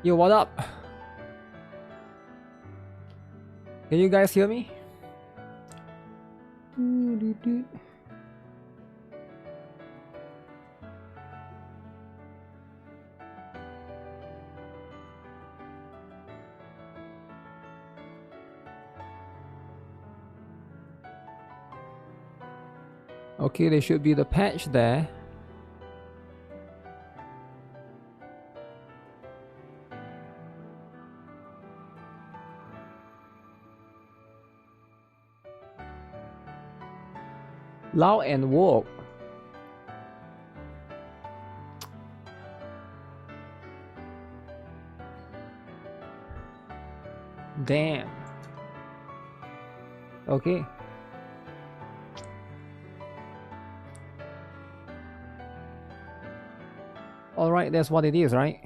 Yo, what up? Can you guys hear me? Okay, there should be the patch there. Loud and woke. Damn. Okay. Alright, that's what it is, right?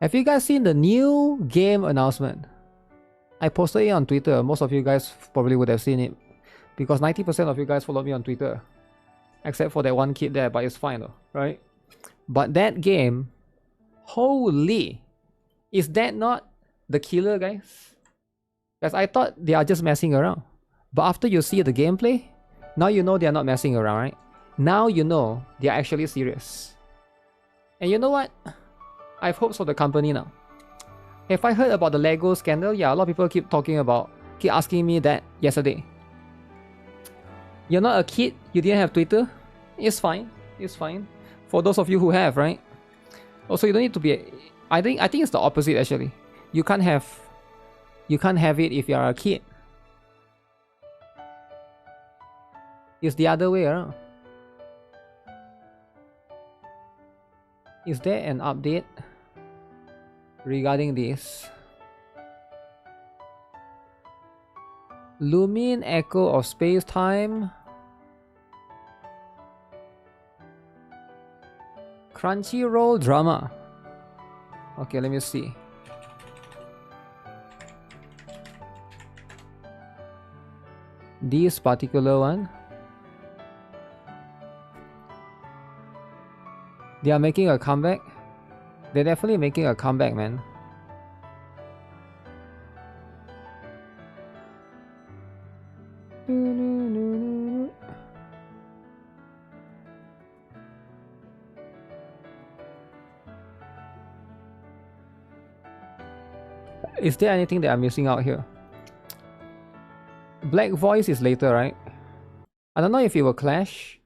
Have you guys seen the new game announcement? I posted it on Twitter. Most of you guys probably would have seen it, because 90% of you guys follow me on Twitter, except for that one kid there, but it's fine though, right? But that game, holy, is that not the killer, guys? Because I thought they are just messing around, but after you see the gameplay, now you know they are not messing around, right? Now you know they are actually serious. And you know what? I have hopes for the company now. If I heard about the Lego scandal, yeah, a lot of people keep asking me that yesterday. You're not a kid, you didn't have Twitter? It's fine. It's fine. For those of you who have, right? Also, you don't need to be I think it's the opposite actually. You can't have it if you are a kid. It's the other way around. Is there an update regarding this? Lumin Echo of Space-Time. Crunchyroll drama. Okay, let me see. This particular one. They are making a comeback. They're definitely making a comeback, man. Is there anything that I'm missing out here? Black Voice is later, right? I don't know if it will clash.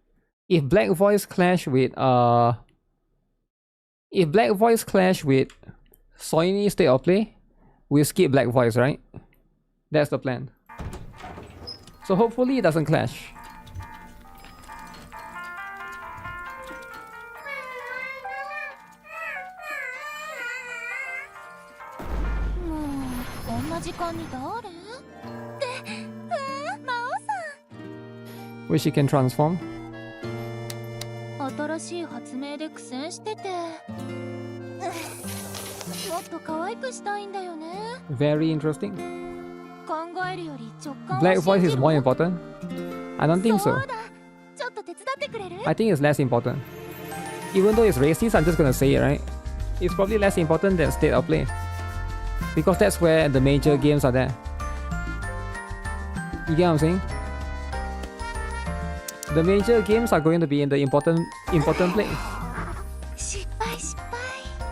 If Black Voice clash with Soiny State of Play, we'll skip Black Voice, right? That's the plan. So hopefully it doesn't clash. Wish she can transform. Very interesting. Black Voice is more important? I don't think so. I think it's less important. Even though it's racist, I'm just gonna say it, right? It's probably less important than State of Play, because that's where the major games are there. You get what I'm saying? The major games are going to be in the important place.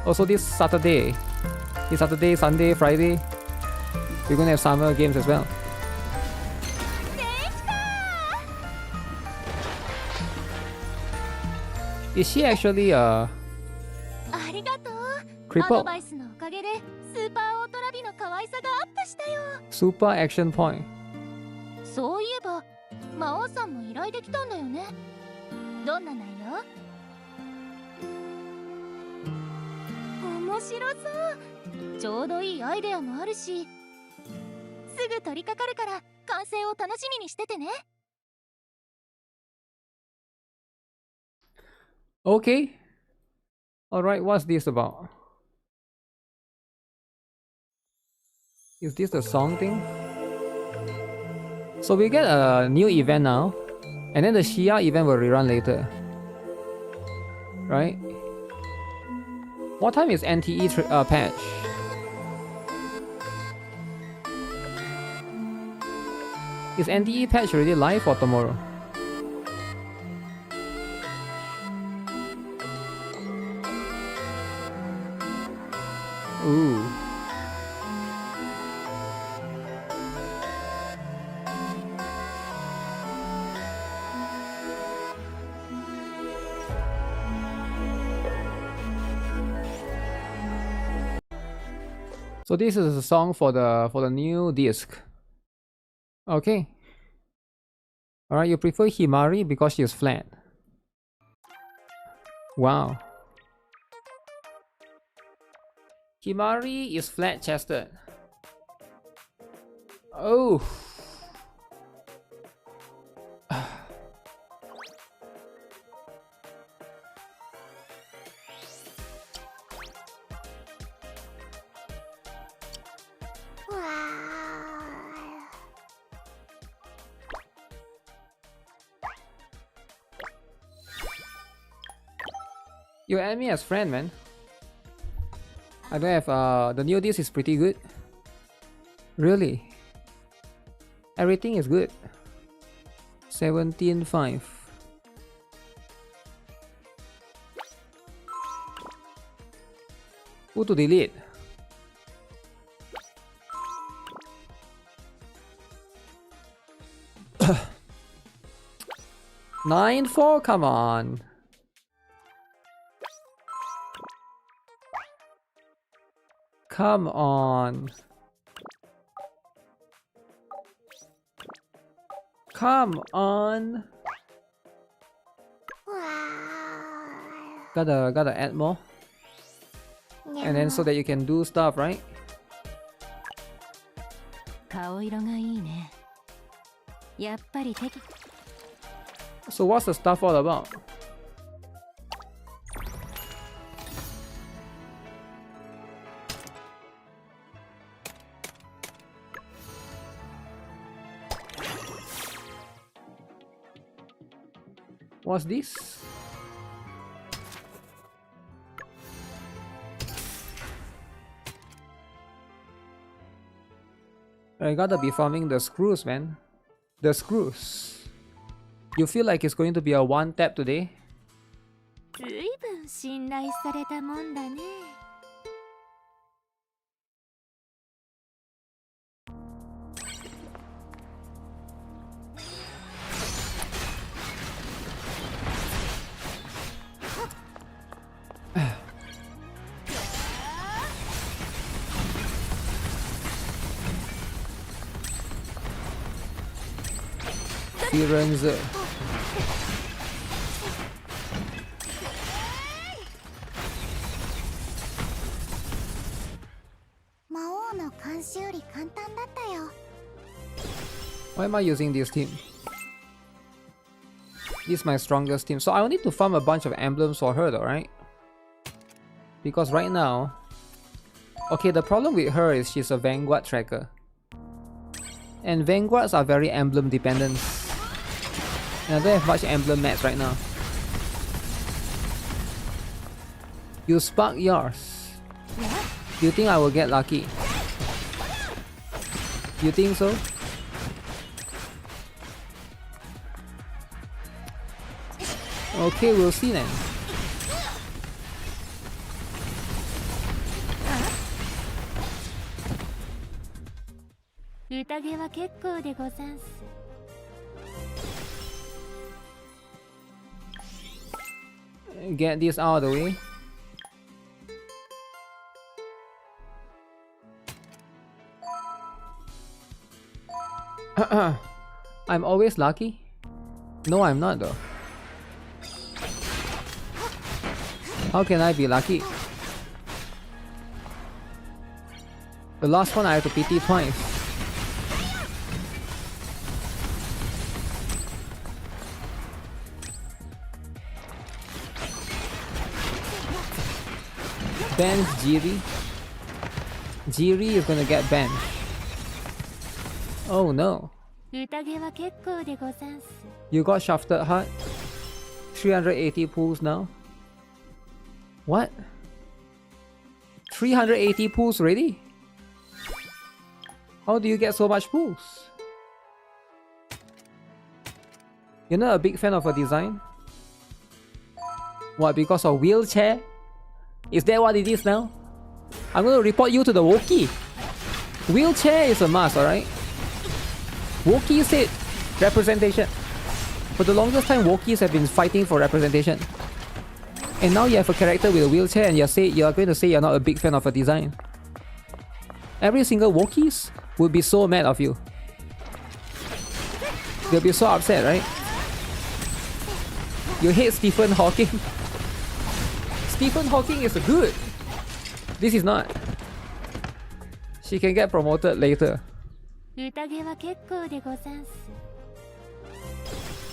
Also this Saturday, Sunday, Friday, we're gonna have summer games as well. Is she actually crippled? Super action point. Okay. Alright, what's this about? Is this the song thing? So we get a new event now, and then the Shia event will rerun later, right? What time is NTE patch? Is NTE patch already live or tomorrow? Ooh. So this is a song for the new disc. Okay. Alright, you prefer Himari because she is flat. Wow. Himari is flat-chested. Oh. You add me as friend, man. I don't have the new disc is pretty good. Really? Everything is good. 17.5. Who to delete? Nine four, come on. Come on. Come on. Gotta add more. And then so that you can do stuff, right? So what's the stuff all about? What's this? I gotta be farming the screws, man. The screws. You feel like it's going to be a one tap today? Firenze. Why am I using this team? This is my strongest team. So I will need to farm a bunch of emblems for her though, right? Because right now... Okay, the problem with her is she's a Vanguard tracker. And Vanguards are very emblem dependent. And I don't have much emblem mats right now. You spark yours. Do you think I will get lucky? You think so? Okay, we'll see then. Get this out of the way. I'm always lucky? No, I'm not though. How can I be lucky? The last one I had to PT twice. Bans Jiri. Jiri is gonna get banned. Oh no. You got shafted hard. 380 pulls now. What? 380 pulls already? How do you get so much pulls? You're not a big fan of her design? What, because of wheelchair? Is that what it is now? I'm gonna report you to the Wookiee. Wheelchair is a must, alright? Wookiees said representation. For the longest time, Wookiees have been fighting for representation. And now you have a character with a wheelchair and you're going to say you're not a big fan of her design. Every single Wookiees would be so mad of you. They'll be so upset, right? You hate Stephen Hawking. Stephen Hawking is good. This is not. She can get promoted later.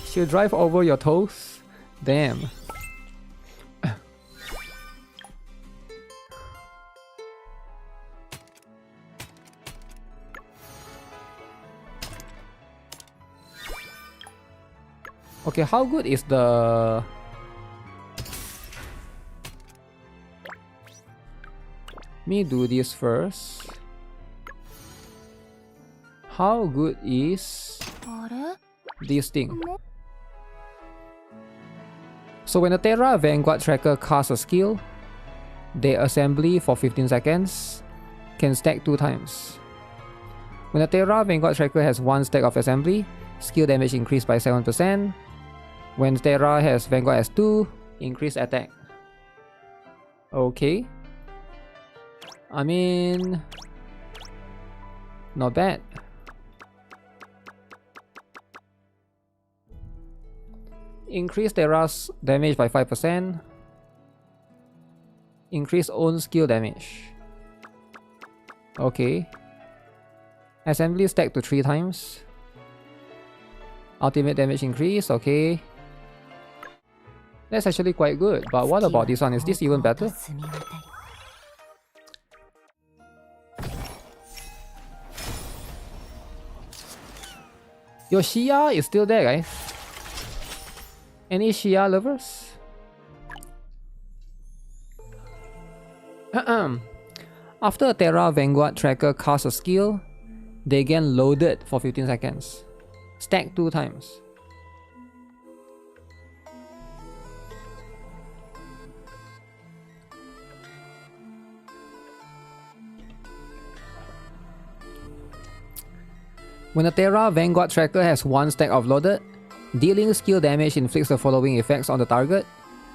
She'll drive over your toes? Damn. Okay, how good is the... Me do this first. How good is this thing? So when a Terra Vanguard Tracker casts a skill, their assembly for 15 seconds can stack 2 times. When a Terra Vanguard Tracker has 1 stack of assembly, skill damage increased by 7%. When Terra has Vanguard as 2, increase attack. Okay. I mean... not bad. Increase Terra's damage by 5%. Increase own skill damage. Okay. Assembly stack to 3 times. Ultimate damage increase, okay. That's actually quite good, but what about this one? Is this even better? Your Shia is still there, guys. Any Shia lovers? After a Terra Vanguard Tracker casts a skill, they gain loaded for 15 seconds. Stack 2 times. When a Terra Vanguard Tracker has 1 stack of loaded, dealing skill damage inflicts the following effects on the target.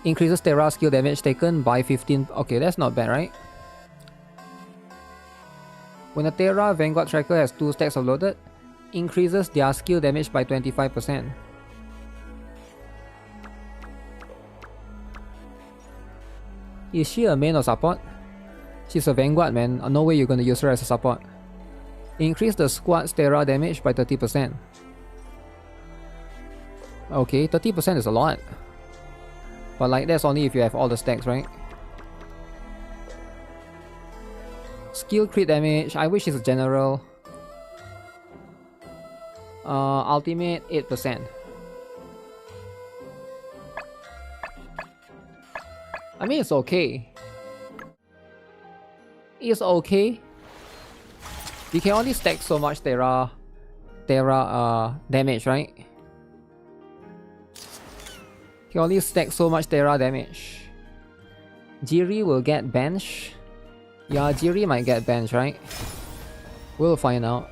Increases Terra skill damage taken by 15... Okay, that's not bad, right? When a Terra Vanguard Tracker has 2 stacks of loaded, increases their skill damage by 25%. Is she a main or support? She's a Vanguard, man. No way you're gonna use her as a support. Increase the squad's Terra damage by 30%. Okay, 30% is a lot. But like, that's only if you have all the stacks, right? Skill crit damage, I wish it's a general. Ultimate 8%. I mean, it's okay. It's okay. You can only stack so much Terra damage, right? You can only stack so much Terra damage. Jiri will get bench. Yeah, Jiri might get bench, right? We'll find out.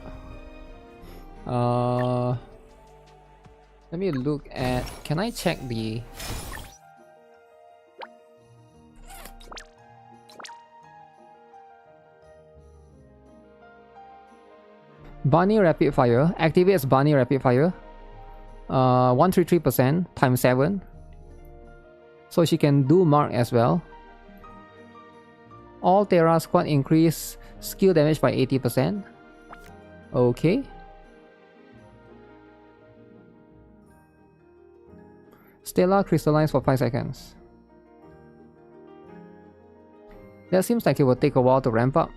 Let me look at... Can I check the... Bunny Rapid Fire. Activates Bunny Rapid Fire. 133% times 7. So she can do Mark as well. All Terra squad increase skill damage by 80%. Okay. Stella crystallines for 5 seconds. That seems like it will take a while to ramp up.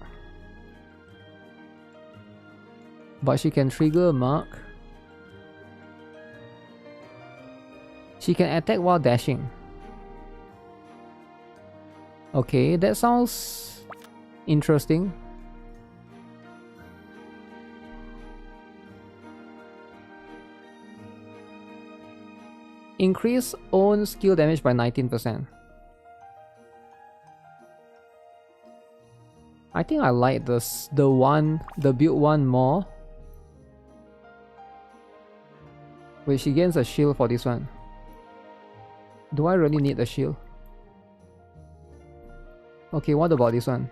But she can trigger Mark. She can attack while dashing. Okay, that sounds interesting. Increase own skill damage by 19%. I think I like the build one more. Wait, she gains a shield for this one. Do I really need a shield? Okay, what about this one?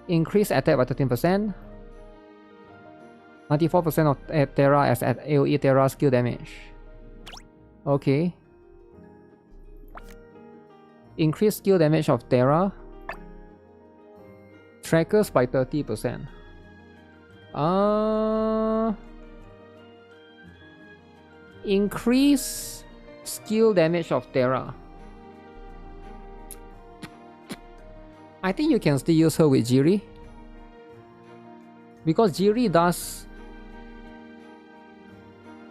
Increase attack by 13%. 94% of Terra as at AoE Terra skill damage. Okay. Increase skill damage of Terra. Trackers by 30%. Increase skill damage of Terra. I think you can still use her with Jiri. Because Jiri does...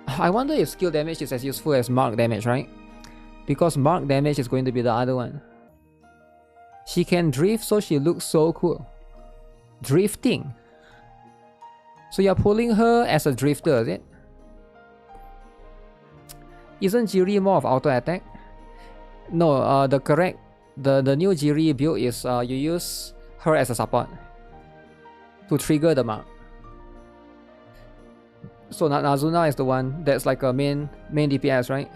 I wonder if skill damage is as useful as mark damage, right? Because mark damage is going to be the other one. She can drift, so she looks so cool. Drifting. So you're pulling her as a drifter, is it? Isn't Jiri more of auto attack? No, the new Jiri build is you use her as a support to trigger the mark. So Nazuna is the one that's like a main DPS, right?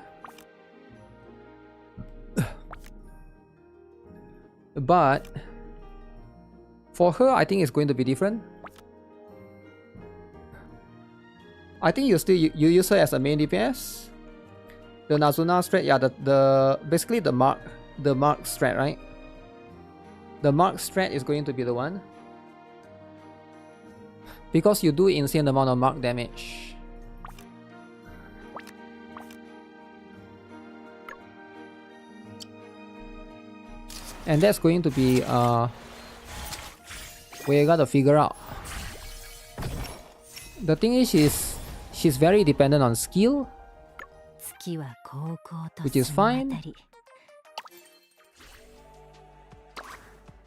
But for her, I think it's going to be different. I think you use her as a main DPS. The Nazuna strat, yeah, the basically the mark strat, right? The mark strat is going to be the one. Because you do insane amount of mark damage. And that's going to be we gotta figure out. The thing is she's very dependent on skill, which is fine.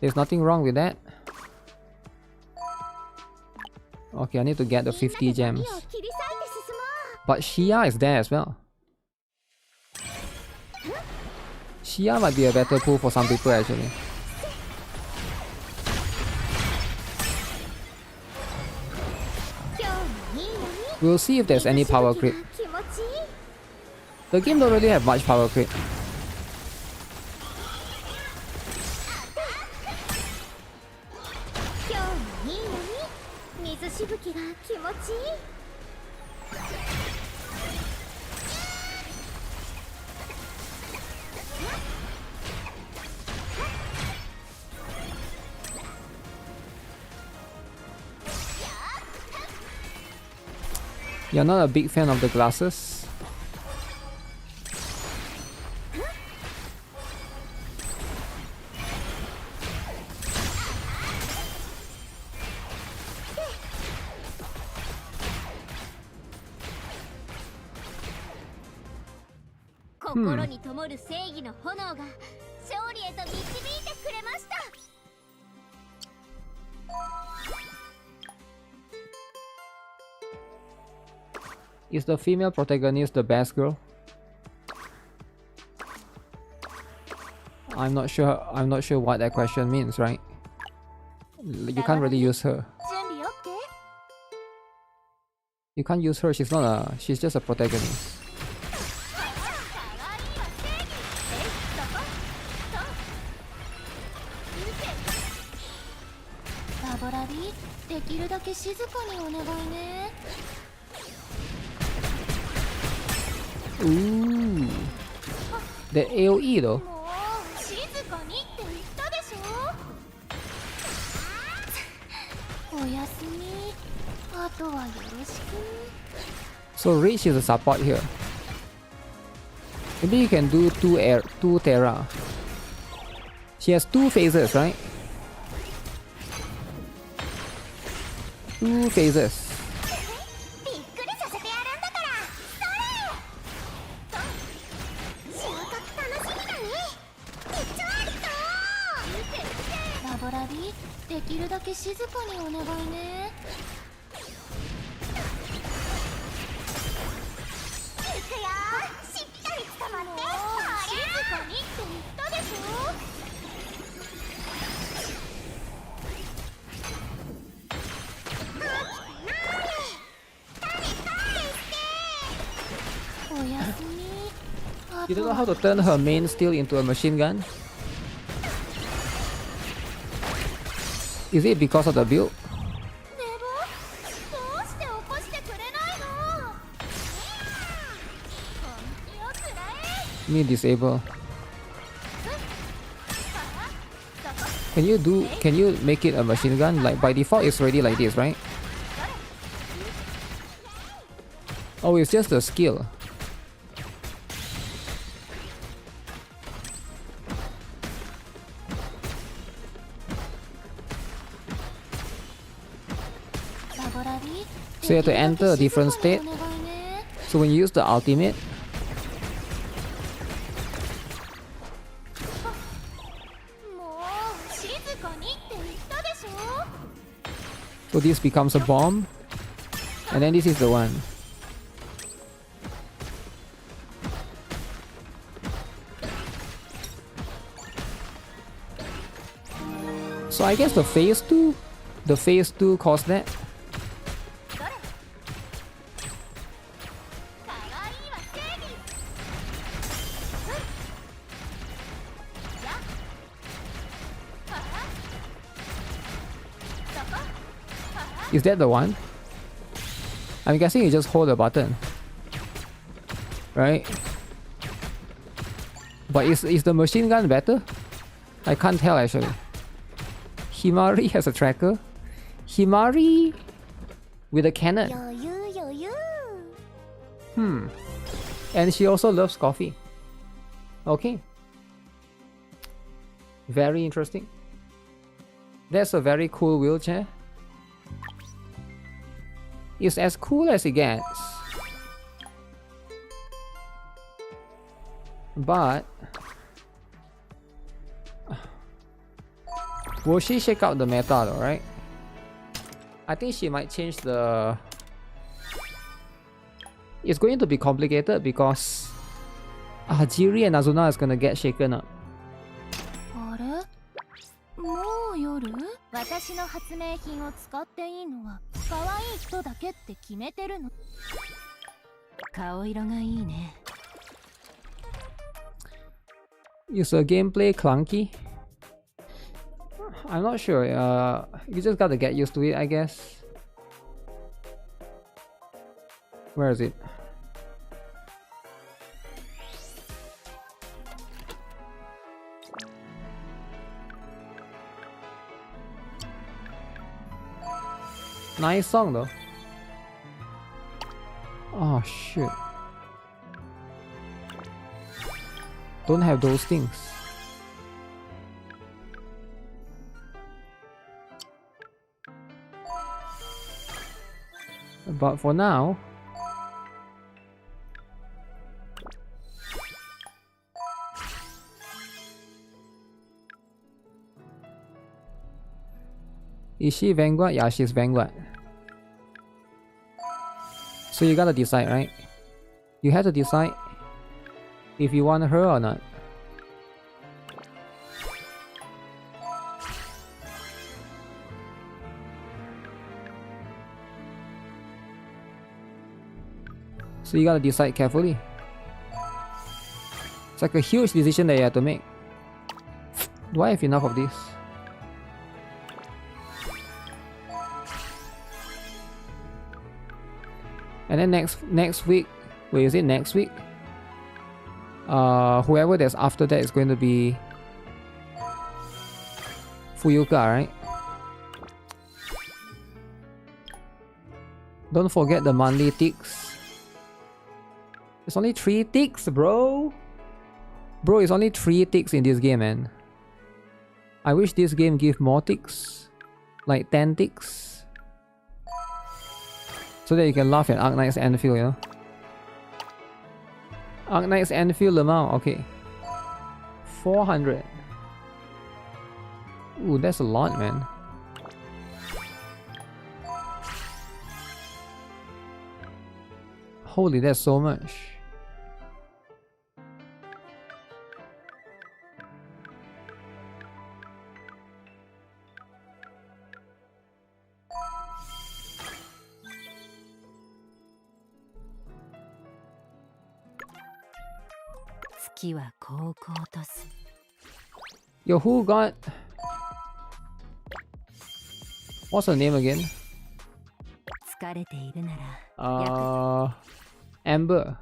There's nothing wrong with that. Okay, I need to get the 50 gems. But Shia is there as well. Shia might be a better pull for some people actually. We'll see if there's any power creep. The game don't really have much power creep. You're not a big fan of the glasses? Is the female protagonist the best girl? I'm not sure what that question means, right? You can't really use her. You can't use her, she's just a protagonist. Ooh, the AoE though. So Rich is a support here. Maybe you can do two Terra. She has 2 phases, right? 2 phases. You don't know how to turn her main steel into a machine gun? Is it because of the build? Me disable. Can you make it a machine gun? Like by default it's already like this, right? Oh, it's just a skill. So you have to enter a different state. So when you use the ultimate, so this becomes a bomb, and then this is the one. So I guess the phase 2 caused that. Is that the one? I'm guessing you just hold the button, right? But is the machine gun better? I can't tell actually. Himari has a tracker. Himari with a cannon. And she also loves coffee. Okay. Very interesting. That's a very cool wheelchair. It's as cool as it gets. But will she shake out the meta though, right? I think she might change the... It's going to be complicated because Jiri and Azuna is gonna get shaken up. Is the gameplay clunky? I'm not sure. You just gotta get used to it, I guess. Where is it? Nice song though. Oh shit. Don't have those things. But for now, is she Vanguard? Yeah, she's Vanguard. So you gotta decide, right? You have to decide if you want her or not. So you gotta decide carefully. It's like a huge decision that you have to make. Do I have enough of this? And then next week, wait, is it next week? Whoever that's after that is going to be Fuyuka, right? Don't forget the monthly ticks. It's only 3 ticks, bro. Bro, it's only 3 ticks in this game, man. I wish this game give more ticks, like 10 ticks. So that you can laugh at Arknight's Anfield, you know? Arknight's Anfield Lemao, okay. 400. Ooh, that's a lot, man. Holy, that's so much. Yo, who got... What's her name again? Amber.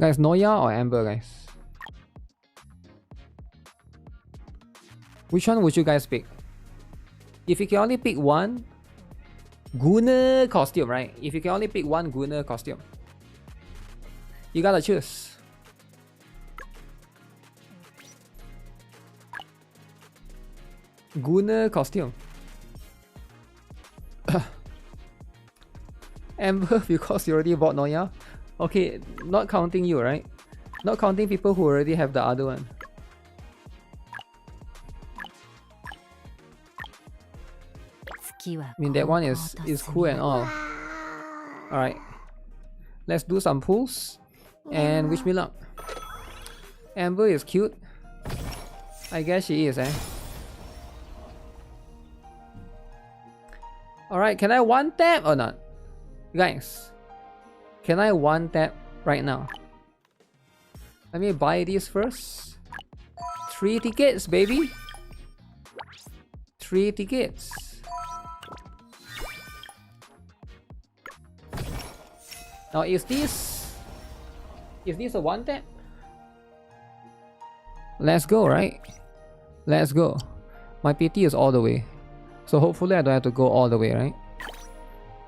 Guys, Noya or Amber, guys? Which one would you guys pick? If you can only pick one Gunner costume, right? If you can only pick one Gunner costume, you gotta choose. Gunner costume. Amber, because you already bought Noya. Okay, not counting you, right? Not counting people who already have the other one. I mean, that one is cool and all. Alright. Let's do some pulls. And wish me luck. Amber is cute. I guess she is, eh? Alright, can I one tap or not? Guys, can I one tap right now? Let me buy this first. 3 tickets, baby. 3 tickets. Now, is this a one tap? Let's go, right? Let's go. My PT is all the way, so hopefully I don't have to go all the way, right?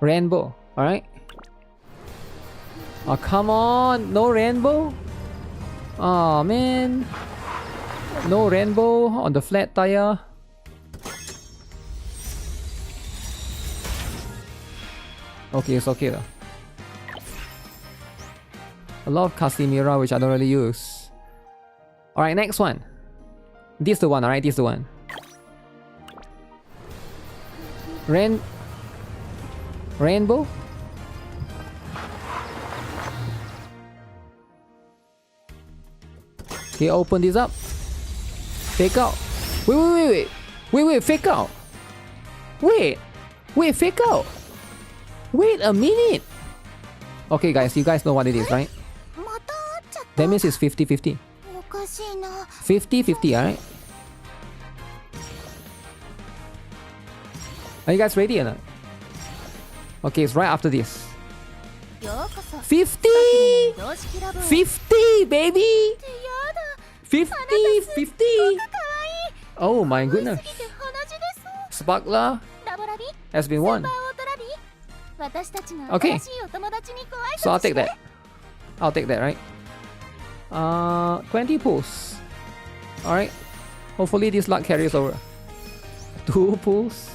Rainbow, alright? Oh, come on! No rainbow? Oh man! No rainbow on the flat tire. Okay, it's okay though. A lot of Casimira, which I don't really use. Alright, next one. This the one, alright? This the one. Rainbow? Okay, open this up. Fake out. Wait, fake out. Wait, fake out. Wait a minute. Okay guys, you guys know what it is, right? That means it's 50-50. 50-50, alright? Are you guys ready or not? Okay, it's right after this. 50! 50, baby! 50! Oh my goodness. Sparkler has been won. Okay, so I'll take that. I'll take that, right? 20 pulls. Alright. Hopefully this luck carries over. 2 pulls.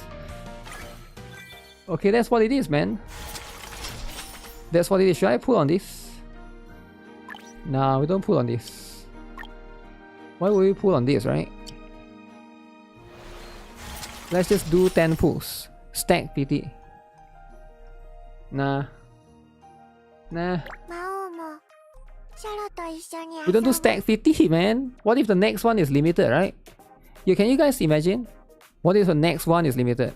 Okay, that's what it is, man. That's what it is. Should I pull on this? Nah, we don't pull on this. Why would we pull on this, right? Let's just do 10 pulls. Stack PT. Nah. We don't do stack 50, man. What if the next one is limited, right? Can you guys imagine? What if the next one is limited?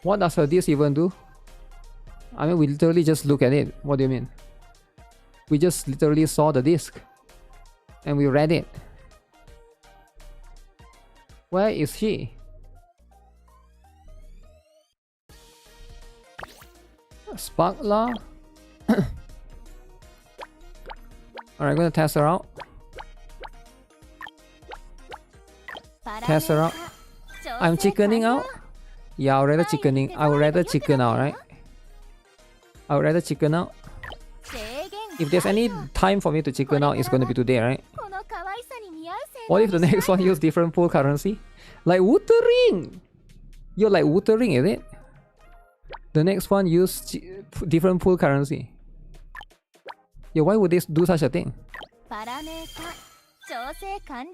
What does her disc even do? I mean, we literally just look at it. What do you mean? We just literally saw the disc and we read it. Where is she? Sparkler. Alright, I'm gonna test her out. Test her out. I'm chickening out. Yeah, I would rather chickening. I would rather chicken out, right? I would rather chicken out. If there's any time for me to chicken out, it's gonna be today, right? What if the next one use different pool currency? Like Wuthering! You're like Wuthering, is it? The next one use different pool currency. Yeah, why would they do such a thing? パラメータ調整完了。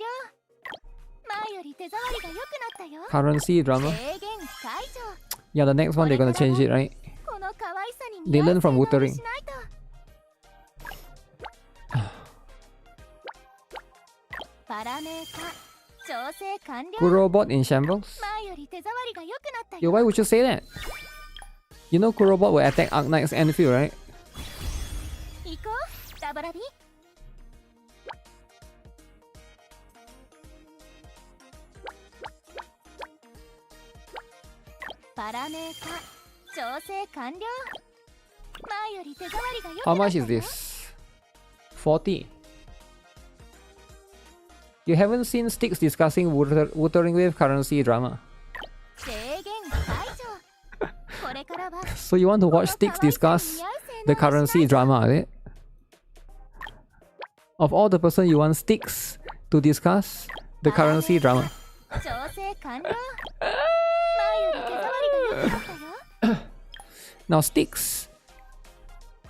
前より手触りが良くなったよ。 Currency drama. 制限解除。 Yeah, the next one they're gonna change it, right? この可愛さに They 見合 learn う from 性能に Wuthering. しないと。パラメータ調整完了。 Good robot in shambles. 前より手触りが良くなった Yo, よ。 why would you say that? You know Kurobot will attack Arknight's Enfield, right? 行こうダバラビ。パラメータ調整完了。前より手触りが良くなった How よ。 much is this? 40. You haven't seen Sticks discussing Wuthering with currency drama. 制限解除。これからは So you want to watch Sticks discuss the currency drama, is it? Of all the person you want Sticks to discuss the currency drama. 調整完了。前より手触りが良くなったよ。 Now Sticks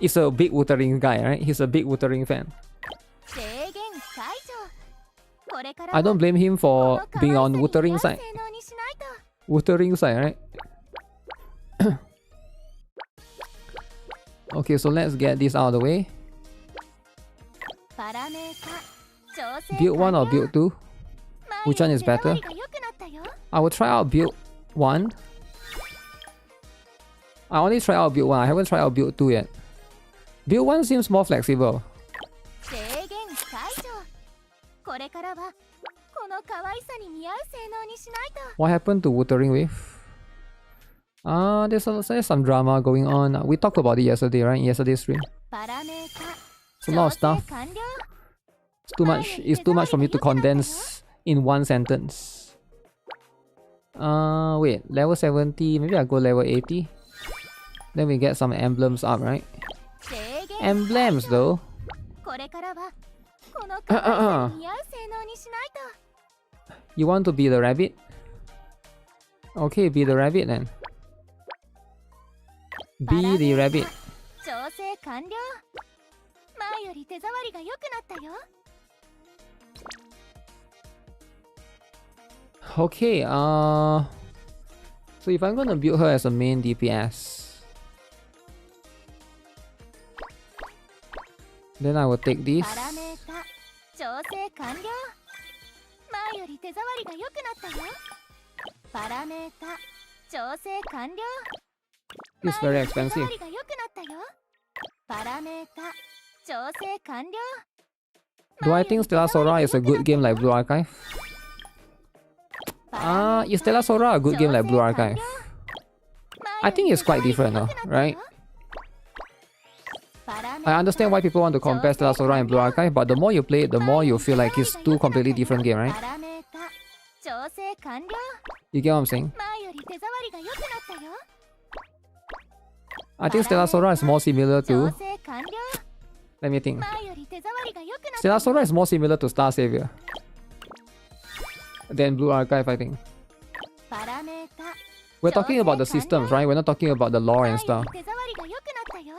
is a big Wuthering guy, right? He's a big Wuthering fan. 制限解除。これから I は don't blame him こ for の可 being 愛 on さに Wuthering 似合う side. 性能にしないと。 Wuthering side, right? Okay, so let's get this out of the way. パラメータ調整 Build 1 or 完了。 build 2? 前 Which one よ is り手触 better? りが良くなったよ。 I will try out build 1. I only try out build 1. I haven't tried out build 2 yet. Build 1 seems more flexible. 制限解除。これからはこの可愛さに似合う性能にしないと。 What happened to Wuthering with? There's some drama going on. We talked about it yesterday, right? Yesterday's stream. パラメータ It's a lot of 調 stuff. 整完了。 It's too much. It's too much for me to condense in one sentence. Wait. Level 70. Maybe I'll go level 80. Then we get some emblems up, right? 制限 Emblems though. これからはこの可愛さに似合う性能にしないと。 You want to be the rabbit? Okay, be the rabbit then. Be the rabbit. 調整完了。前より手触りが良くなったよ。 Okay, so if I'm gonna build her as a main DPS, then I will take this. パラメータ調整完了。前より手触りが良くなったよ。パラメータ調整完了。 It's 前 very より手 expensive. 触りが良くなったよ。パラメータ調整完了。 Do I think Stella Sora is a good game like Blue Archive? Is Stella Sora a good game like Blue Archive? I think it's quite different though, right? I understand why people want to compare Stella Sora and Blue Archive, but the more you play it, the more you feel like it's two completely different games, right? パラメータ調整完了。 You get what I'm saying? 前より手触りが良くなったよ。 I think Stella Sora is more similar 調 to... 整完了。 Let me think. 前より手触りが良くなった Stella よ。 Sora is more similar to Star Savior than Blue Archive, I think. パラメータ We're talking about the systems, right? We're not talking about the lore and 前よ stuff. り手触りが良くなったよ。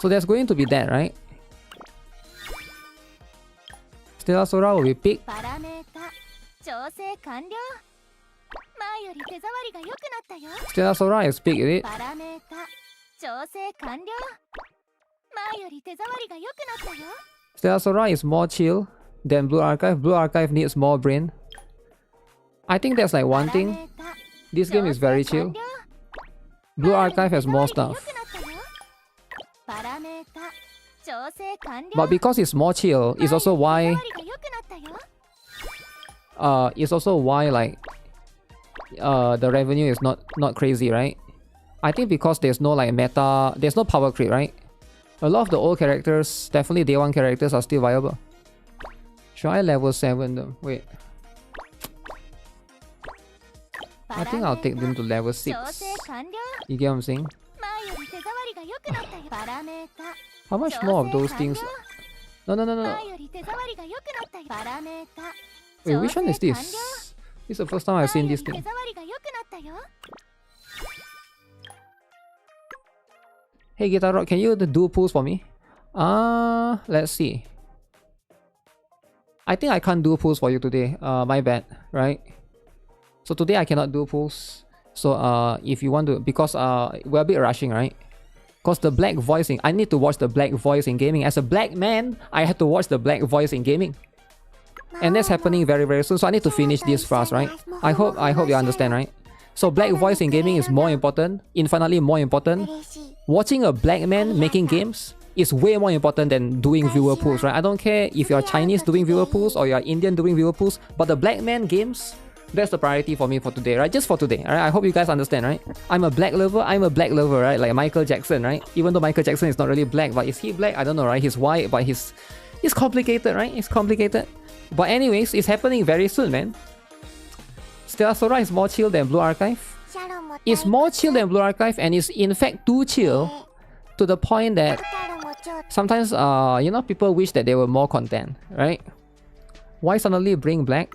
So there's going to be that, right? Stella Sora will be picked. パラメータ調整完了。前より手触りが良くなったよ。 Stella Sora is picked, is it? パラメータ調整完了。前より手触りが良くなったよ。 Stella Sora is more chill than Blue Archive. Blue Archive needs more brain. I think that's like one パラメ thing. ータ This game is very chill. 調整完了。 Blue Archive has more 前より手触りが stuff. 良くなったよ。パラメータ調整完了。 But because it's more chill, it's also 前 why より手触りが良くなったよ。 it's also why like the revenue is not crazy, right? I think because there's no like meta, there's no power creep, right? A lot of the old characters, definitely day 1 characters are still viable. Should I level 7 them? Wait, I think I'll take them to level 6. 調整完了。 You get what I'm saying? 前より手触りが良くなったよ。パラメータ How much more of those things? No. 前より手触りが良くなったよ。パラメータ Wait, which one is 調整 this? 完了。 This is the first time I've seen 前よ this り手 thing. 触りが良くなったよ。 Hey GuitarRock, can you do pulls for me? Let's see. I think I can't do pulls for you today. My bad, right? So today I cannot do pulls. So if you want to, because we're a bit rushing, right? Because the black voice I need to watch the black voice in gaming. As a black man, I have to watch the black voice in gaming. And that's happening very, very soon. So I need to finish this fast, right? I hope you understand, right? So black voice in gaming is more important, infinitely more important. Watching a black man making games is way more important than doing viewer pools, right? I don't care if you're Chinese doing viewer pools or you're Indian doing viewer pools, but the black man games, that's the priority for me for today, right? Just for today, alright? I hope you guys understand, right? I'm a black lover, right? Like Michael Jackson, right? Even though Michael Jackson is not really black, but is he black? I don't know, right? He's white, but it's complicated, right? It's complicated. But anyways, it's happening very soon, man. Stella Sora is more chill than Blue Archive. It's more chill than Blue Archive, and it's in fact too chill to the point that sometimes, you know, people wish that they were more content, right? Why suddenly bring black?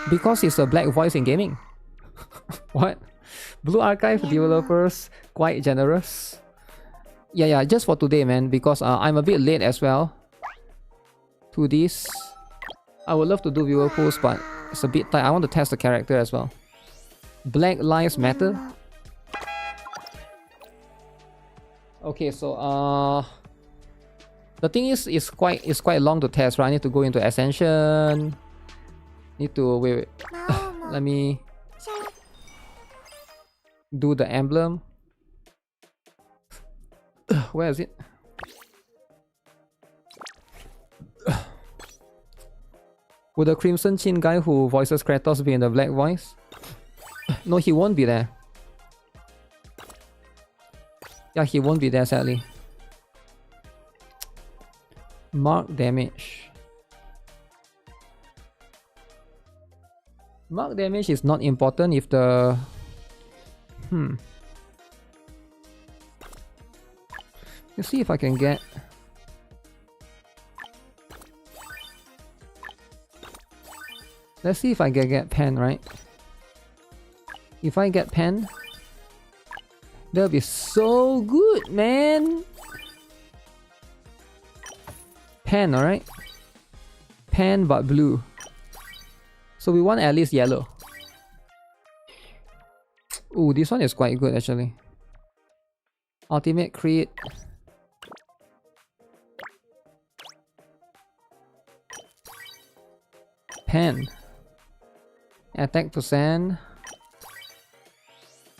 Because it's a black voice in gaming. What? Blue Archive developers quite generous. Yeah, just for today, man, because I'm a bit late as well to this. I would love to do viewer pools, but it's a bit tight. I want to test the character as well. Black Lives Matter. Okay, so the thing is, it's quite long to test, right? I need to go into Ascension. Need to wait. Let me do the emblem. Where is it? Would the Crimson Chin guy who voices Kratos be in the black voice? No, he won't be there. Yeah, he won't be there, sadly. Mark damage. Mark damage is not important if the... Let's see if I can get... Let's see if I can get pen, right? If I get pen, that'll be so good, man! Pen, alright? Pen but blue. So we want at least yellow. Ooh, this one is quite good actually. Ultimate Crit. Pen. Attack percent.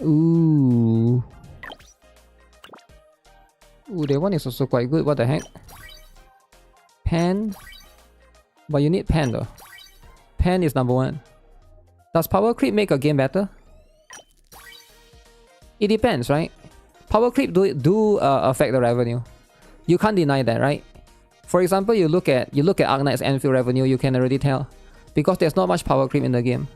Ooh. Ooh, that one is also quite good. What the heck? Pen. But you need pen though. Pen is number one. Does power creep make a game better? It depends, right? Power creep do affect the revenue. You can't deny that, right? For example, you look at Arknight's Enfield revenue, you can already tell. Because there's not much power creep in the game.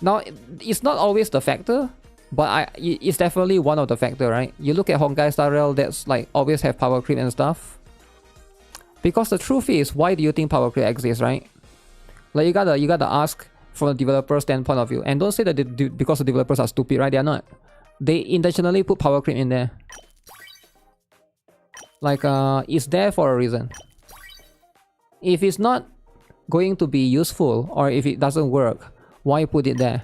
Now, it's not always the factor, but it's definitely one of the factor, right? You look at Honkai Star Rail, that's like always have power creep and stuff. Because the truth is, why do you think power creep exists, right? Like you gotta ask from a developer standpoint of view, and don't say that because the developers are stupid, right? They are not. They intentionally put power creep in there. Like it's there for a reason. If it's not going to be useful, or if it doesn't work, why put it there?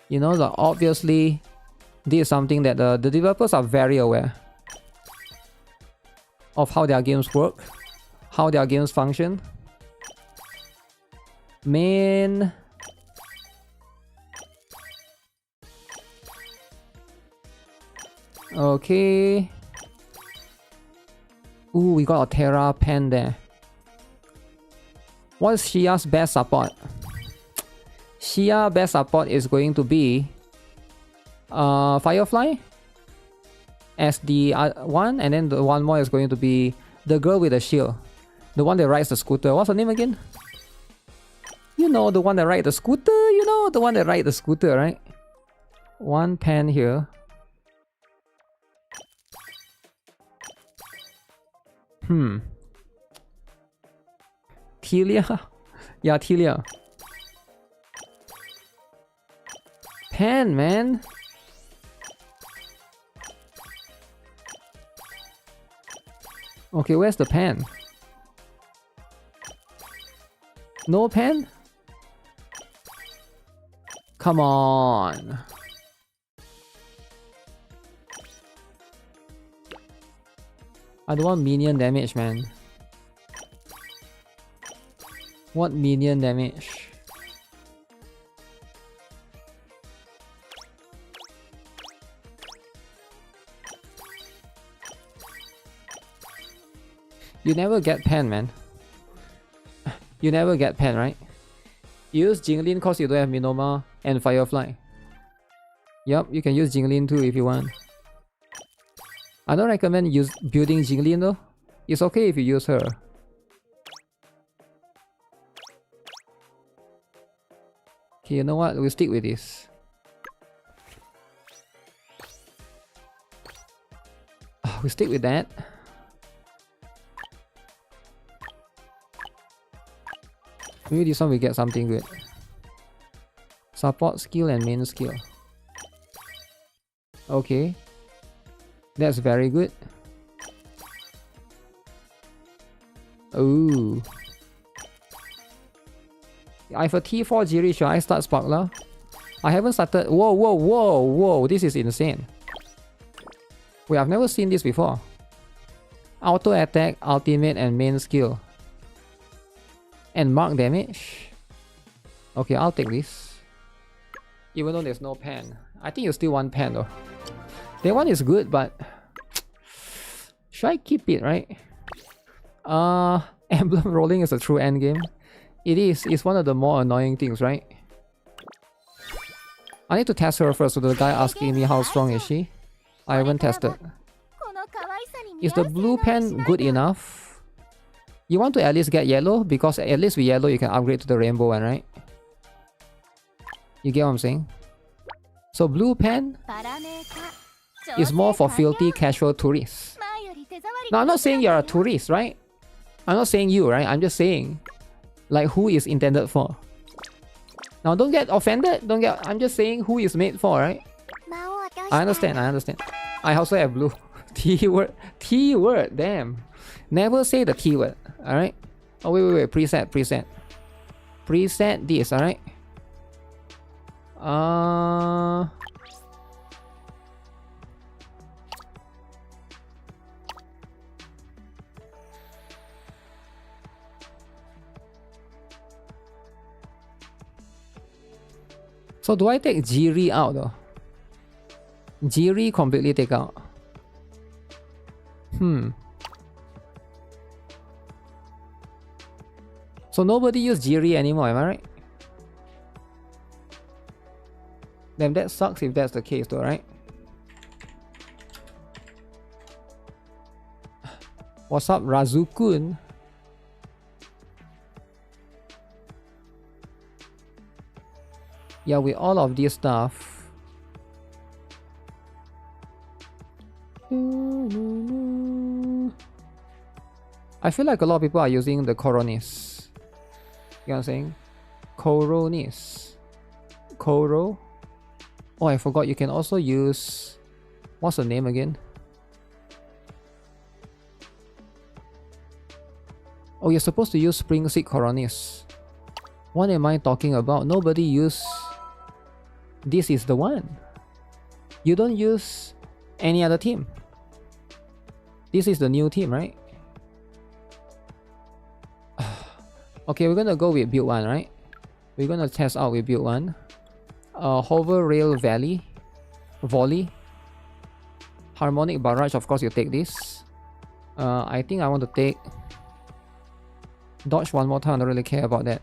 You know, like obviously this is something that the developers are very aware of how their games work, how their games function. Man, okay. Ooh, we got a Terra pen there. What's Shia's best support? Shia best support is going to be Firefly as the one, and then the one more is going to be the girl with the shield, the one that rides the scooter. What's her name again? You know, the one that rides the scooter. You know, the one that rides the scooter, right? One pen here. Telia? Yeah, Telia. Pen, man. Okay, where's the pen? No pen? Come on. I don't want minion damage, man. What minion damage? You never get pen, man. You never get pen, right? You use Jinglin cause you don't have Minoma and Firefly. Yup, you can use Jinglin too if you want. I don't recommend building Jinglin though. It's okay if you use her. Okay, you know what? We'll stick with this. We'll stick with that. Maybe this one we get something good. Support skill and main skill. Okay. That's very good. Ooh. I have a T4 Jiri, should I start Sparkler? I haven't started. Whoa, whoa, whoa, whoa. This is insane. Wait, I've never seen this before. Auto attack, ultimate, and main skill. And mark damage. Okay, I'll take this. Even though there's no pen. I think you still want pen though. That one is good, but should I keep it, right? Emblem rolling is a true endgame. It is. It's one of the more annoying things, right? I need to test her first. So the guy asking me how strong is she? I haven't tested. Is the blue pen good enough? You want to at least get yellow? Because at least with yellow you can upgrade to the rainbow one, right? You get what I'm saying? So blue pen is more for filthy casual tourists. Now I'm not saying you're a tourist, right? I'm not saying you, right? I'm just saying like who is intended for. Now don't get offended. I'm just saying who is made for, right? I understand. I also have blue. T word, damn. Never say the T word, alright? Oh wait, preset this, alright? So do I take Jiri out though? Jiri completely take out. So nobody use Jiri anymore, am I right? Then that sucks if that's the case though, right? What's up, Razukun? Yeah, with all of this stuff. I feel like a lot of people are using the Coronis. You know what I'm saying? Coronis. Coro. Oh, I forgot you can also use... What's the name again? Oh, you're supposed to use Spring Seed Coronis. What am I talking about? Nobody use... This is the one. You don't use any other team. This is the new team, right? Okay, we're gonna go with build 1, right? We're gonna test out with build 1. Hover Rail Volley. Harmonic Barrage, of course you take this. I think I want to take... Dodge one more time, I don't really care about that.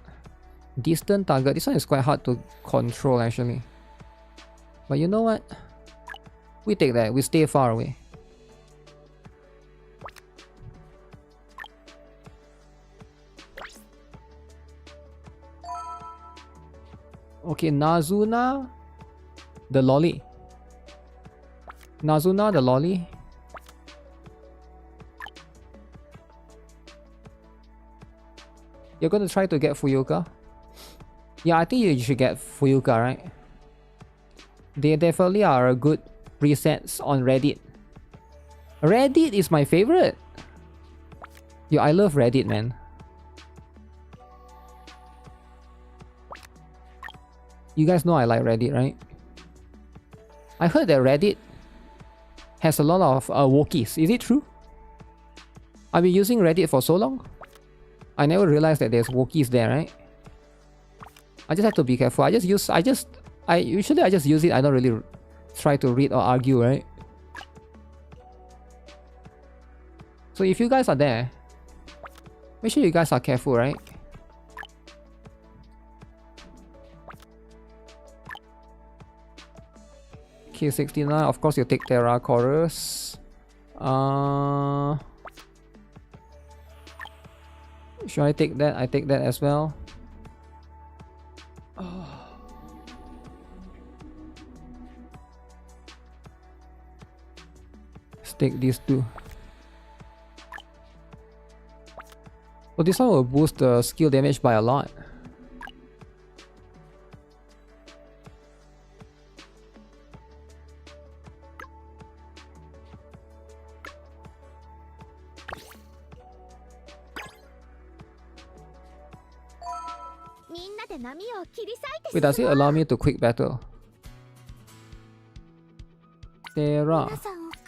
Distant target, this one is quite hard to control actually. But you know what? We take that, we stay far away. Okay, Nazuna the lolly. Nazuna the lolly. You're gonna try to get Fuyuka? Yeah, I think you should get Fuyuka, right? They definitely are good presets on Reddit. Reddit is my favorite. Yo, I love Reddit, man. You guys know I like Reddit, right? I heard that Reddit has a lot of wokies. Is it true? I've been using Reddit for so long. I never realized that there's wokies there, right? I just have to be careful. I usually just use it. I don't really try to read or argue, right? So if you guys are there, make sure you guys are careful, right? K69, of course you take Terra Chorus. Should I take that? I take that as well. Let's take these two. So this one will boost the skill damage by a lot. Wait, does it allow me to quick battle? Terra.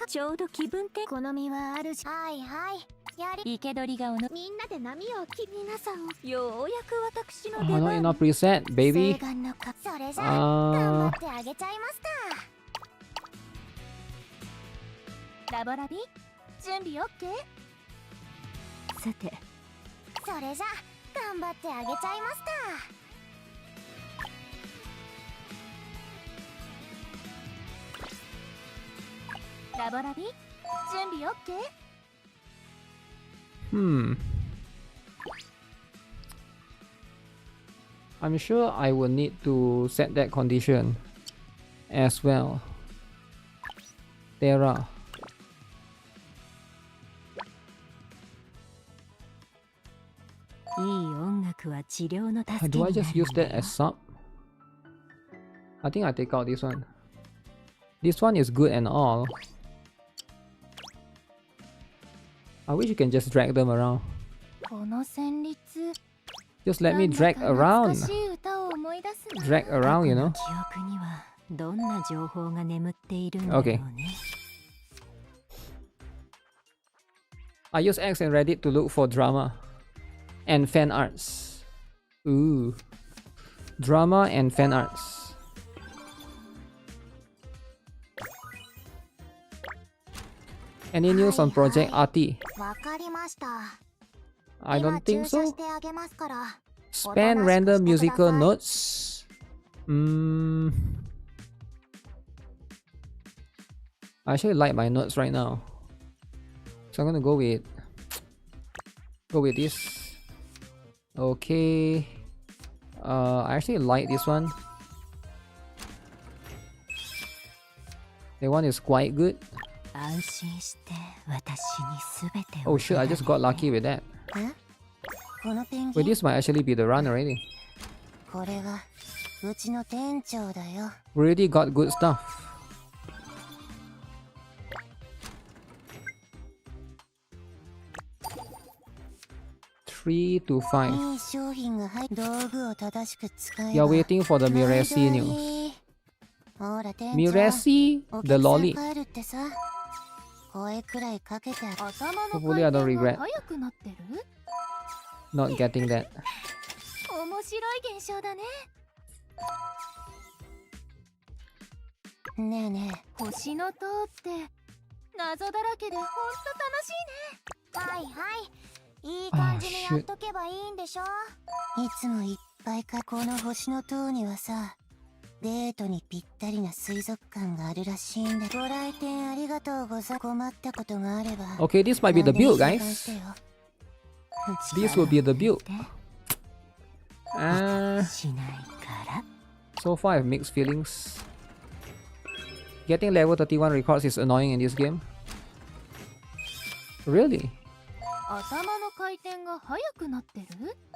ちょうど気分転好みはあるし、はいはいやり生け捕り顔のみんなで波を切り皆さんようやく私の出 not 番 enough preset, baby. それじゃ頑張ってあげちゃいますかラボラビ準備 OK さてそれじゃ頑張ってあげちゃいますかラボラビ準備 OK? I'm sure I will need to set that condition as well. Terra. Do I just use that as sub? I think I take out this one. This one is good and all. I wish you can just drag them around. Just let me drag around. Drag around, you know? Okay. I use X and Reddit to look for drama and fan arts. Ooh. Drama and fan arts. Any news on Project RT? I don't think so. Span random musical notes. I actually like my notes right now, so I'm gonna go with this. Okay. I actually like this one. The one is quite good. Oh shit, I just got lucky with that. Wait, this might actually be the run already. We already got good stuff. Three to 5. You're waiting for the Miresi news. Miresi, the lolly. Hopefully I don't regret not getting that. Oh shit. Okay, this might be the build, guys. This will be the build. So far I have mixed feelings. Getting level 31 records is annoying in this game. Really?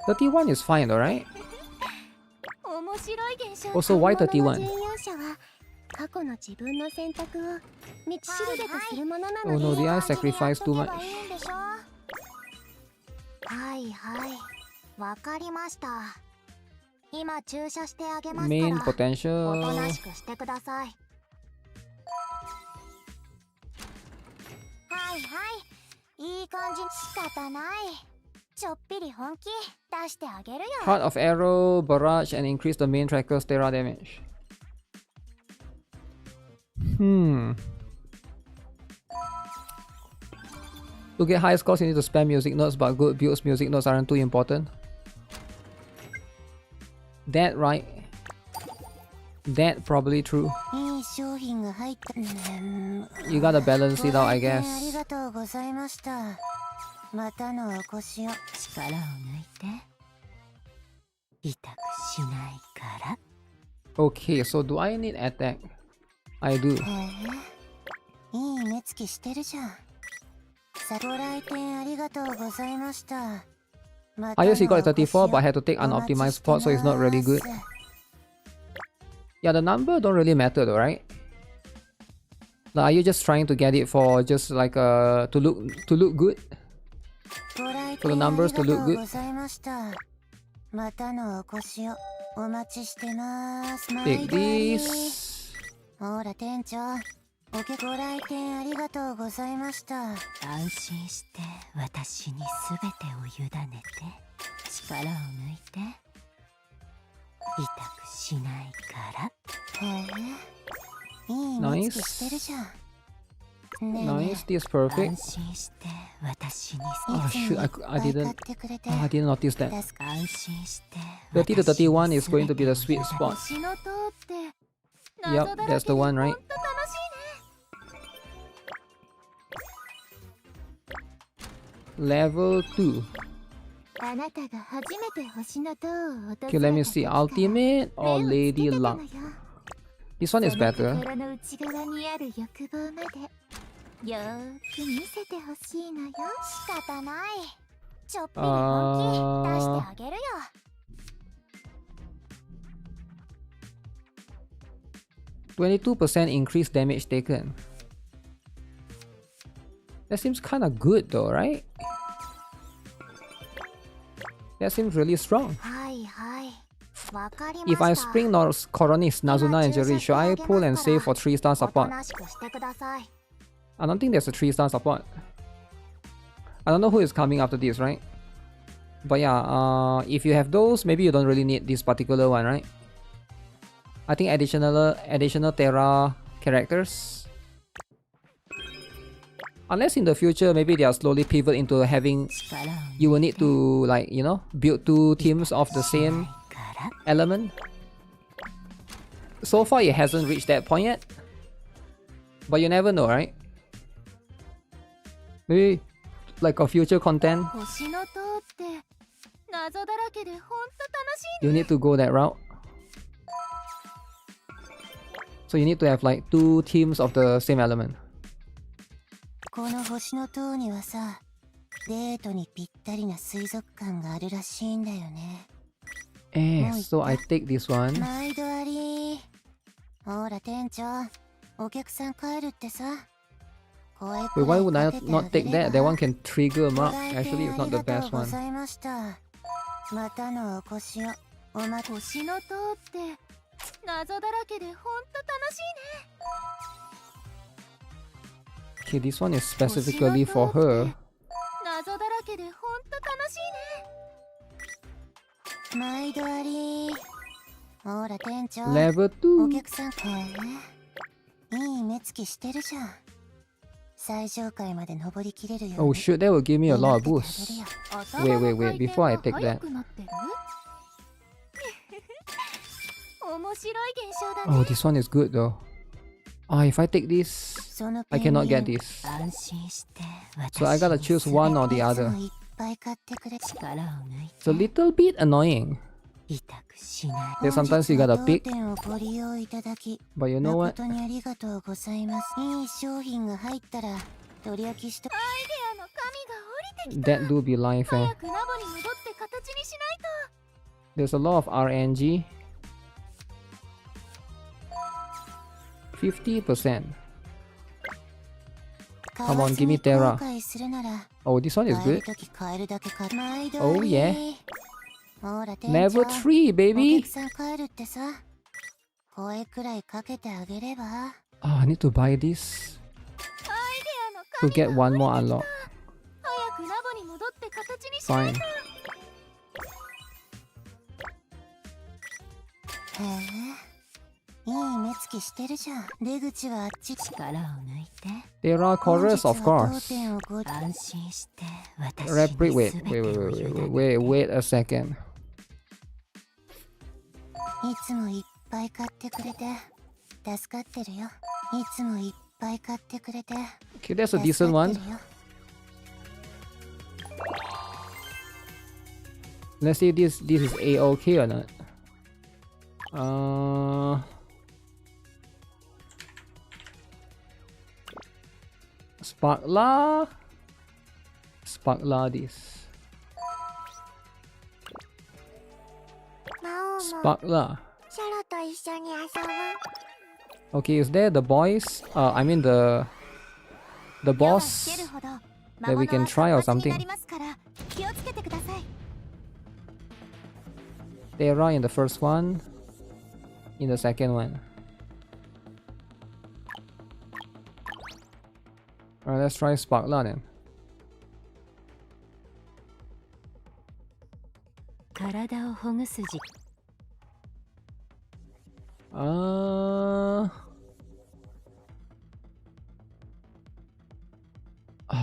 31 is fine, alright? Also, why 31? Oh no, did I sacrifice too much? はいはい、わかりました。今注射してあげますか Main ら、おと potential. なしくしてください。はいはい、いい感じ。仕方ない。ちょっぴり本気出してあげるよ。 Heart of Arrow, Barrage, and increase the main tracker's Terra damage. To get high scores, you need to spam music notes, but good builds music notes aren't too important. That right? That probably true. いい商品が入った。You gotta balance it out, I あり guess. がとうございました。またのお越しを。力を抜いて。痛くしないから。 Okay, so do I need attack? I do. いい目つきしてるじゃん。ご来店ありがとうございました。 I guess he got 34, but I had to take unoptimized spot, so it's not really good. Yeah, the number don't really matter though, right? Like, are you just trying to get it for just like to look good? For the numbers to look good? Take this. ほら店長、ご来店ありがとうございました。安心して私にすべてを委ねて、力を抜いて。痛くしないから。いい目つきしてるじゃん。Nice, this is perfect. 安心して私に。 Oh shoot, I didn't notice that. 安心して。 30 to 31 is going to be the sweet spot. Yep, that's the one, right? Level 2. Okay, let me see. Ultimate or Lady Luck? This one is better. Uh, 22% increased damage taken. That seems kind of good though, right? That seems really strong. If I spring Coronis, Nazuna, and Jerry, should I pull and save for 3-star support? I don't think there's a 3-star support. I don't know who is coming after this, right? But yeah, if you have those, maybe you don't really need this particular one, right? I think additional Terra characters. Unless in the future, maybe they are slowly pivot into having, you will need to, like, you know, build 2 teams of the same element. So far it hasn't reached that point yet, but you never know, right? Maybe like a future content, you need to go that route. So you need to have like 2 teams of the same element. この星の塔にはさ、デートにぴったりな水族館があるらしいんだよね。So I take this one. 毎度あり。ほら店長、お客さん帰るってさ。Wait, why would I not take that? That one can trigger mark. Actually, it's not the best one. またのお越しを。星の塔って謎だらけでほんと楽しいね。Okay, this one is specifically for her. Level 2. Oh shoot, that will give me a lot of boosts. Wait, before I take that. Oh, this one is good though. If I take this, I cannot get this. So I gotta choose one or the other. It's a little bit annoying that sometimes you gotta pick. But you know what? That do be life, eh? There's a lot of RNG. 50%. Come on, give me Terra. Oh, this one is good. Oh yeah. Level 3, baby. Oh, I need to buy this to get one more unlock. Fine. There are chorus, of course. Wait a second. Okay, that's a decent one. Let's see if this is A-OK or not. Sparkla this. Sparkla. Okay, is there the boys? I mean the boss that we can try or something. There are in the first one, in the second one. Alright, let's try Sparkla then.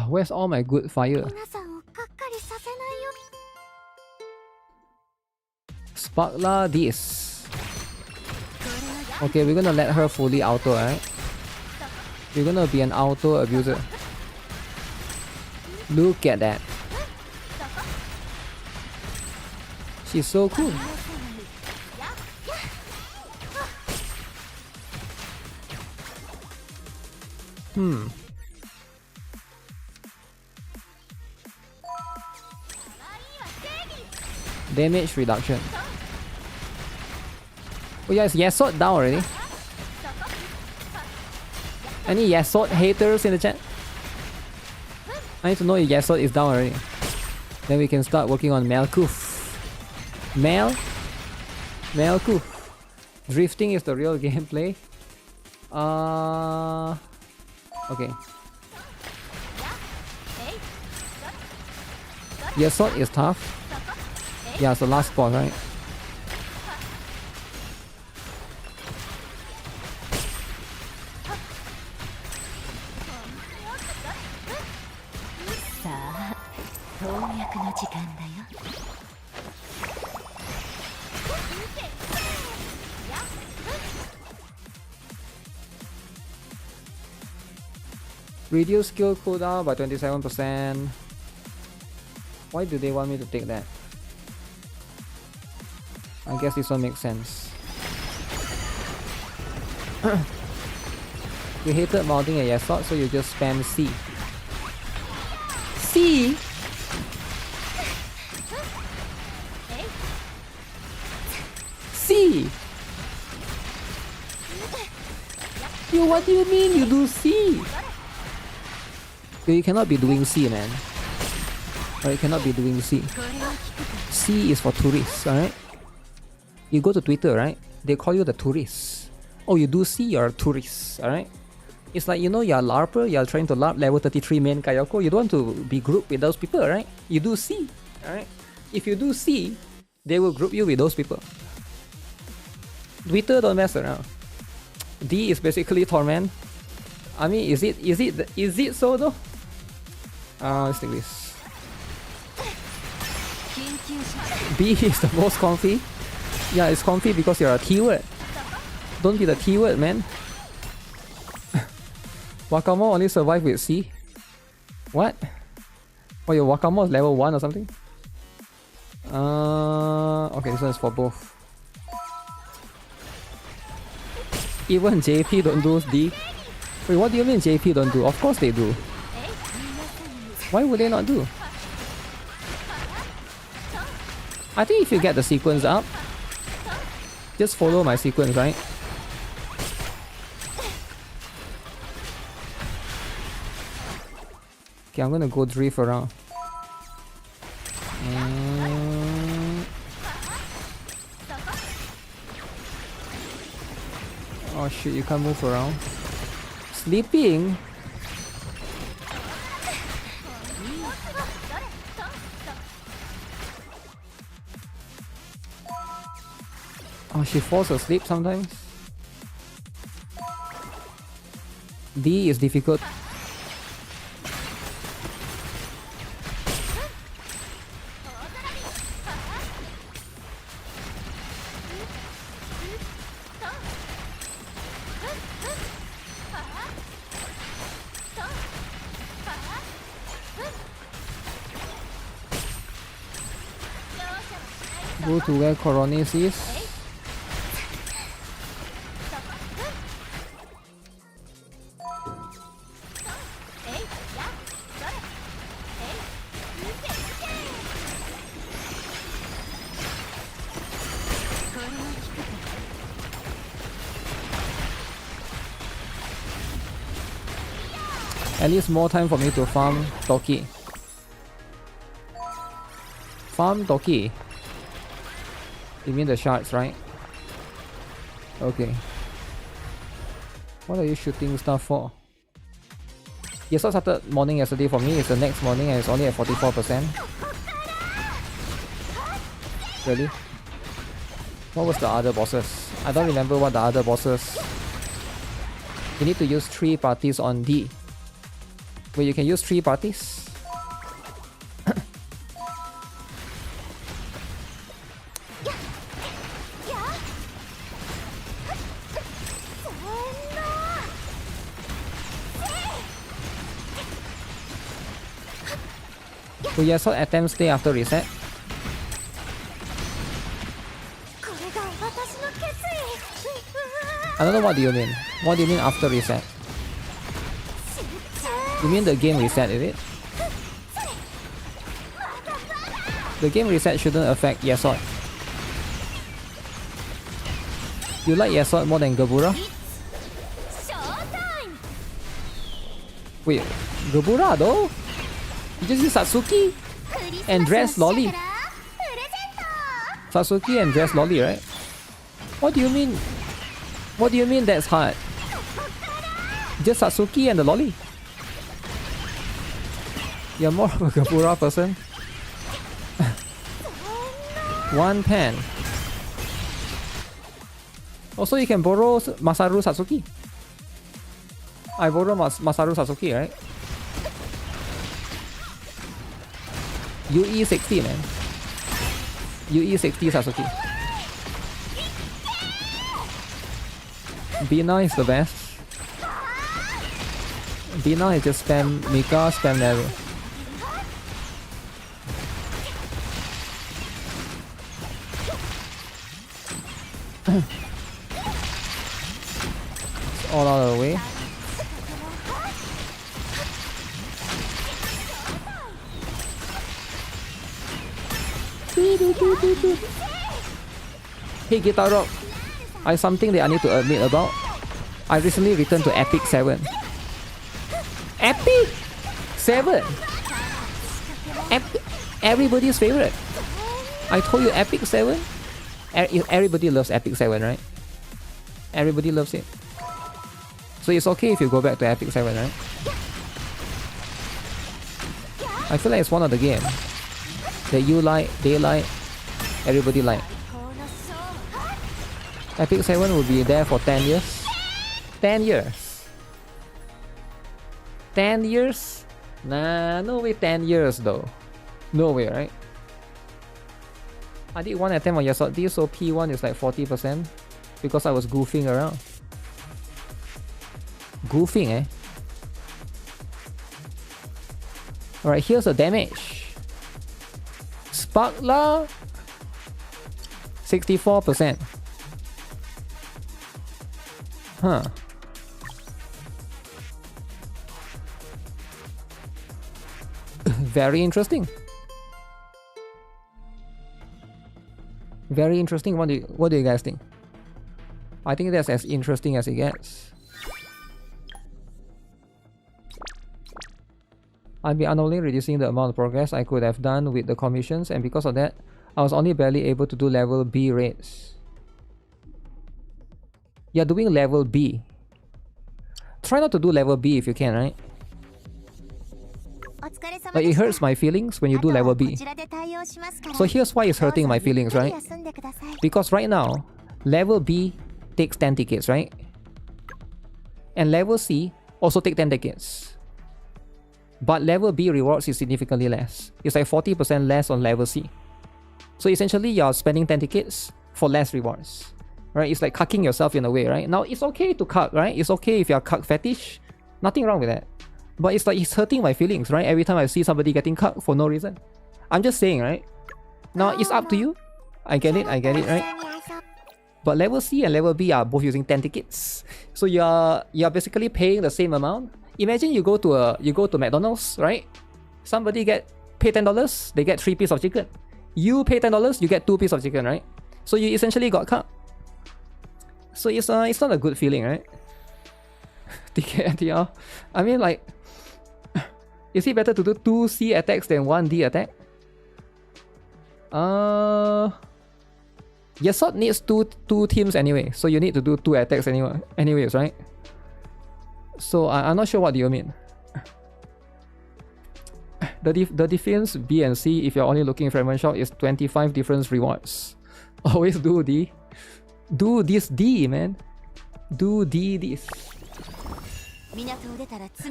Where's all my good fire? Sparkla this. Okay, we're gonna let her fully auto, right? We're gonna be an auto abuser. Look at that. She's so cool. Damage reduction. Oh yeah, is Yesod down already? Any Yesod haters in the chat? I need to know if Yesod is down already. Then we can start working on Melkuf. Melkuf. Drifting is the real gameplay. Okay. Yesod is tough. Yeah, it's the last boss, right? Reduce skill cooldown by 27%. Why do they want me to take that? I guess this one makes sense. You hated mounting a Yesod, so you just spam C. C? C? Yo, what do you mean you do C? Yo, you cannot be doing C, man. Or you cannot be doing C. C is for tourists, alright? You go to Twitter, right? They call you the tourist. Oh, you do C, you're a tourist, alright? It's like, you know, you're a LARPer, you're trying to LARP level 33 main Kayoko. You don't want to be grouped with those people, right? You do C, alright? If you do C, they will group you with those people. Twitter don't mess around. D is basically torment. I mean, is it so though? Let's take this. B is the most comfy. Yeah, it's comfy because you're a T-word. Don't be the T-word, man. Wakamo only survive with C. What? Oh, your Wakamo is level 1 or something? Okay, this one is for both. Even JP don't do D. Wait, what do you mean JP don't do? Of course they do. Why would they not do? I think if you get the sequence up, just follow my sequence, right? Okay, I'm gonna go drift around. Oh shit, you can't move around. Sleeping? Oh, she falls asleep sometimes. D is difficult. Go to where Coronis is. At least more time for me to farm Toki. Farm Toki. You mean the shards, right? Okay. What are you shooting stuff for? Yes, I started morning yesterday for me. It's the next morning and it's only at 44%. Really? What was the other bosses? I don't remember what the other bosses. You need to use 3 parties on D. Wait, you can use 3 parties? Will your sword attempts stay after reset? I don't know, what do you mean? What do you mean after reset? You mean the game reset, is it? The game reset shouldn't affect Yesod. You like Yesod more than Gebura? Wait, Gebura though? You just use Satsuki and dress Lolly. Satsuki and dress Lolly, right? What do you mean? What do you mean that's hard? Just Satsuki and the Lolly. You're more of a Gebura person. One pen. Also, you can borrow Masaru Satsuki. I borrow Masaru Satsuki, right? UE60, man. UE60 Satsuki. Bina is the best. Bina is just spam Mika, spam Naru. It's all out of the way. Hey GuitarRock, I have something that I need to admit about. I recently returned to Epic 7. Epic 7! Everybody's favorite. I told you Epic 7? Everybody loves Epic 7, right? Everybody loves it. So it's okay if you go back to Epic 7, right? I feel like it's one of the games that you like, they like, everybody like. Epic 7 will be there for 10 years. 10 years. 10 years? Nah, no way 10 years though. No way, right? I did one attempt on Yesod D, so P1 is like 40% because I was goofing around. Goofing, eh? Alright, here's the damage. Sparkler 64%. Huh. Very interesting. Very interesting. What do you guys think? I think that's as interesting as it gets. I'd be unknowingly reducing the amount of progress I could have done with the commissions, and because of that, I was only barely able to do level B raids. You're doing level B. Try not to do level B if you can, right? Like, it hurts my feelings when you do level B. So here's why it's hurting my feelings, right? Because right now, level B takes 10 tickets, right? And level C also take 10 tickets. But level B rewards is significantly less. It's like 40% less on level C. So essentially, you're spending 10 tickets for less rewards. Right? It's like cucking yourself in a way, right? Now, it's okay to cuck, right? It's okay if you're cuck fetish. Nothing wrong with that. But it's like, it's hurting my feelings, right? Every time I see somebody getting cucked for no reason. I'm just saying, right? Now, it's up to you. I get it, right? But level C and level B are both using 10 tickets. So you're basically paying the same amount. Imagine you go to McDonald's, right? Somebody pay $10, they get 3 pieces of chicken. You pay $10, you get 2 pieces of chicken, right? So you essentially got cucked. So it's not a good feeling, right? TKNTR. I mean, like, is it better to do 2 C attacks than 1 D attack? Yesod needs two teams anyway, so you need to do 2 attacks anyways, right? So I'm not sure what do you mean. The difference B and C, if you're only looking fragment shot, is 25 different rewards. Always do this D, man. Do this.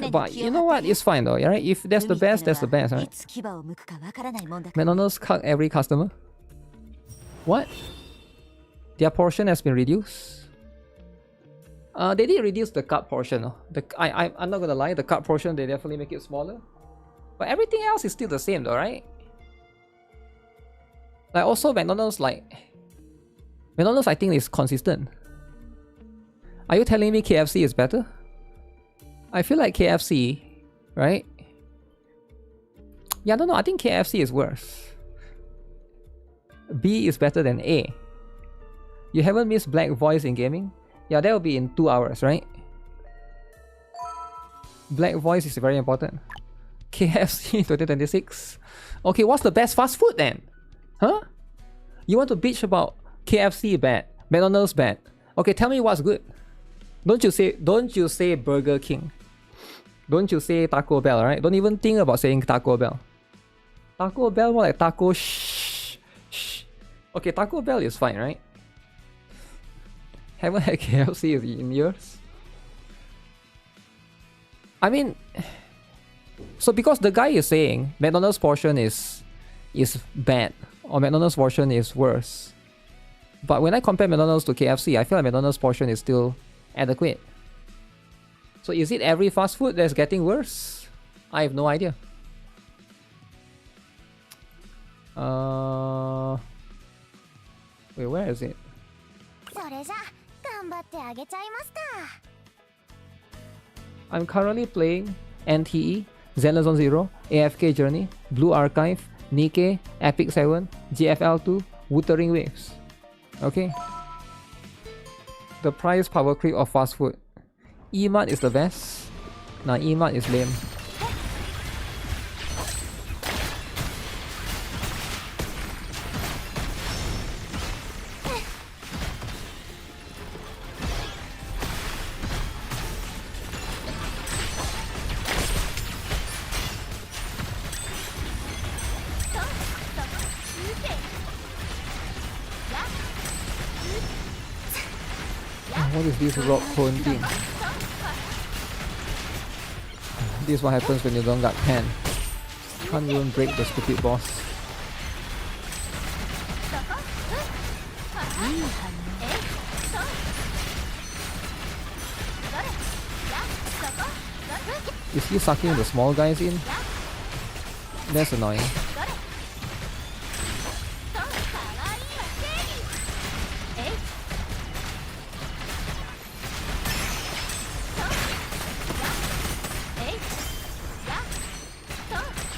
But you know what? It's fine though, right? If that's the best, that's the best, right? McDonald's cut every customer. What? Their portion has been reduced. They did reduce the cut portion. I'm not gonna lie, the cut portion they definitely make it smaller. But everything else is still the same though, right? Like also McDonald's I think is consistent. Are you telling me KFC is better? I feel like KFC, right? Yeah, I don't know. I think KFC is worse. B is better than A. You haven't missed Black Voice in gaming? Yeah, that will be in 2 hours, right? Black Voice is very important. KFC 2026. Okay, what's the best fast food then? Huh? You want to bitch about KFC bad, McDonald's bad. Okay, tell me what's good. Don't you say Burger King. Don't you say Taco Bell, right? Don't even think about saying Taco Bell. Taco Bell more like taco shh. Okay, Taco Bell is fine, right? Haven't had KFC in years. I mean, so because the guy is saying McDonald's portion is bad or McDonald's portion is worse. But when I compare McDonald's to KFC, I feel like McDonald's portion is still adequate. So is it every fast food that's getting worse? I have no idea. Wait, where is it? I'm currently playing NTE, Zenless 0, AFK Journey, Blue Archive, NIKKE, Epic 7, GFL2, Wuthering Waves. Okay. The price power creep of fast food. E-Mart is the best. Nah, E-Mart is lame. What is this rock cone thing? This is what happens when you don't got pen. Can't even break the stupid boss. Is he sucking the small guys in? That's annoying.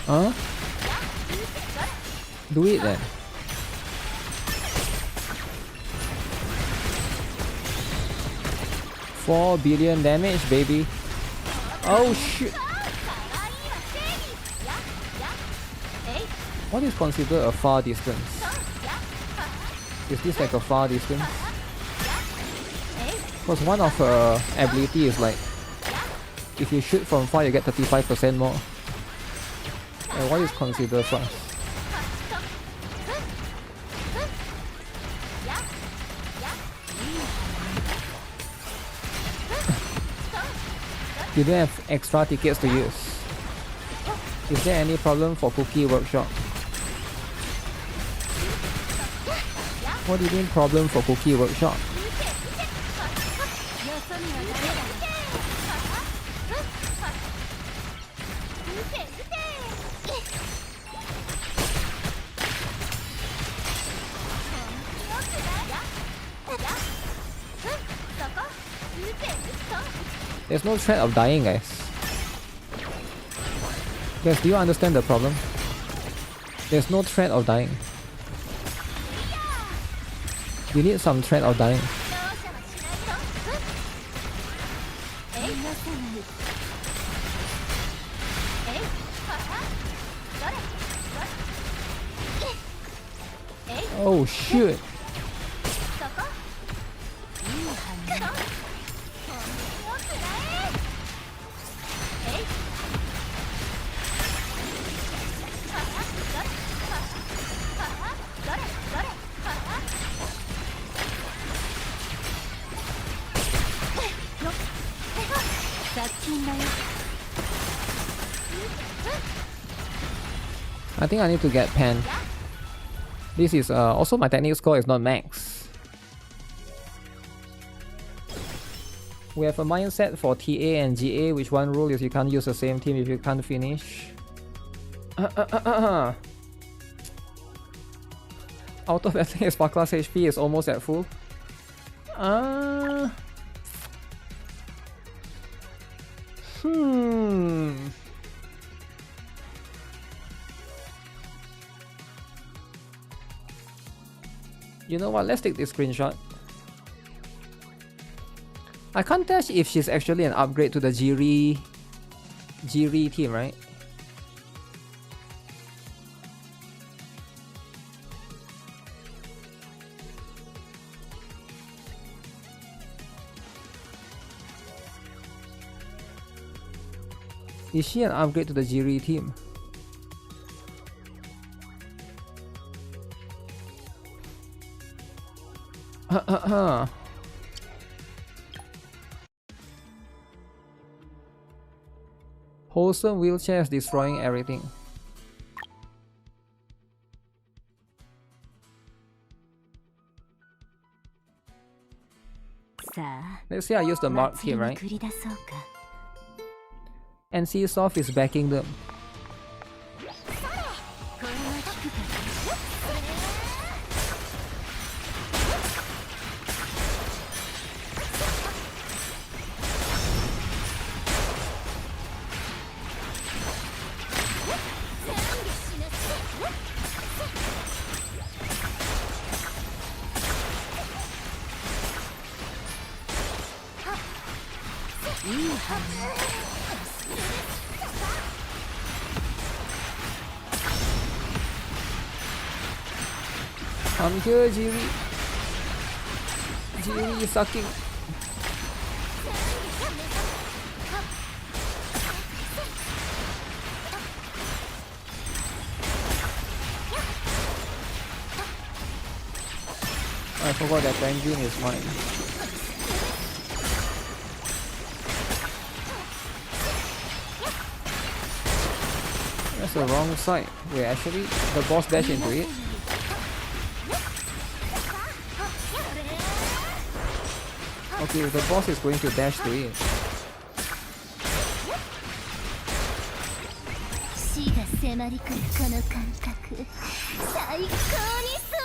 Huh? Do it then. $4 billion damage, baby. Oh shit. What is considered a far distance? Is this like a far distance? Because one of her ability is like, if you shoot from far you get 35% more. And what is considered far? You don't have extra tickets to use. Is there any problem for Cookie Workshop? What do you mean problem for Cookie Workshop? There's no threat of dying, guys. Guys, do you understand the problem? There's no threat of dying. You need some threat of dying. Oh shoot! I think I need to get pen. This is also my technique score is not max. We have a mindset for TA and GA, which one rule is you can't use the same team if you can't finish. Auto battling is for class HP is almost at full. You know what? Let's take this screenshot. I can't tell if she's actually an upgrade to the Jiri team, right? Is she an upgrade to the Jiri team? Wholesome wheelchairs destroying everything. Let's say I use the mark here, right? NC Soft is backing them. I'm here, Jiri. Jiri is sucking. I forgot that penguin is mine. That's the wrong side. Wait, actually, the boss dash into it. Okay, the boss is going to dash to it.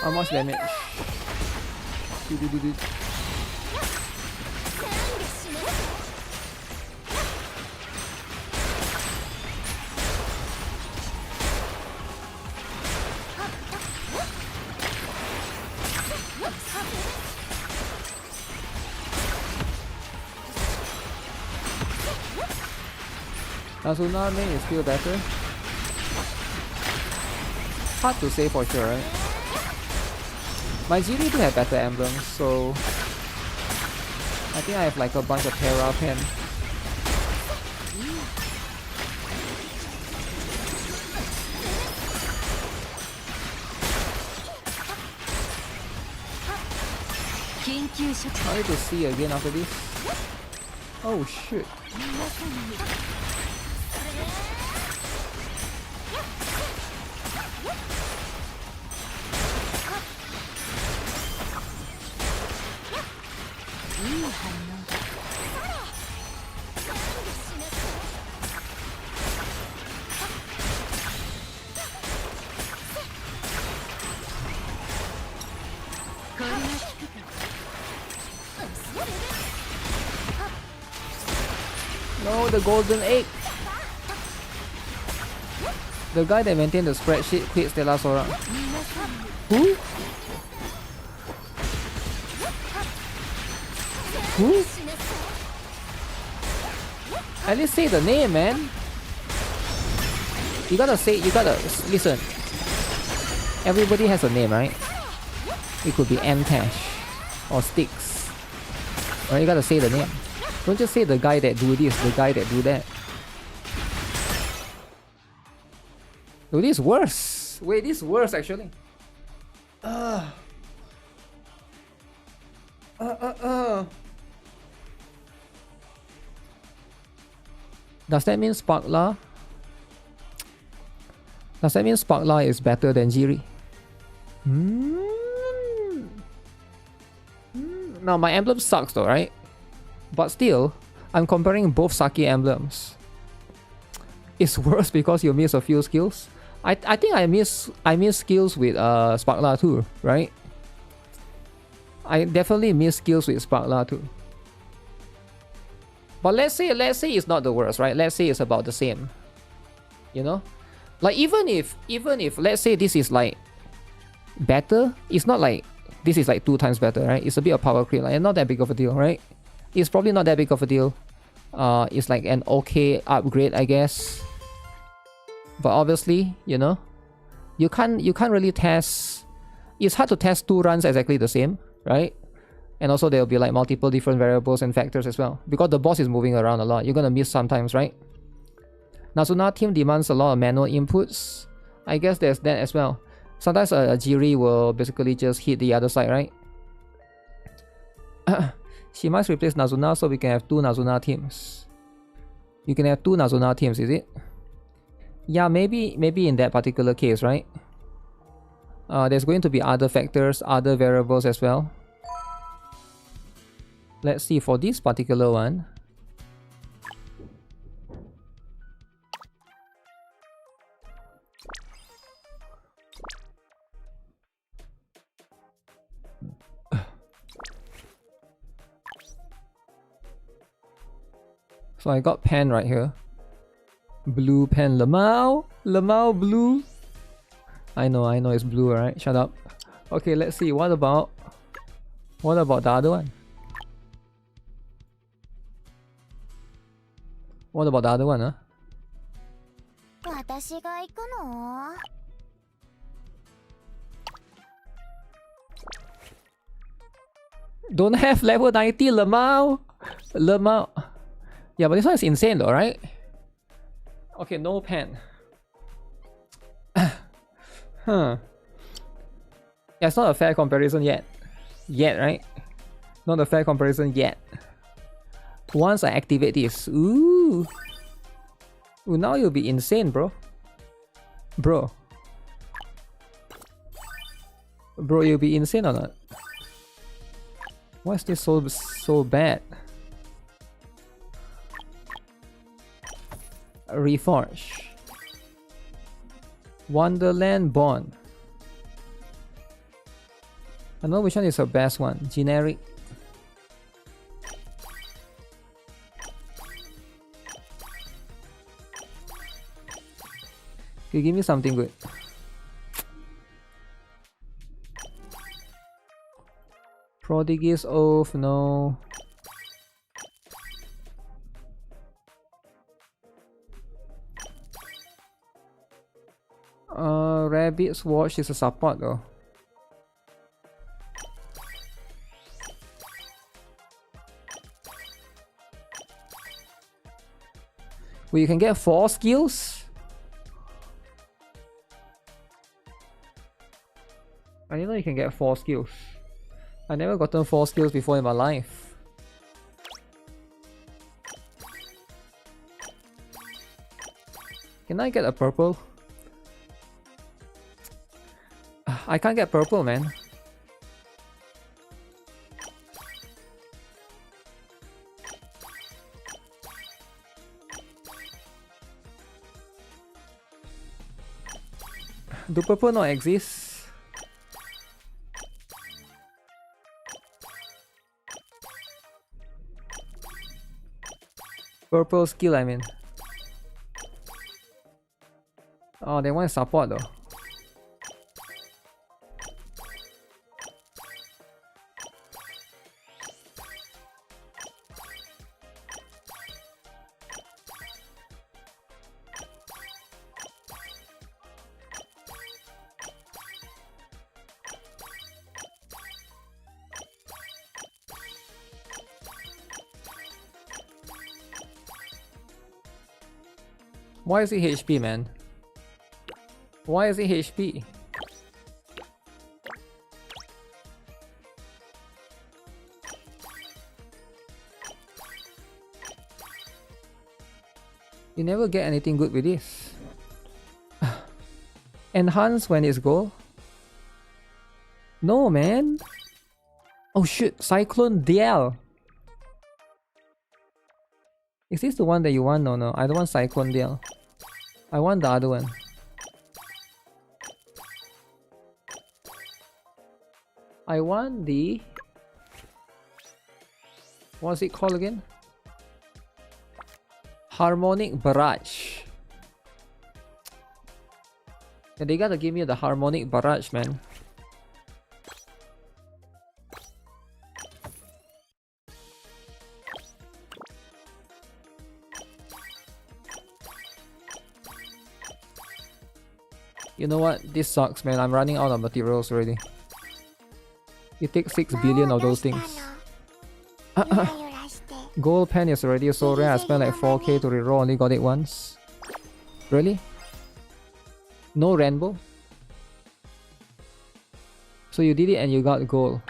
How much damage? Asuna main is still better. hard to say for sure, right? My GD do have better emblems, so I think I have like a bunch of Terra pen. I need to see again after this. Oh shit. No, the golden egg. The guy that maintained the spreadsheet quit Stella Sora. Who? Who? At least say the name, man. You gotta listen. Everybody has a name, right? It could be Mtash or Sticks. Right? You gotta say the name. Don't just say the guy that do this, the guy that do that. Oh, this is worse. Wait, this is worse actually. Does that mean Sparkla? Does that mean Sparkla is better than Jiri? Now my emblem sucks though, right? But still, I'm comparing both Saki emblems. It's worse because you miss a few skills. I think I miss skills with Sparkla too, right? I definitely miss skills with Sparkla too. But let's say it's not the worst, right? Let's say it's about the same. You know? Like even if let's say this is like better, it's not like this is like 2 times better, right? It's a bit of power creep, like not that big of a deal, right? It's probably not that big of a deal. It's like an okay upgrade, I guess. But obviously, you know, you can't really test. It's hard to test 2 runs exactly the same, right? And also there'll be like multiple different variables and factors as well, because the boss is moving around a lot. You're gonna miss sometimes, right? Nazuna team demands a lot of manual inputs. I guess there's that as well. Sometimes a Jiri will basically just hit the other side, right? She must replace Nazuna so we can have 2 Nazuna teams. You can have 2 Nazuna teams, is it? Yeah, maybe in that particular case, right? There's going to be other factors, other variables as well. Let's see, for this particular one. So I got pen right here. Blue pen, Lamau blue. I know it's blue, alright? Shut up. Okay, let's see. What about the other one? What about the other one, huh? Don't have level 90, Lamau. Yeah, but this one is insane though, right? Okay, no pen. Huh. Yeah, it's not a fair comparison yet. Right? Not a fair comparison yet. Once I activate this, ooh, now you'll be insane, bro. Bro, you'll be insane or not? Why is this so bad? Reforge. Wonderland Bond. I know which one is the best one. Generic. Okay, give me something good. Prodigy's Oath, no. Rabbit's Watch is a support though. Well, you can get 4 skills? I didn't know you can get 4 skills. I never gotten 4 skills before in my life. Can I get a purple? I can't get purple, man. Do purple not exist? Purple skill, I mean. Oh, they want support though. Why is it HP, man? Why is it HP? You never get anything good with this. Enhance when it's gold? No, man. Oh shit, Cyclone DL. Is this the one that you want? No, I don't want Cyclone DL. I want the other one. I want the... What's it called again? Harmonic Barrage. And they gotta give me the Harmonic Barrage, man. You know what? This sucks, man. I'm running out of materials already. It takes 6 billion of those things. Gold pen is already so rare. I spent like 4k to reroll, only got it once. Really? No rainbow? So you did it and you got gold.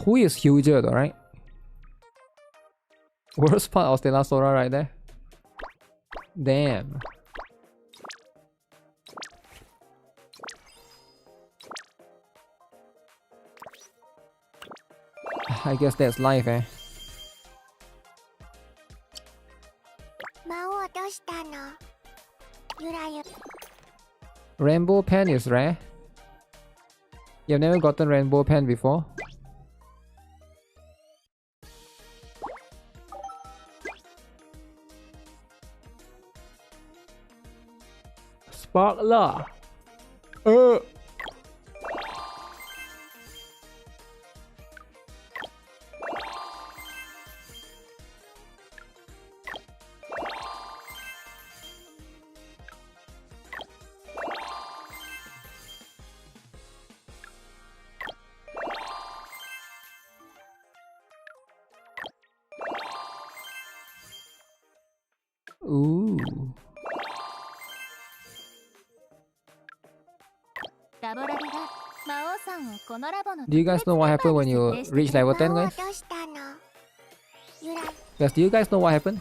Who is huger though, right? Worst part of STELLA SORA right there. Damn. I guess that's life, eh? Rainbow pen is rare. You've never gotten rainbow pen before? Sparkler! Ooh. Do you guys know what happened when you reach level 10, guys? Guys, do you guys know what happened?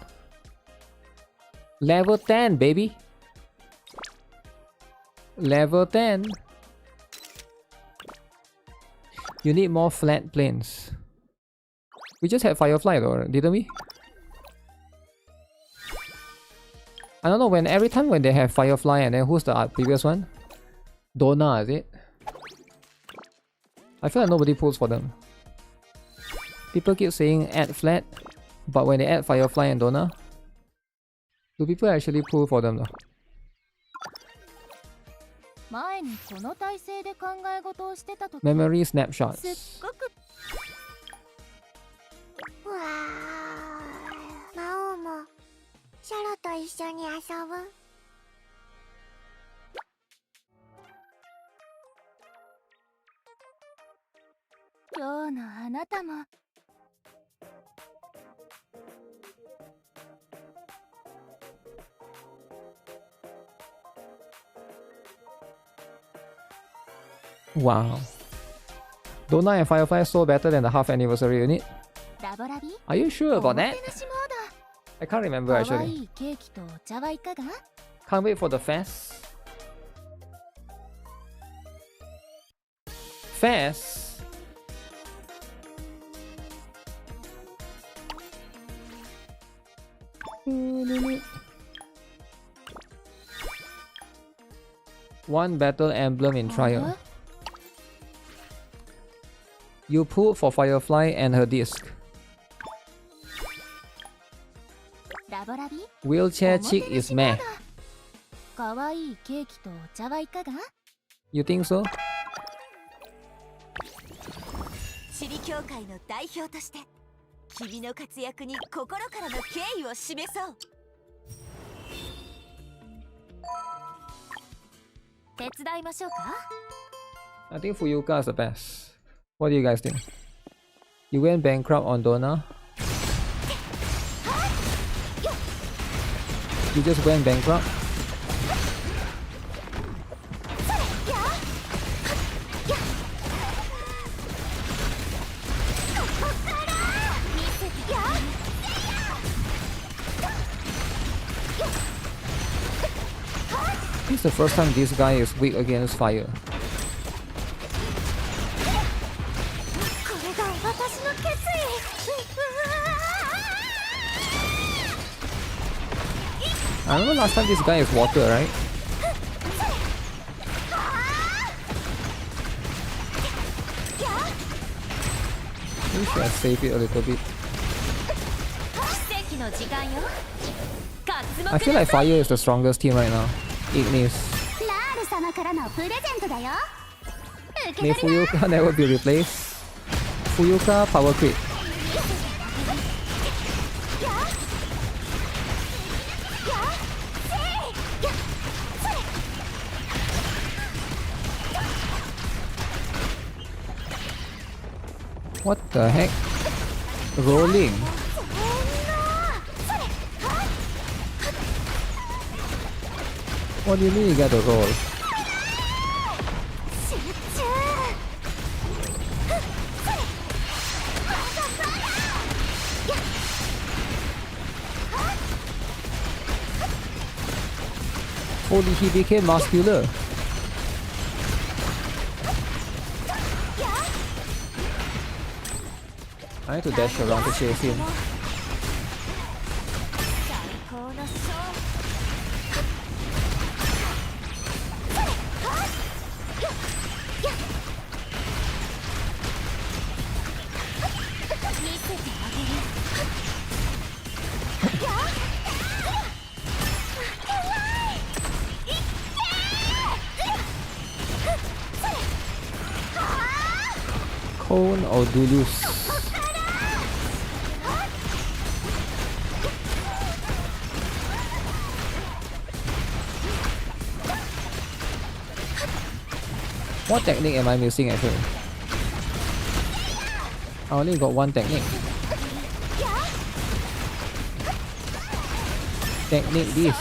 Level 10, baby! Level 10! You need more flat planes. We just had Firefly though, didn't we? I don't know, every time when they have Firefly and then who's the previous one? Donna, is it? I feel like nobody pulls for them. People keep saying add flat, but when they add Firefly and Donna, do people actually pull for them though? Memory snapshots. 今日のあなたも Wow. Donna and Firefly sold better than the half anniversary unit. ラボラビ Are you sure おも about て that? なしモー I can't ド remember かわ actually. いいケーキとお茶はいかが Can't wait for the fest. Fest? One battle emblem in trial. You pulled for Firefly and her disc. ラボラビ Wheelchair chick is meh. かわいいケーキとお茶はいかが You think so? 地理協会の代表として君の活躍に心からの敬意を示そう手伝いましょうか I think Fuyuka is the best. What do you guys think? You went bankrupt on Donna? You just went bankrupt? This is the first time this guy is weak against fire. これが私の決意 I remember last time this guy is water, right? Maybe should I save it a little bit? 奇跡の時間よ I feel like fire is the strongest team right now. Ignis. ラール様からのプレゼントだよ May Fuyuka never be replaced. Fuyuka power crit. What the heck? Rolling. What do you mean you got to roll? Holy, he became muscular. I need to dash around to chase him. Cone or Duluth? What technique am I missing actually? I only got one technique. Technique this.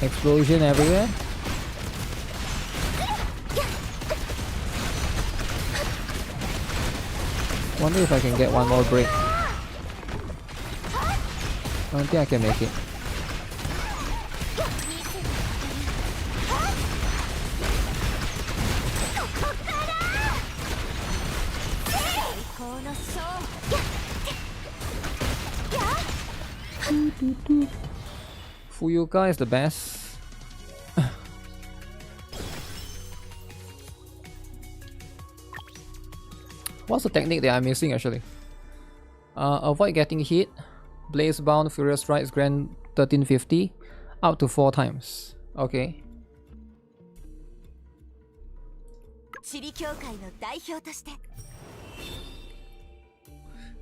Explosion everywhere. Wonder if I can get one more break. I don't think I can make it. Fuyuka is the best. What's the technique that I'm missing actually? Avoid getting hit. Blaze Bound, Furious Strikes, Grand 1350. Up to 4 times. Okay.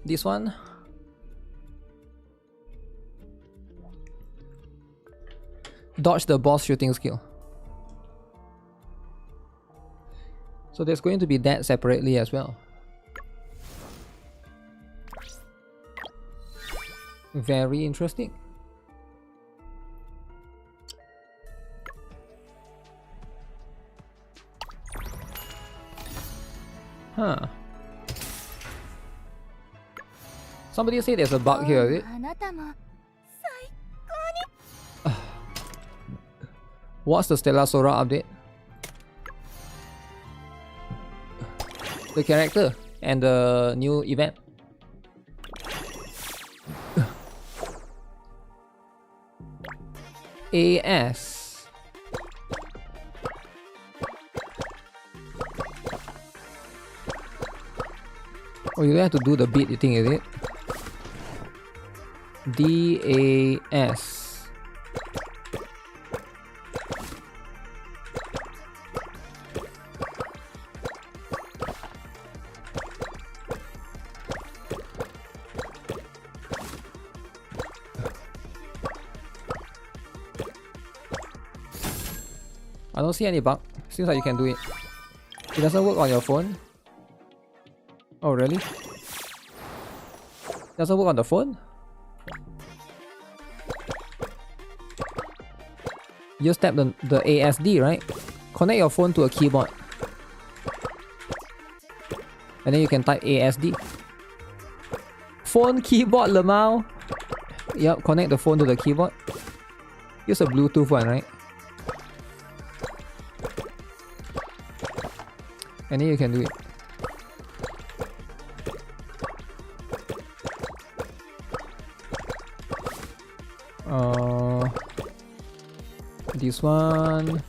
This one. Dodge the boss shooting skill. So there's going to be that separately as well. Very interesting. Huh. Somebody say there's a bug here, is it? What's the Stella Sora update? The character and the new event. AS. Oh, you don't have to do the beat, you think, is it? DAS. I don't see any bug. Seems like you can do it. It doesn't work on your phone. Oh, really? Doesn't work on the phone? You just tap the ASD, right? Connect your phone to a keyboard. And then you can type ASD. Phone keyboard, Lemao. Yep, connect the phone to the keyboard. Use a Bluetooth one, right? And then you can do it. This one.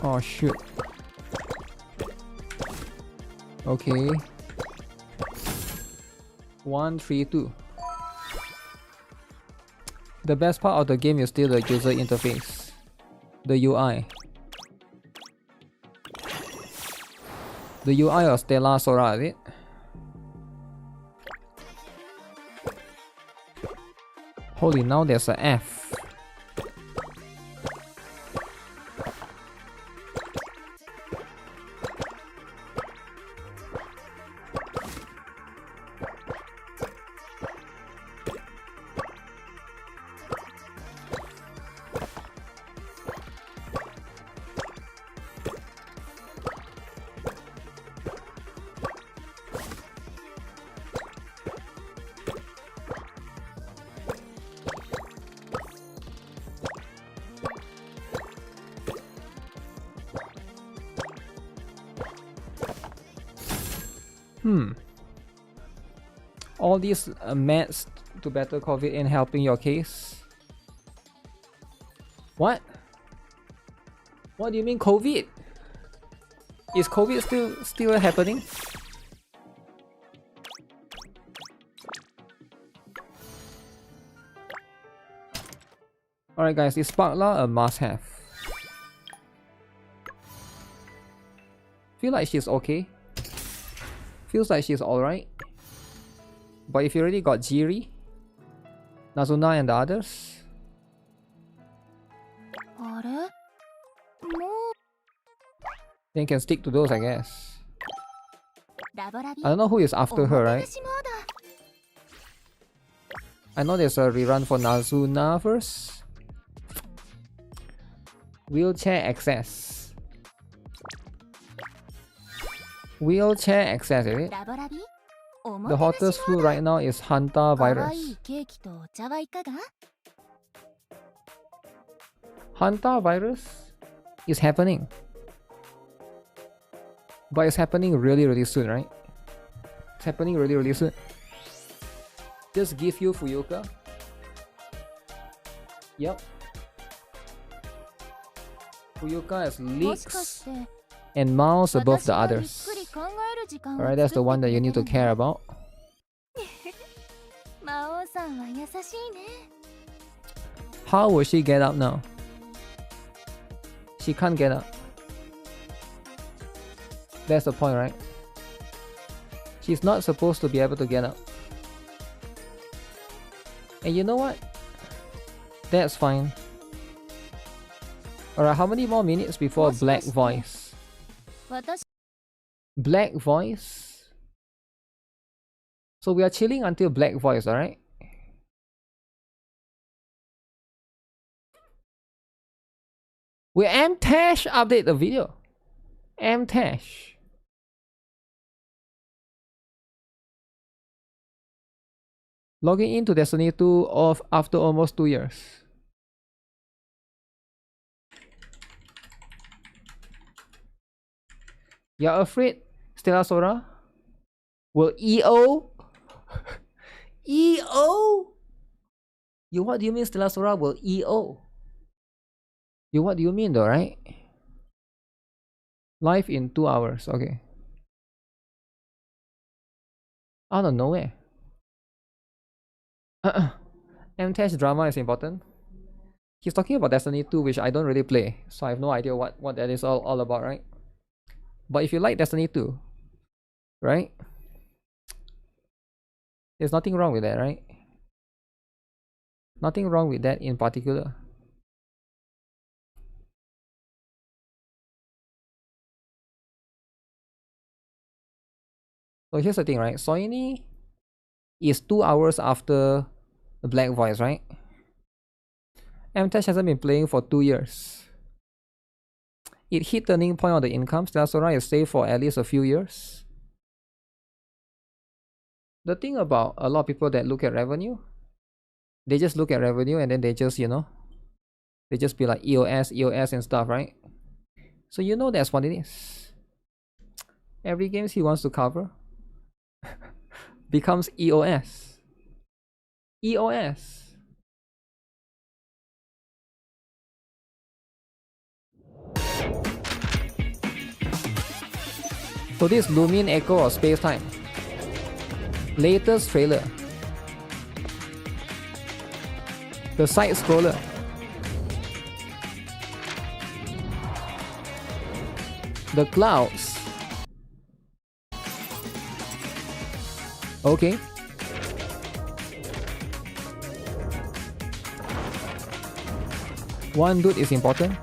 Oh shoot. Okay. 1, 3, 2. The best part of the game is still the user interface, the UI. The UI of Stella Sora, is it? Holy, now there's a F. All these meds to battle COVID ain't helping your case? What? What do you mean COVID? Is COVID still happening? Alright guys, is Sparkla a must-have? Feel like she's okay. Feels like she's alright. But if you already got Jiri, Nazuna and the others, then you can stick to those, I guess. I don't know who is after her, right? I know there's a rerun for Nazuna first. Wheelchair access. Wheelchair access, is it? The hottest flu right now is Hanta virus. Hanta virus is happening. But it's happening really soon, right? It's happening really soon. Just give you Fuyuka. Yep. Fuyuka has leaks and mouse above the others. Alright, that's the one that you need to care about. How will she get up now? She can't get up. That's the point, right? She's not supposed to be able to get up. And you know what? That's fine. Alright, how many more minutes before Black Voice? Black Voice? So we are chilling until Black Voice, alright? We Amtash update the video. Amtash. Logging into Destiny 2 after almost 2 years. You're afraid Stella Sora will EO? EO? What do you mean Stella Sora will EO? What do you mean though, right? Live in 2 hours, okay. Out of nowhere. M-Test drama is important. He's talking about Destiny 2, which I don't really play, so I have no idea what that is all about, right? But if you like Destiny 2, right? There's nothing wrong with that, right? Nothing wrong with that in particular. So here's the thing, right? Soini is 2 hours after the Black Voice, right? M-Tech hasn't been playing for 2 years. It hit turning point on the income. Stella Sora is safe for at least a few years. The thing about a lot of people that look at revenue, they just look at revenue and then they just, you know, they just be like EOS and stuff, right? So you know that's what it is. Every game he wants to cover becomes EOS. EOS. So this Lumin Echo of Space Time. Latest trailer. The side scroller. The clouds. Okay. One dude is important.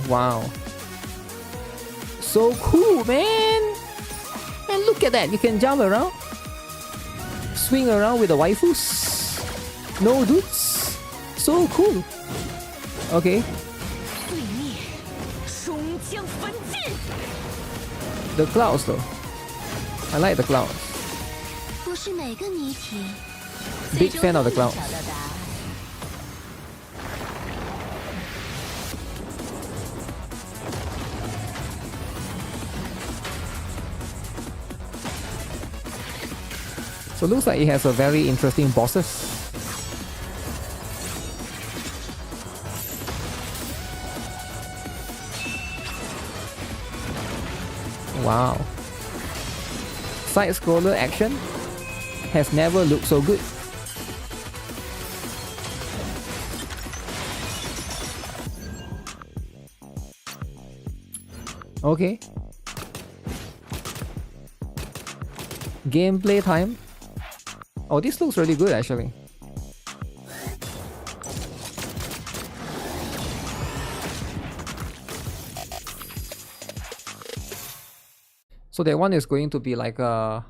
Wow. So cool, man! And look at that, you can jump around. Swing around with the waifus. No dudes. So cool. Okay. The clouds though. I like the clouds. Big fan of the clouds. So looks like it has a very interesting bosses. Wow. Side scroller action has never looked so good. Okay. Gameplay time. Oh, this looks really good actually. So that one is going to be like a...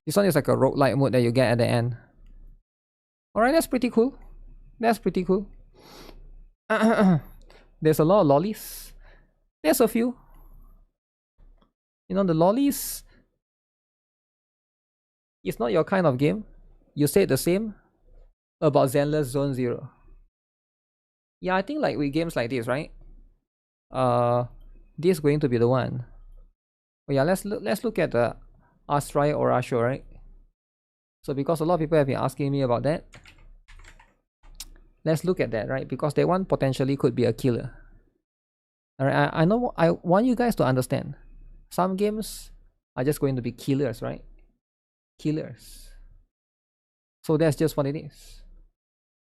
This one is like a roguelike mode that you get at the end. Alright, that's pretty cool. That's pretty cool. There's a lot of lollies. There's a few. You know, the lollies... It's not your kind of game. You said the same about Zenless Zone Zero. Yeah, I think like with games like this, right? This is going to be the one. Oh yeah, let's look at the Astrai Aura show, right? So because a lot of people have been asking me about that, Let's look at that, right? Because that one potentially could be a killer. Alright, I know, I want you guys to understand. Some games are just going to be killers, right? Killers. So that's just what it is.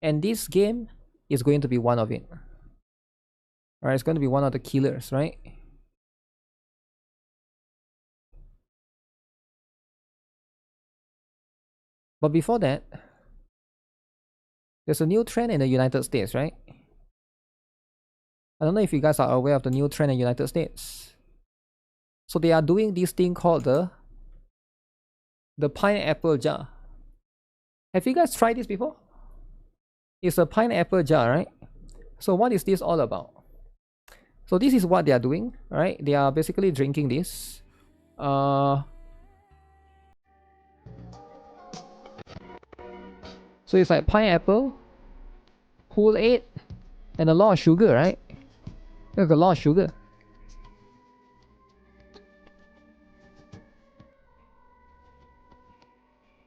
And this game is going to be one of it. Alright, it's going to be one of the killers, right? But before that, there's a new trend in the United States, right? I don't know if you guys are aware of the new trend in the United States. So they are doing this thing called the pineapple jar. Have you guys tried this before? It's a pineapple jar, right? So what is this all about? So this is what they are doing, right? They are basically drinking this. So it's like pineapple, Kool-Aid, and a lot of sugar, right? There's a lot of sugar.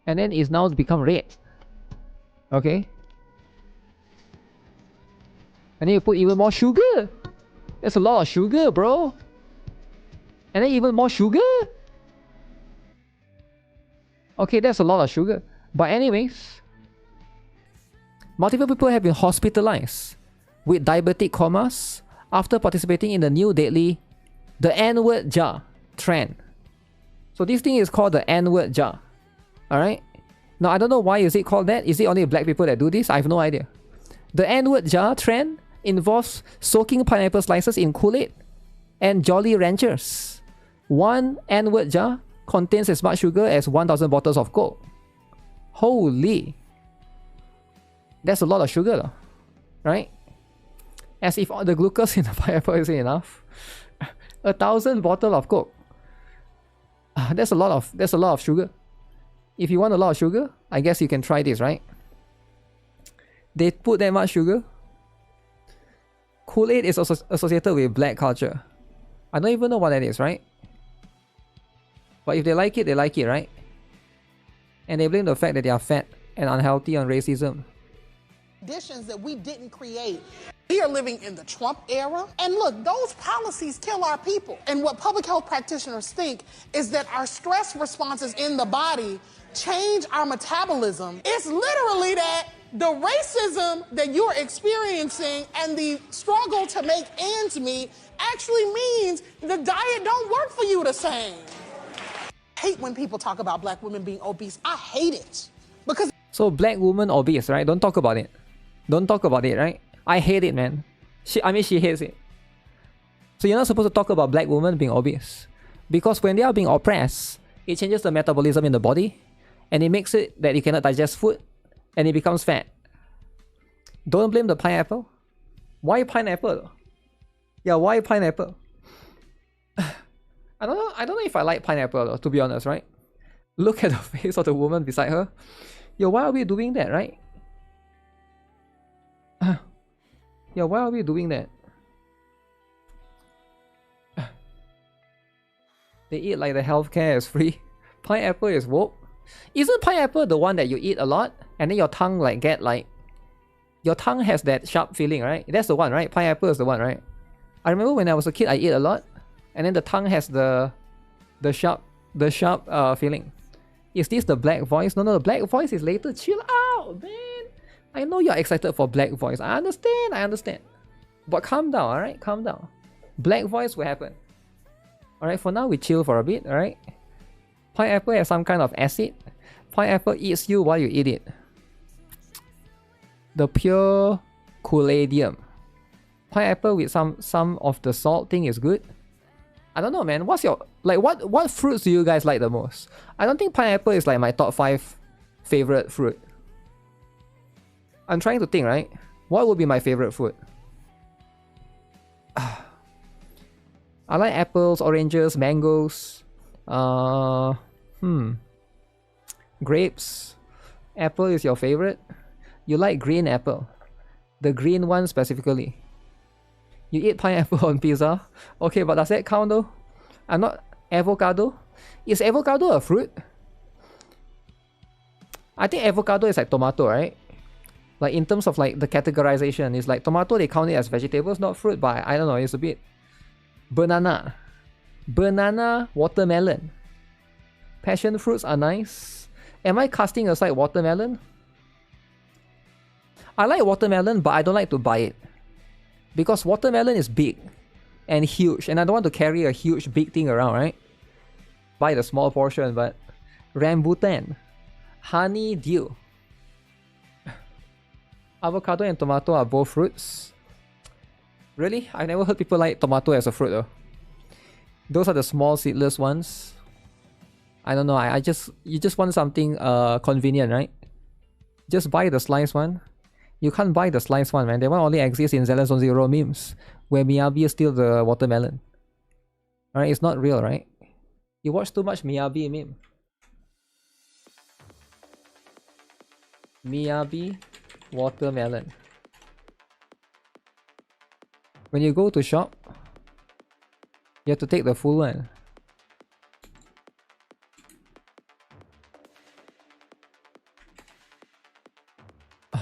And then it's now become red. Okay? And then you put even more sugar. There's a lot of sugar, bro. And then even more sugar. Okay, that's a lot of sugar. But anyways, multiple people have been hospitalized with diabetic comas after participating in the new deadly, the N-word jar trend. So this thing is called the N-word jar. Alright? Now I don't know why is it called that. Is it only black people that do this? I have no idea. The N-word jar trend involves soaking pineapple slices in Kool-Aid and Jolly Ranchers. One N-word jar contains as much sugar as 1,000 bottles of Coke. Holy! That's a lot of sugar though. Right? As if all the glucose in the pineapple isn't enough. 1,000 bottles of Coke. That's a lot of sugar. If you want a lot of sugar, I guess you can try this, right? They put that much sugar. Kool-Aid is also associated with black culture. I don't even know what that is, right? But if they like it, right? And they blame the fact that they are fat and unhealthy on racism. Conditions that we didn't create. We are living in the Trump era. And look, those policies kill our people. And what public health practitioners think is that our stress responses in the body change our metabolism. It's literally that the racism that you're experiencing and the struggle to make ends meet actually means the diet don't work for you the same. I hate when people talk about black women being obese. I hate it. Because so black woman obese, right? Don't talk about it. Don't talk about it, right? I hate it, man. She hates it. So you're not supposed to talk about black women being obese. Because when they are being oppressed, it changes the metabolism in the body. And it makes it that you cannot digest food. And it becomes fat. Don't blame the pineapple. Why pineapple? Yeah, why pineapple? I don't know if I like pineapple though, to be honest, right? Look at the face of the woman beside her. Yo, why are we doing that, right? Yeah, why are we doing that? They eat like the healthcare is free. Pineapple is woke. Isn't pineapple the one that you eat a lot and then your tongue like get like... Your tongue has that sharp feeling, right? That's the one, right? Pineapple is the one, right? I remember when I was a kid, I eat a lot. And then the tongue has the sharp feeling. Is this the black voice? No, the black voice is later. Chill out, man. I know you're excited for black voice. I understand. But calm down, alright? Calm down. Black voice will happen. Alright, for now we chill for a bit, alright? Pineapple has some kind of acid. Pineapple eats you while you eat it. The pure Kool-Aidium. Pineapple with some of the salt thing is good. I don't know, man. What's your... Like, what fruits do you guys like the most? I don't think pineapple is like my top 5 favorite fruit. I'm trying to think, right? What would be my favorite fruit? I like apples, oranges, mangoes. Grapes. Apple is your favorite? You like green apple. The green one specifically. You eat pineapple on pizza? Okay, but does that count though? I'm not... Avocado? Is avocado a fruit? I think avocado is like tomato, right? Like in terms of like the categorization, it's like tomato, they count it as vegetables, not fruit, but I don't know, it's a bit... Banana. Banana, watermelon. Passion fruits are nice. Am I casting aside watermelon? I like watermelon, but I don't like to buy it. Because watermelon is big and huge, and I don't want to carry a huge big thing around, right? Buy the small portion, but... Rambutan. Honeydew. Avocado and tomato are both fruits. Really? I never heard people like tomato as a fruit though. Those are the small seedless ones. I don't know, you just want something convenient, right? Just buy the sliced one. You can't buy the sliced one, man. That one only exists in Zenless on Zero memes, where Miyabi is still the watermelon. Alright, it's not real, right? You watch too much Miyabi meme. Miyabi watermelon. When you go to shop, you have to take the full one.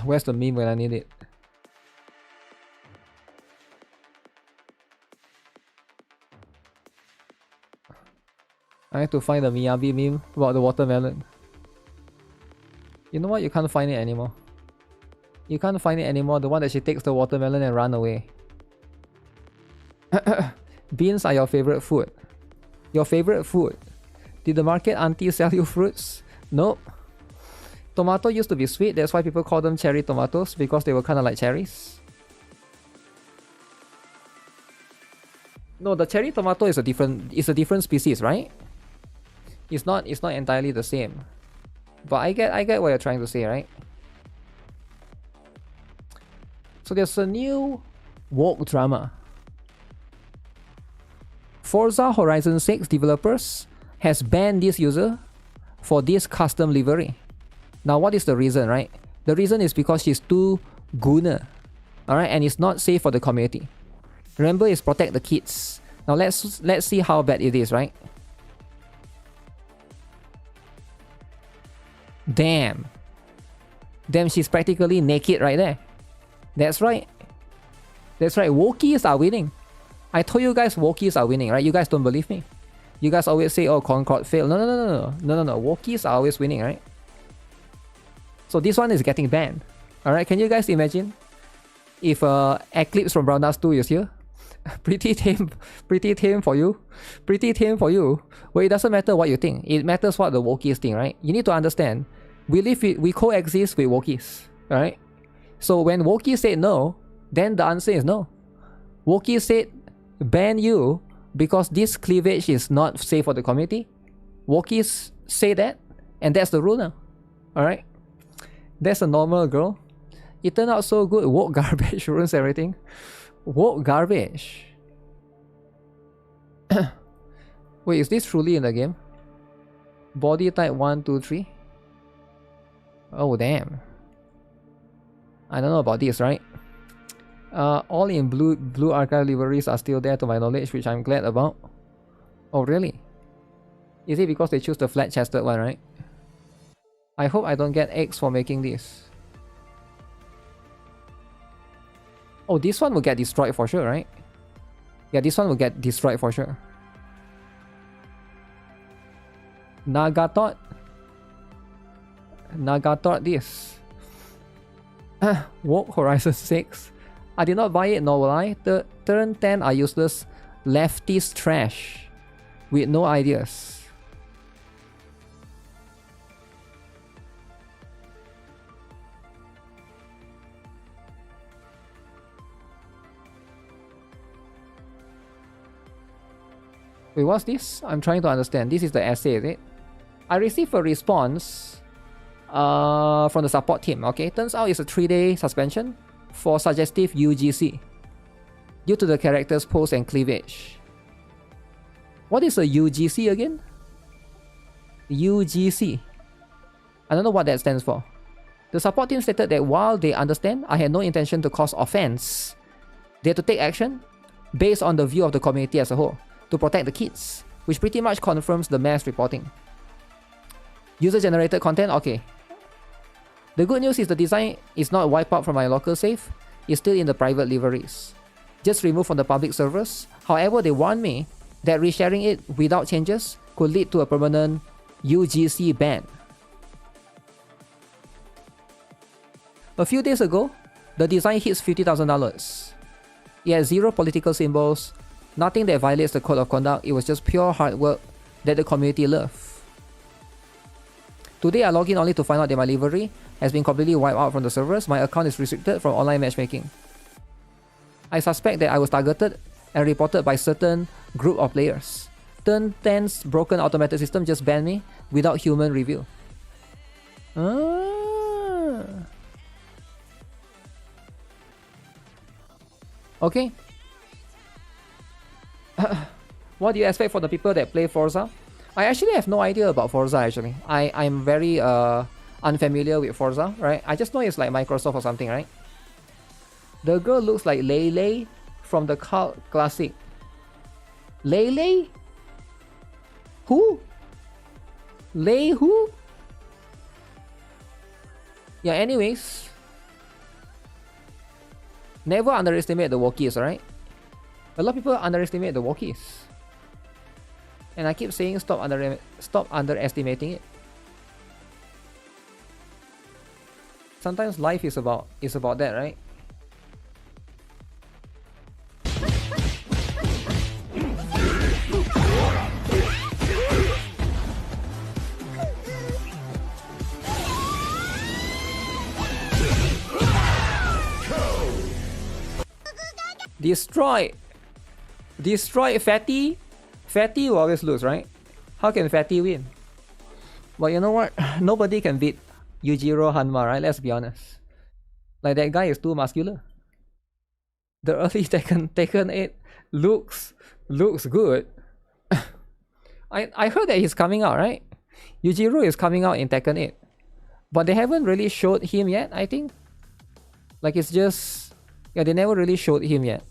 Where's the meme when I need it? I have to find the Miyabi meme about the watermelon. You know what? You can't find it anymore. You can't find it anymore. The one that she takes the watermelon and run away. Beans are your favorite food. Your favorite food. Did the market auntie sell you fruits? Nope. Tomato used to be sweet. That's why people call them cherry tomatoes, because they were kind of like cherries. No, the cherry tomato is a different species, right? It's not entirely the same. But I get what you're trying to say, right? So there's a new woke drama. Forza Horizon 6 developers has banned this user for this custom livery. Now what is the reason, right? The reason is because she's too gooner. Alright, and it's not safe for the community. Remember, it's protect the kids. Now let's see how bad it is, right? Damn. Damn, she's practically naked right there. That's right. That's right, Wokies are winning. I told you guys Wokies are winning, right? You guys don't believe me. You guys always say, oh, Concord failed. No. Wokies are always winning, right? So this one is getting banned. Alright, can you guys imagine if Eclipse from Brown Dust 2 is here? Pretty tame for you. Pretty tame for you. Well, it doesn't matter what you think. It matters what the Wokies think, right? You need to understand. We coexist with Wokies, alright? So when Wokies said no, then the answer is no. Wokies said ban you because this cleavage is not safe for the community. Wokies say that, and that's the rule now. Alright? That's a normal girl. It turned out so good. Woke garbage ruins everything. Woke garbage. Wait, is this truly in the game? Body type 1, 2, 3. Oh damn. I don't know about this, right? All in blue archive liveries are still there to my knowledge, which I'm glad about. Oh really? Is it because they choose the flat-chested one, right? I hope I don't get X for making this. Oh, this one will get destroyed for sure, right? Yeah, this one will get destroyed for sure. Nagatot this. Woke Horizon 6. I did not buy it, nor will I. The turn 10 are useless leftist trash with no ideas. Wait, what's this? I'm trying to understand. This is the essay, is it? I received a response from the support team, okay? Turns out it's a 3-day suspension for suggestive UGC due to the character's pose and cleavage. What is a UGC again? UGC. I don't know what that stands for. The support team stated that while they understand I had no intention to cause offense, they had to take action based on the view of the community as a whole to protect the kids, which pretty much confirms the mass reporting. User-generated content? Okay. The good news is the design is not wiped out from my local save. It's still in the private libraries, just removed from the public servers. However, they warned me that resharing it without changes could lead to a permanent UGC ban. A few days ago, the design hits $50,000. It has zero political symbols, nothing that violates the code of conduct. It was just pure hard work that the community loved. Today I log in only to find out that my livery has been completely wiped out from the servers. My account is restricted from online matchmaking. I suspect that I was targeted and reported by certain group of players. Turn 10's broken automated system just banned me without human review. Okay. What do you expect for the people that play Forza? I actually have no idea about Forza actually. I'm very unfamiliar with Forza, right? I just know it's like Microsoft or something, right? The girl looks like Lele from the Cult Classic. Lele? Who? Lei who? Yeah, anyways. Never underestimate the walkies, alright? A lot of people underestimate the walkies. And I keep saying stop underestimating it. Sometimes life is about that, right? Destroy Fatty. Fatty will always lose, right? How can Fatty win? Well, you know what? Nobody can beat Yujiro Hanma, right? Let's be honest. Like, that guy is too muscular. The early Tekken 8 looks good. I heard that he's coming out, right? Yujiro is coming out in Tekken 8. But they haven't really showed him yet, I think. Like, it's just... yeah, they never really showed him yet.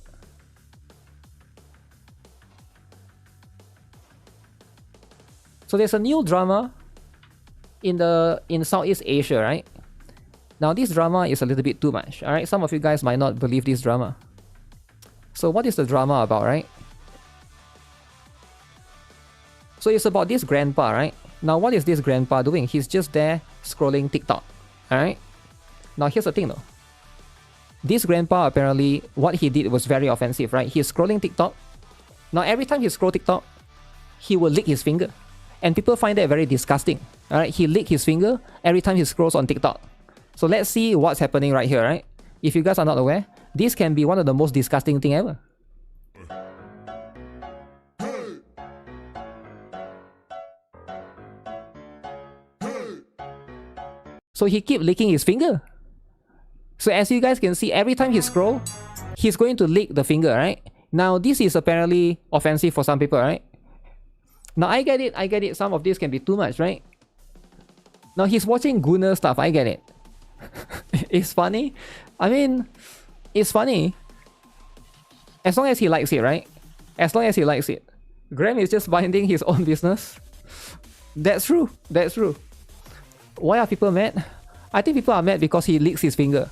So there's a new drama in Southeast Asia, right? Now this drama is a little bit too much, alright? Some of you guys might not believe this drama. So what is the drama about, right? So it's about this grandpa, right? Now what is this grandpa doing? He's just there scrolling TikTok, alright? Now here's the thing though. This grandpa, apparently, what he did was very offensive, right? He's scrolling TikTok. Now every time he scrolls TikTok, he will lick his finger. And people find that very disgusting. Alright, he licked his finger every time he scrolls on TikTok. So let's see what's happening right here, right? If you guys are not aware, this can be one of the most disgusting thing ever. So he keep licking his finger. So as you guys can see, every time he scroll, he's going to lick the finger, right? Now this is apparently offensive for some people, right? Now I get it, some of this can be too much, right? Now he's watching Gunner stuff, I get it. It's funny. I mean, it's funny. As long as he likes it, right? As long as he likes it. Graham is just minding his own business. That's true, that's true. Why are people mad? I think people are mad because he licks his finger.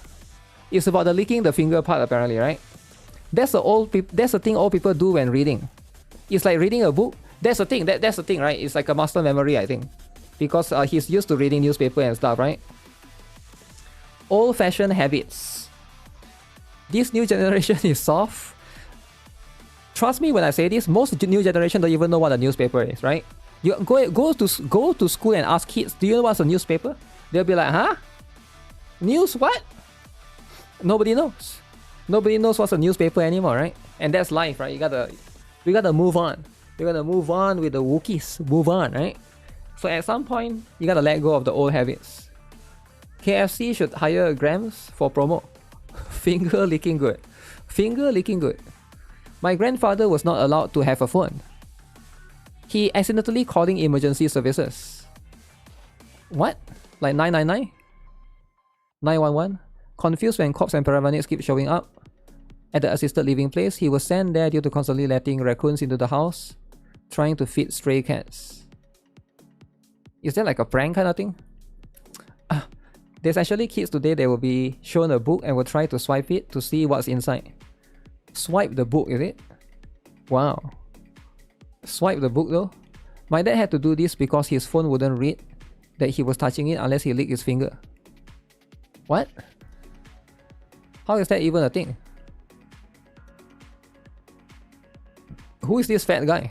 It's about the licking the finger part apparently, right? That's the thing all people do when reading. It's like reading a book. That's the thing, that's the thing, right? It's like a muscle memory, I think. Because he's used to reading newspaper and stuff, right? Old-fashioned habits. This new generation is soft. Trust me when I say this, most new generation don't even know what a newspaper is, right? You go to school and ask kids, do you know what's a newspaper? They'll be like, huh? News what? Nobody knows. Nobody knows what's a newspaper anymore, right? And that's life, right? We gotta move on. We gotta move on with the Wookiees. Move on, right? So at some point, you gotta let go of the old habits. KFC should hire Grams for promo. Finger licking good. Finger licking good. My grandfather was not allowed to have a phone. He accidentally calling emergency services. What? Like 999? 911? Confused when cops and paramedics keep showing up at the assisted living place. He was sent there due to constantly letting raccoons into the house, trying to feed stray cats. Is that like a prank kind of thing? There's actually kids today that will be shown a book and will try to swipe it to see what's inside. Swipe the book, is it? Wow. Swipe the book though. My dad had to do this because his phone wouldn't read that he was touching it unless he licked his finger. What? How is that even a thing? Who is this fat guy?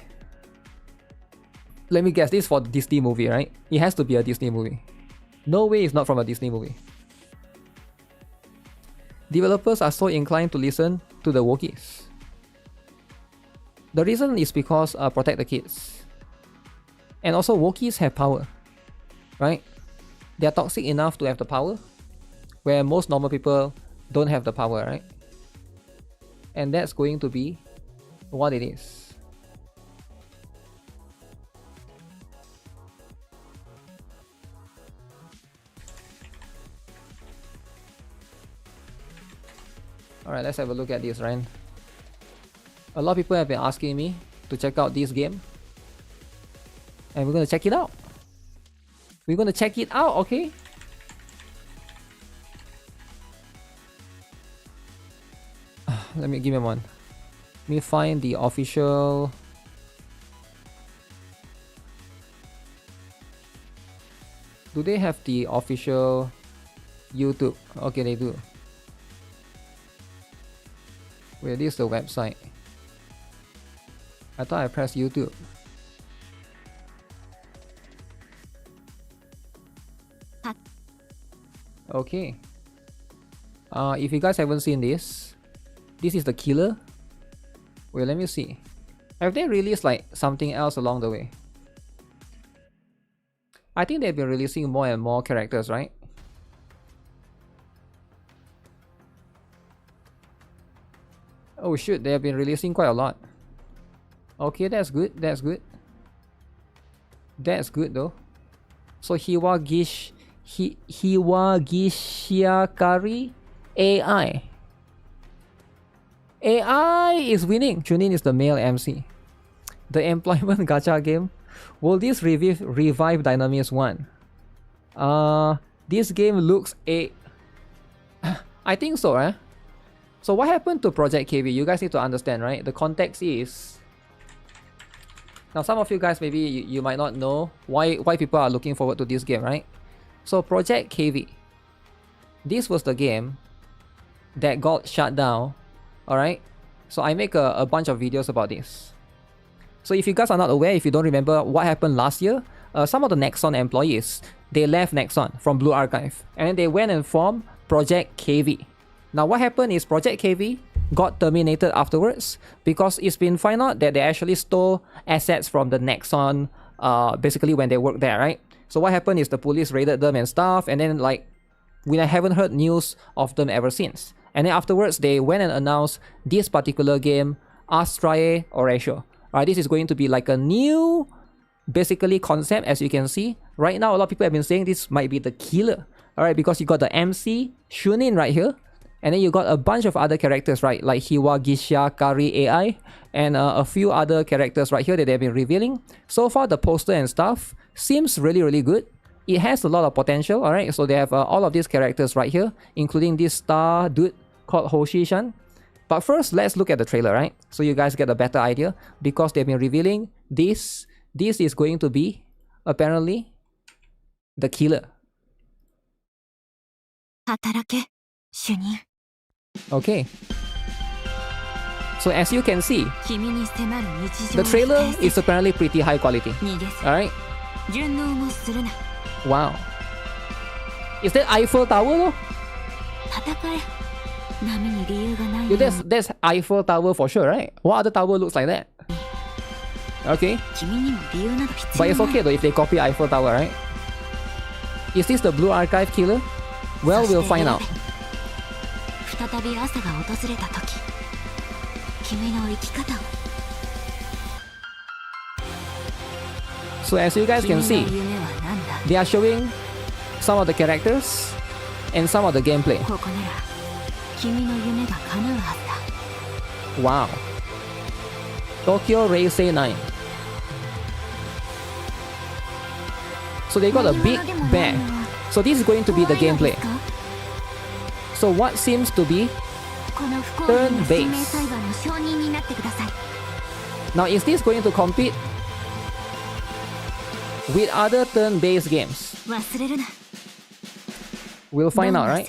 Let me guess, this is for Disney movie, right? It has to be a Disney movie. No way it's not from a Disney movie. Developers are so inclined to listen to the Wookiees. The reason is because protect the kids. And also Wookiees have power, right? They are toxic enough to have the power, where most normal people don't have the power, right? And that's going to be what it is. Alright, let's have a look at this, right? A lot of people have been asking me to check out this game. And we're gonna check it out. We're gonna check it out, okay? Give me one. Let me find the official. Do they have the official YouTube? Okay, they do. Wait, this is the website. I thought I pressed YouTube. Okay. If you guys haven't seen this, this is the killer. Wait, let me see. Have they released like something else along the way? I think they've been releasing more and more characters, right? Oh shoot, they have been releasing quite a lot. Okay, that's good, that's good. That's good though. So Hiwagishiakari AI. AI is winning. Chunin is the male MC. The employment gacha game. Will this revive Dynamis 1? This game looks I think so, eh? So what happened to Project KV? You guys need to understand, right? The context is... Now some of you guys maybe you might not know why people are looking forward to this game, right? So Project KV. This was the game that got shut down, alright? So I make a bunch of videos about this. So if you guys are not aware, if you don't remember what happened last year, some of the Nexon employees, they left Nexon from Blue Archive. And then they went and formed Project KV. Now what happened is Project KV got terminated afterwards because it's been found out that they actually stole assets from the Nexon basically when they worked there, right? So what happened is the police raided them and stuff, and then like we haven't heard news of them ever since. And then afterwards they went and announced this particular game, Astrae Horatio. Alright, this is going to be like a new basically concept. As you can see right now, a lot of people have been saying this might be the killer, alright, because you got the MC Shunin right here. And then you got a bunch of other characters, right? Like Hiwagishiakari AI and a few other characters right here that they've been revealing. So far, the poster and stuff seems really, really good. It has a lot of potential, alright? So they have all of these characters right here, including this star dude called Hoshi-chan. But first, let's look at the trailer, right? So you guys get a better idea because they've been revealing this. This is going to be, apparently, the killer. Okay. So as you can see, the trailer is apparently pretty high quality. Alright? Wow. Is that Eiffel Tower though? Yeah, that's Eiffel Tower for sure, right? What other tower looks like that? Okay. But it's okay though if they copy Eiffel Tower, right? Is this the Blue Archive killer? Well, we'll find out. So as you guys can see, they are showing some of the characters and some of the gameplay. Wow. Tokyo Race 9. So they got a big bag So this is going to be the gameplay. So what seems to be turn-based. Now is this going to compete with other turn-based games? We'll find out, right?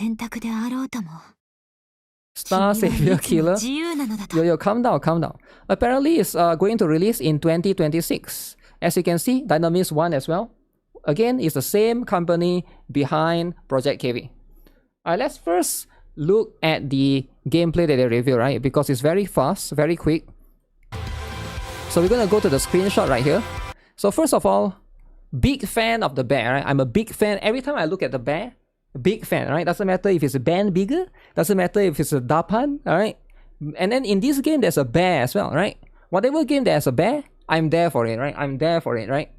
Star Savior Killer. Yo, calm down. Apparently it's going to release in 2026. As you can see, Dynamist 1 as well. Again, it's the same company behind Project KV. Alright, let's first look at the gameplay that they reveal, right? Because it's very fast, very quick. So we're gonna go to the screenshot right here. So first of all, big fan of the bear, right? I'm a big fan. Every time I look at the bear, big fan, right? Doesn't matter if it's a band bigger, doesn't matter if it's a dapan, alright? And then in this game, there's a bear as well, right? Whatever game there's a bear, I'm there for it, right? I'm there for it, right?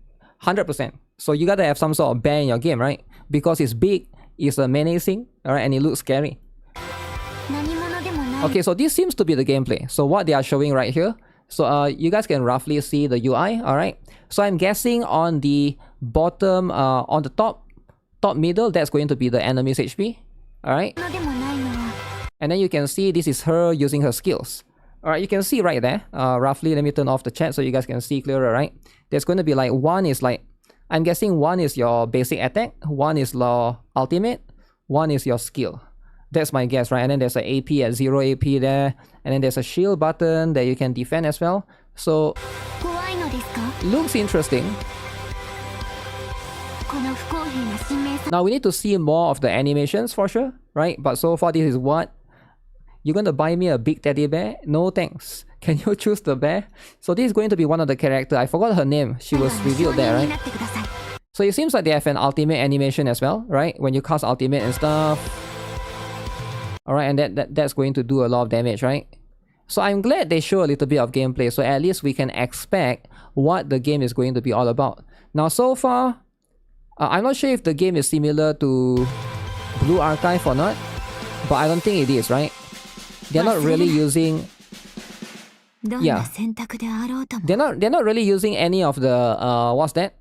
100%. So you gotta have some sort of bear in your game, right? Because it's big, it's menacing, alright, and it looks scary. Okay, so this seems to be the gameplay. So what they are showing right here. So you guys can roughly see the UI, alright? So I'm guessing on the bottom, on the top middle, that's going to be the enemy's HP, alright? And then you can see this is her using her skills. Alright, you can see right there, roughly, let me turn off the chat so you guys can see clearer, right? There's going to be like, one is like, I'm guessing one is your basic attack, one is your ultimate, one is your skill. That's my guess, right? And then there's an AP at 0 AP there, and then there's a shield button that you can defend as well. So, looks interesting. Now we need to see more of the animations for sure, right? But so far this is what. You're going to buy me a big teddy bear? No thanks. Can you choose the bear? So this is going to be one of the characters. I forgot her name. She was revealed there, right? So it seems like they have an ultimate animation as well, right? When you cast ultimate and stuff. Alright, and that's going to do a lot of damage, right? So I'm glad they show a little bit of gameplay, so at least we can expect what the game is going to be all about. Now so far, I'm not sure if the game is similar to Blue Archive or not, but I don't think it is, right? They're not really using... Yeah. They're not really using any of the... what's that?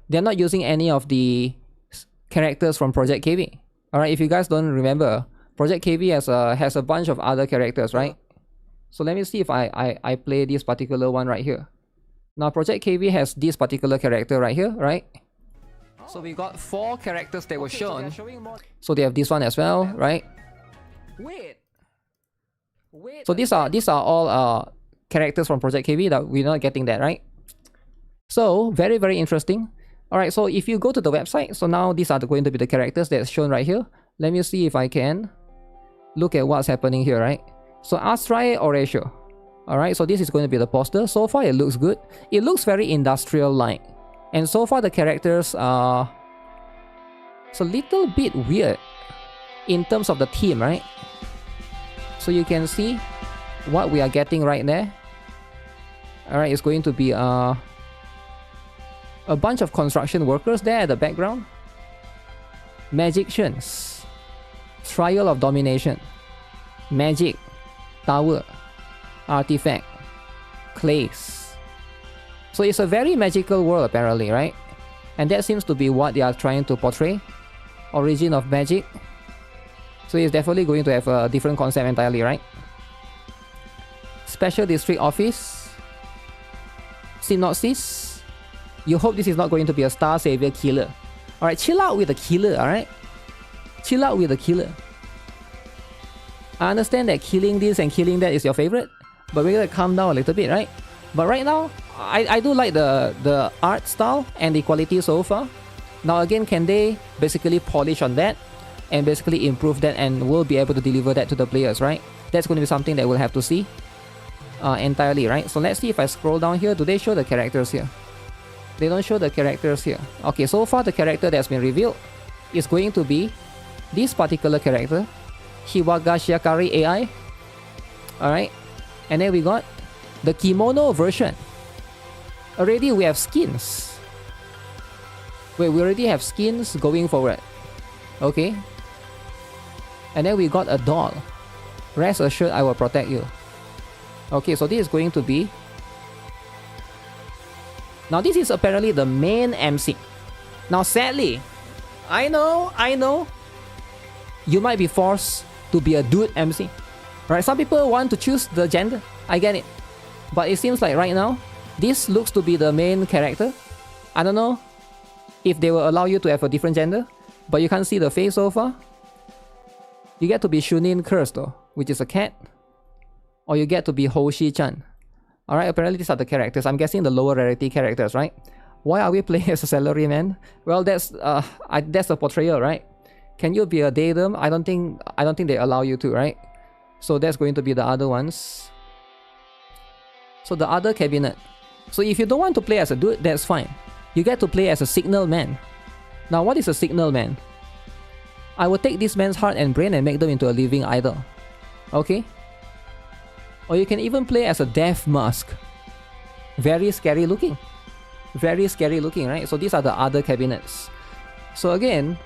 They're not using any of the characters from Project KV. Alright, if you guys don't remember, Project KV has a bunch of other characters, right? So let me see if I play this particular one right here. Now Project KV has this particular character right here, right? So we got 4 characters that were shown. So they have this one as well, right? So these are all characters from Project KV that we're not getting that, right? So very, very interesting. Alright, so if you go to the website, so now these are going to be the characters that's shown right here. Let me see if I can look at what's happening here, right? So Astray Horatio. Alright, so this is going to be the poster. So far it looks good. It looks very industrial-like. And so far the characters are... It's a little bit weird in terms of the theme, right? So you can see what we are getting right there. Alright, it's going to be a bunch of construction workers there at the background. Magicians. Trial of Domination. Magic. Tower. Artifact. Clays. So it's a very magical world apparently, right? And that seems to be what they are trying to portray. Origin of magic. So it's definitely going to have a different concept entirely, right? Special District Office. Synopsis. You hope this is not going to be a Star Savior killer. Alright, chill out with the killer, alright? Chill out with the killer. I understand that killing this and killing that is your favorite, but we're gonna calm down a little bit, right? But right now, I do like the art style and the quality so far. Now again, can they basically polish on that and basically improve that, and we'll be able to deliver that to the players, right? That's going to be something that we'll have to see entirely, right? So let's see if I scroll down here. Do they show the characters here? They don't show the characters here. Okay, so far the character that's been revealed is going to be this particular character, Hiwagashiakari AI. Alright, and then we got the kimono version. Already we have skins. Wait, we already have skins going forward. Okay. And then we got a doll. Rest assured I will protect you. Okay, so this is going to be... Now this is apparently the main MC. Now sadly, I know. You might be forced to be a dude MC. Right? Some people want to choose the gender. I get it. But it seems like right now, this looks to be the main character. I don't know if they will allow you to have a different gender, but you can't see the face so far. You get to be Shunin Curse though, which is a cat. Or you get to be Hoshi-chan. Alright, apparently these are the characters. I'm guessing the lower rarity characters, right? Why are we playing as a salaryman? Well, that's a portrayal, right? Can you be a datum? I don't think they allow you to, right? So that's going to be the other ones. So the other cabinet. So if you don't want to play as a dude, that's fine. You get to play as a signal man. Now, what is a signal man? I will take this man's heart and brain and make them into a living idol. Okay? Or you can even play as a death mask. Very scary looking. Very scary looking, right? So these are the other cabinets. So again,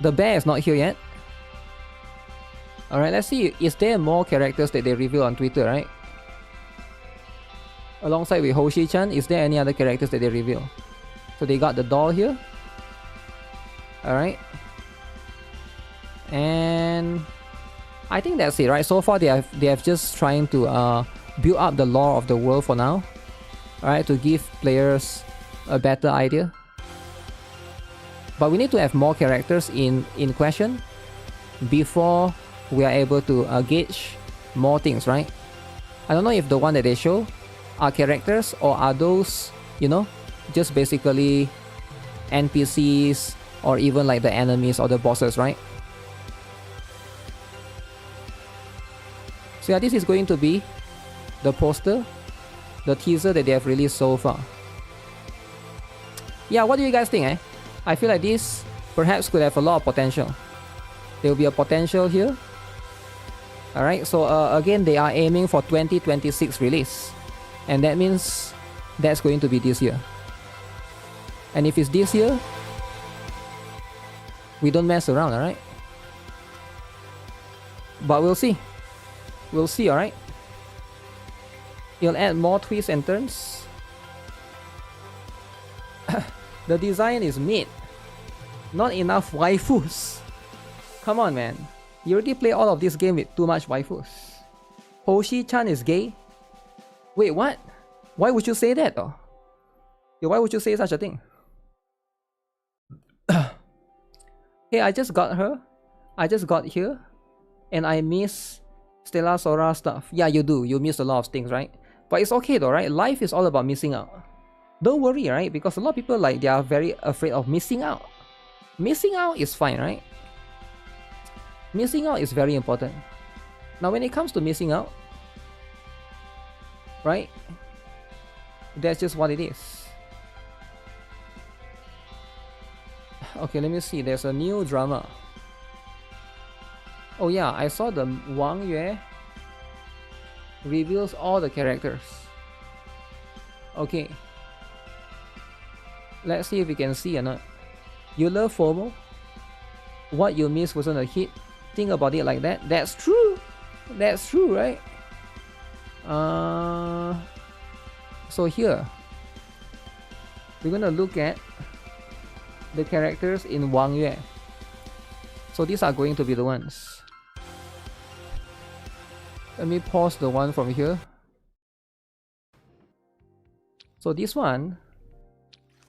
the bear is not here yet. Alright, let's see. Is there more characters that they reveal on Twitter, right? Alongside with Hoshi-chan, is there any other characters that they reveal? So they got the doll here. Alright. And I think that's it, right? So far they have just trying to build up the lore of the world for now. Alright, to give players a better idea. But we need to have more characters in question before we are able to gauge more things, right? I don't know if the one that they show are characters or are those, you know, just basically NPCs or even like the enemies or the bosses, right? So yeah, this is going to be the poster, the teaser that they have released so far. Yeah, what do you guys think, eh? I feel like this perhaps could have a lot of potential. There will be a potential here. Alright, so again, they are aiming for 2026 release. And that means that's going to be this year. And if it's this year, we don't mess around, alright? But we'll see. We'll see, alright? It'll add more twists and turns. The design is mid. Not enough waifus. Come on, man. You already play all of this game with too much waifus. Hoshi-chan is gay? Wait, what? Why would you say that though? Yeah, why would you say such a thing? Hey, I just got her. I just got here. And I miss Stella Sora stuff. Yeah, you do. You miss a lot of things, right? But it's okay though, right? Life is all about missing out. Don't worry, right? Because a lot of people, like, they are very afraid of missing out. Missing out is fine, right? Missing out is very important. Now, when it comes to missing out, right? That's just what it is. Okay, let me see. There's a new drama. Oh yeah, I saw the Wang Yue reveals all the characters. Okay. Let's see if we can see or not. You love FOMO? What you missed wasn't a hit. Think about it like that. That's true. That's true, right? So here, we're gonna look at the characters in Wang Yue. So these are going to be the ones. Let me pause the one from here. So this one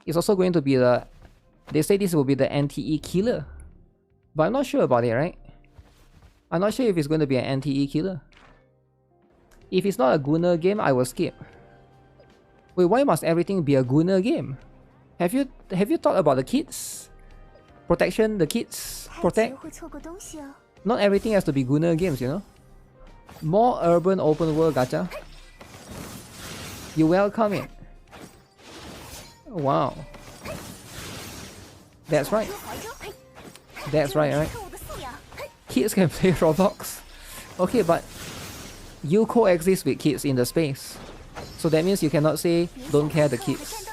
is also going to be the... They say this will be the NTE killer. But I'm not sure about it, right? I'm not sure if it's going to be an NTE killer. If it's not a Gunner game, I will skip. Wait, why must everything be a Gunner game? Have you thought about the kids? Protection, the kids protect. Not everything has to be Gunner games, you know? More urban open world gacha. You welcome it. Wow. That's right. That's right, right? Kids can play Roblox. Okay, but you coexist with kids in the space. So that means you cannot say don't care the kids.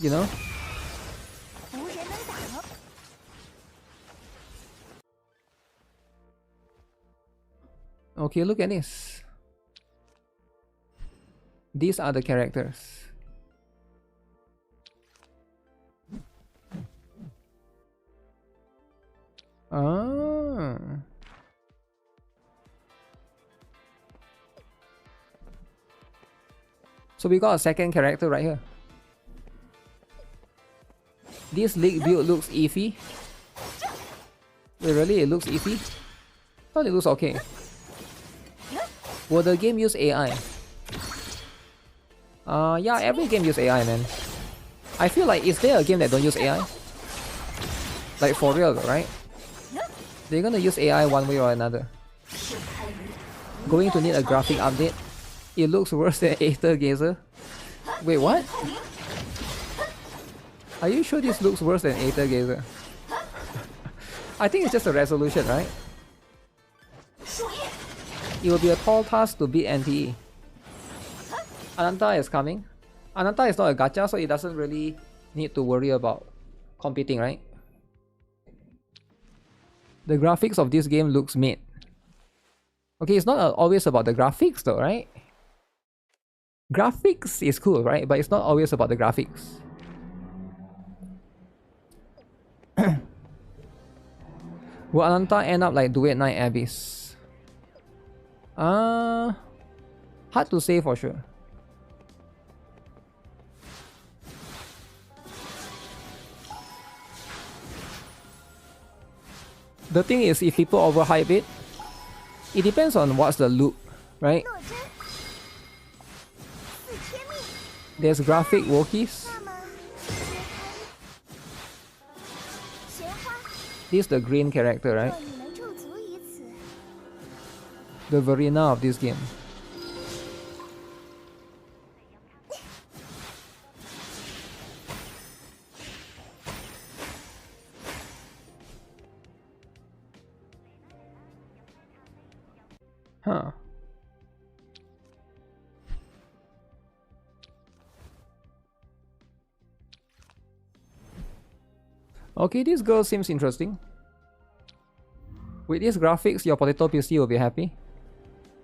You know? Okay, look at this. These are the characters. Ah. So we got a second character right here. This league build looks iffy. Wait, really? It looks iffy? Thought it looks okay. Will the game use AI? Yeah, every game use AI, man. I feel like, is there a game that don't use AI? Like for real, right? They're gonna use AI one way or another. Going to need a graphic update. It looks worse than Aether Gazer. Wait, what? Are you sure this looks worse than Aether Gazer? I think it's just a resolution, right? It will be a tall task to beat NTE. Ananta is coming. Ananta is not a gacha, so it doesn't really need to worry about competing, right? The graphics of this game looks mid. Okay, it's not always about the graphics though, right? Graphics is cool, right? But it's not always about the graphics. Will Ananta end up like Duet Night Abyss? Hard to say for sure. The thing is, if people overhype it, it depends on what's the loop, right? There's graphic Wokies. This is the green character, right? The Verena of this game. Huh. Okay, this girl seems interesting. With these graphics, your potato PC will be happy.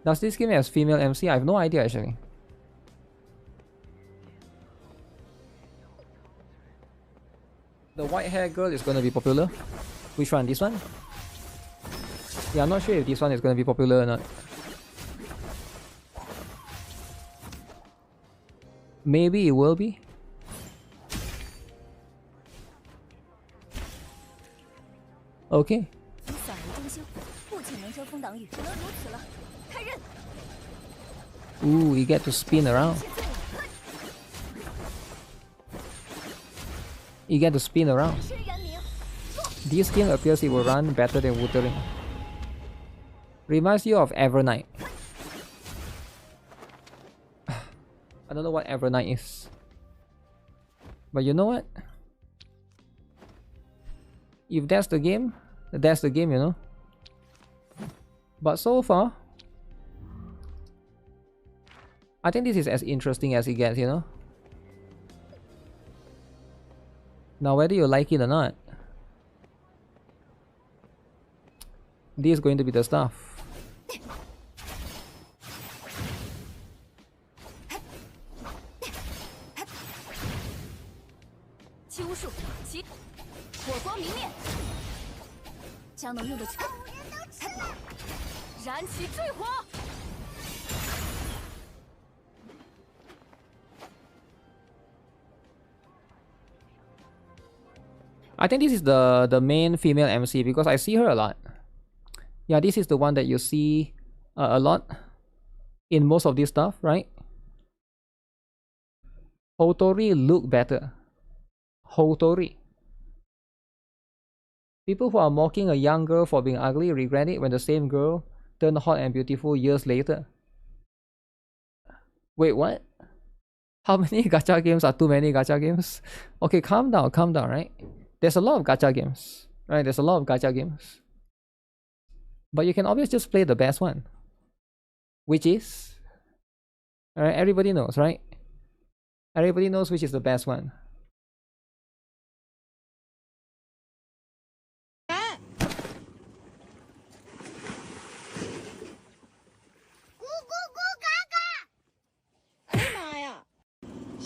Does this game has female MC? I have no idea actually. The white hair girl is gonna be popular. Which one? This one? Yeah, I'm not sure if this one is gonna be popular or not. Maybe it will be. Okay. Ooh, you get to spin around. You get to spin around. This game appears it will run better than Wuthering. Reminds you of Evernight. I don't know what Evernight is. But you know what? If that's the game, you know. But so far, I think this is as interesting as it gets, you know. Now whether you like it or not, this is going to be the stuff. I think this is the main female MC because I see her a lot. Yeah, this is the one that you see a lot in most of this stuff, right? Hotori look better. Hotori. People who are mocking a young girl for being ugly regret it when the same girl turned hot and beautiful years later. Wait, what? How many gacha games are too many gacha games? Okay, calm down, right? There's a lot of gacha games, right? There's a lot of gacha games. But you can always just play the best one. Which is? Alright, everybody knows, right? Everybody knows which is the best one.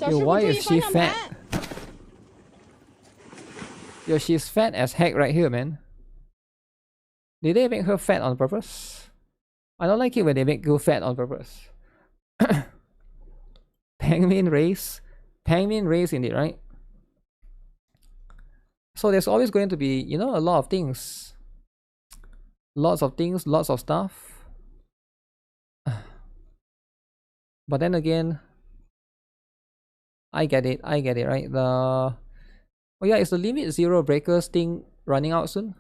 Yo, why is she fat? Yo, she's fat as heck right here, man. Did they make her fat on purpose? I don't like it when they make you fat on purpose. Penguin race. Penguin race indeed, right? So there's always going to be, you know, a lot of things. Lots of things, lots of stuff. But then again, I get it, right? Oh yeah, is the limit zero breakers thing running out soon?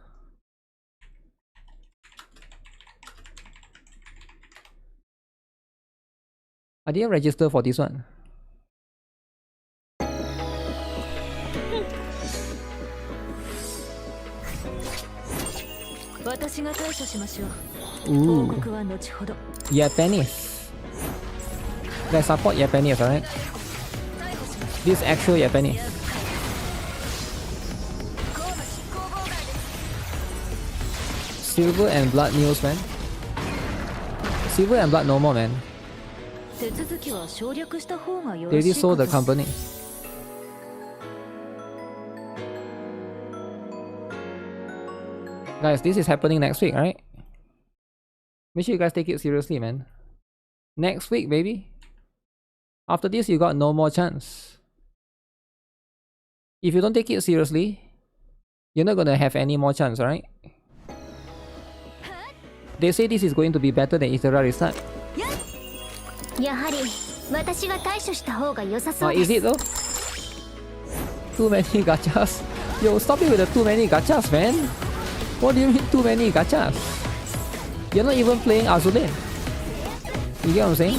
I didn't register for this one. Ooh. Japanese. Let's support Japanese, alright? This actual Japanese. Silver and Blood news, man. Silver and Blood no more, man. They already sold the company. Guys, this is happening next week, right? Make sure you guys take it seriously, man. Next week, baby. After this, you got no more chance. If you don't take it seriously, you're not gonna have any more chance, right? They say this is going to be better than Itera Restart. Is it though? Too many gachas. Yo, stop it with the too many gachas, man. What do you mean too many gachas? You're not even playing Azule. You get what I'm saying?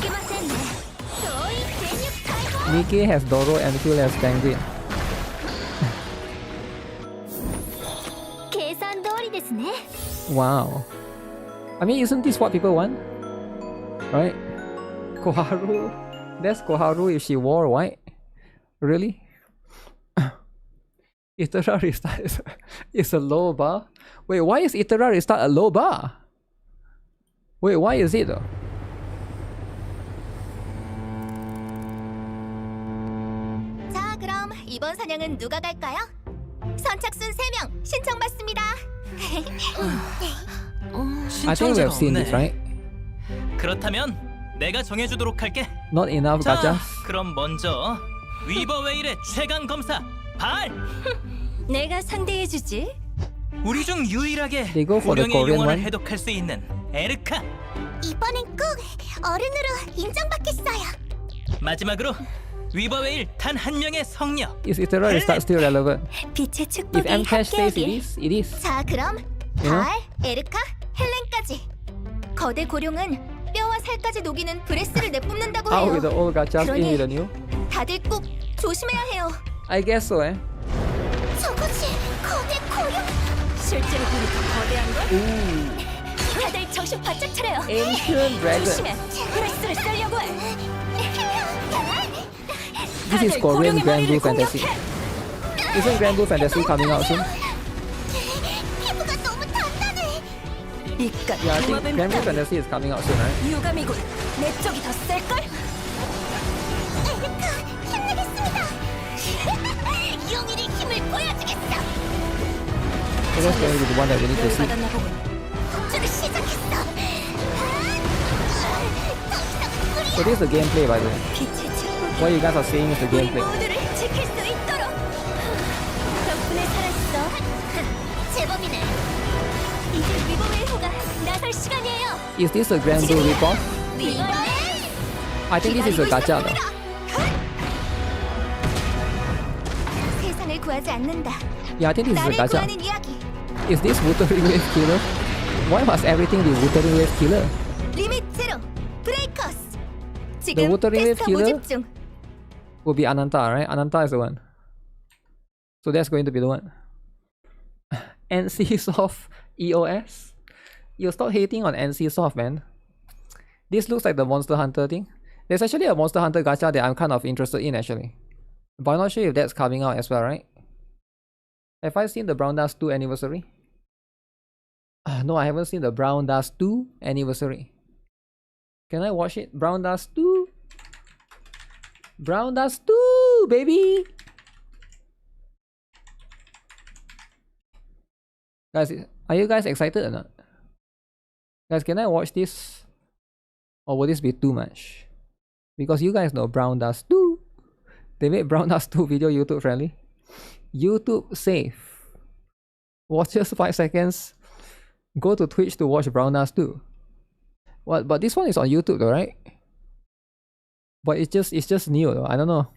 Nikke has Doro and Phil has Penguin. Wow. I mean, isn't this what people want? Right? Koharu. That's Koharu if she wore white. Really? Itera Restart is a low bar? Wait, why is Itera Restart a low bar? Wait, why is it though? 자, 그럼 이번 사냥은 누가 갈까요? 선착순 3명 신청받습니다. I think we have seen this, right? 그렇다면 내가 정해주도록 할게. Not enough 자, gachas. 그럼 먼저 위버웨일의 최강 검사 발. 내가 상대해주지. 우리 중 유일하게 They go for the 고령의 Korean 용어를 one. 해독할 수 있는 에르카. 이번엔 꼭 어른으로 인정받겠어요. 마지막으로 위버웨일 단 한 명의 성녀. Is Itera Restart still relevant? 빛의 If 축복이 M-Cash says it 함께하길. is, it is. 자, 그럼 응? 발, 에르카, 헬렌까지. 거대 고룡은 뼈와 살까지 녹이는 브레스를 내뿜는다고 Out with the 해요. old gachas, in with the new. 다들 꼭 조심해야 해요. I guess so, eh? 저것이 거대 고룡. 실제로 보니 더 거대한 걸? Ooh. 다들 정신 바짝 차려요. Ancient Dragon. 조심해. 브레스를 쏠려고 해. This is Korean Grand Blue Fantasy. Isn't Grand Blue Fantasy coming out soon? 피부가 너무 단단해. 이깟 Yeah, I think Grand Blue Fantasy is coming out soon, right? 유감이군. 내 쪽이 더 셀걸? 에르카, 힘내겠습니다. 용일의 힘을 보여주겠어. So that's going to be the one that we need to see. 받았나 보군. 폭주를 시작했어. So this is the gameplay, by the way. 빛의 축복이 What you guys are seeing is the 우리 gameplay. 모두를 지킬 수 있도록. 덕분에 살았어. 제법이네. 이제 위버웨이 호가 나설 시간이에요. Is this a Grand Blue ripoff? 위버웨이. I think this is a gacha though. 세상을 구하지 않는다. Yeah, I think this is a 나를 gacha. 구하는 이야기. Is this Wuthering Wave Killer? Why must everything be Wuthering Wave Killer? 리밋 제로. 브레이커스. The 지금 Wuthering Wave 테스터 Killer 모집 중. will be Ananta, right? Ananta is the one. So that's going to be the one. NCSoft EOS? You stop hating on NCSoft, man. This looks like the Monster Hunter thing. There's actually a Monster Hunter gacha that I'm kind of interested in actually. But I'm not sure if that's coming out as well, right? Have I seen the Brown Dust 2 anniversary? No, I haven't seen the Brown Dust 2 anniversary. Can I watch it? Brown Dust 2? Brown Dust 2, baby! Guys, are you guys excited or not? Guys, can I watch this? Or will this be too much? Because you guys know Brown Dust 2. They made Brown Dust 2 video YouTube friendly. YouTube safe. Watch just 5 seconds. Go to Twitch to watch Brown Dust 2. What? But this one is on YouTube though, right? But it's just new though. I don't know.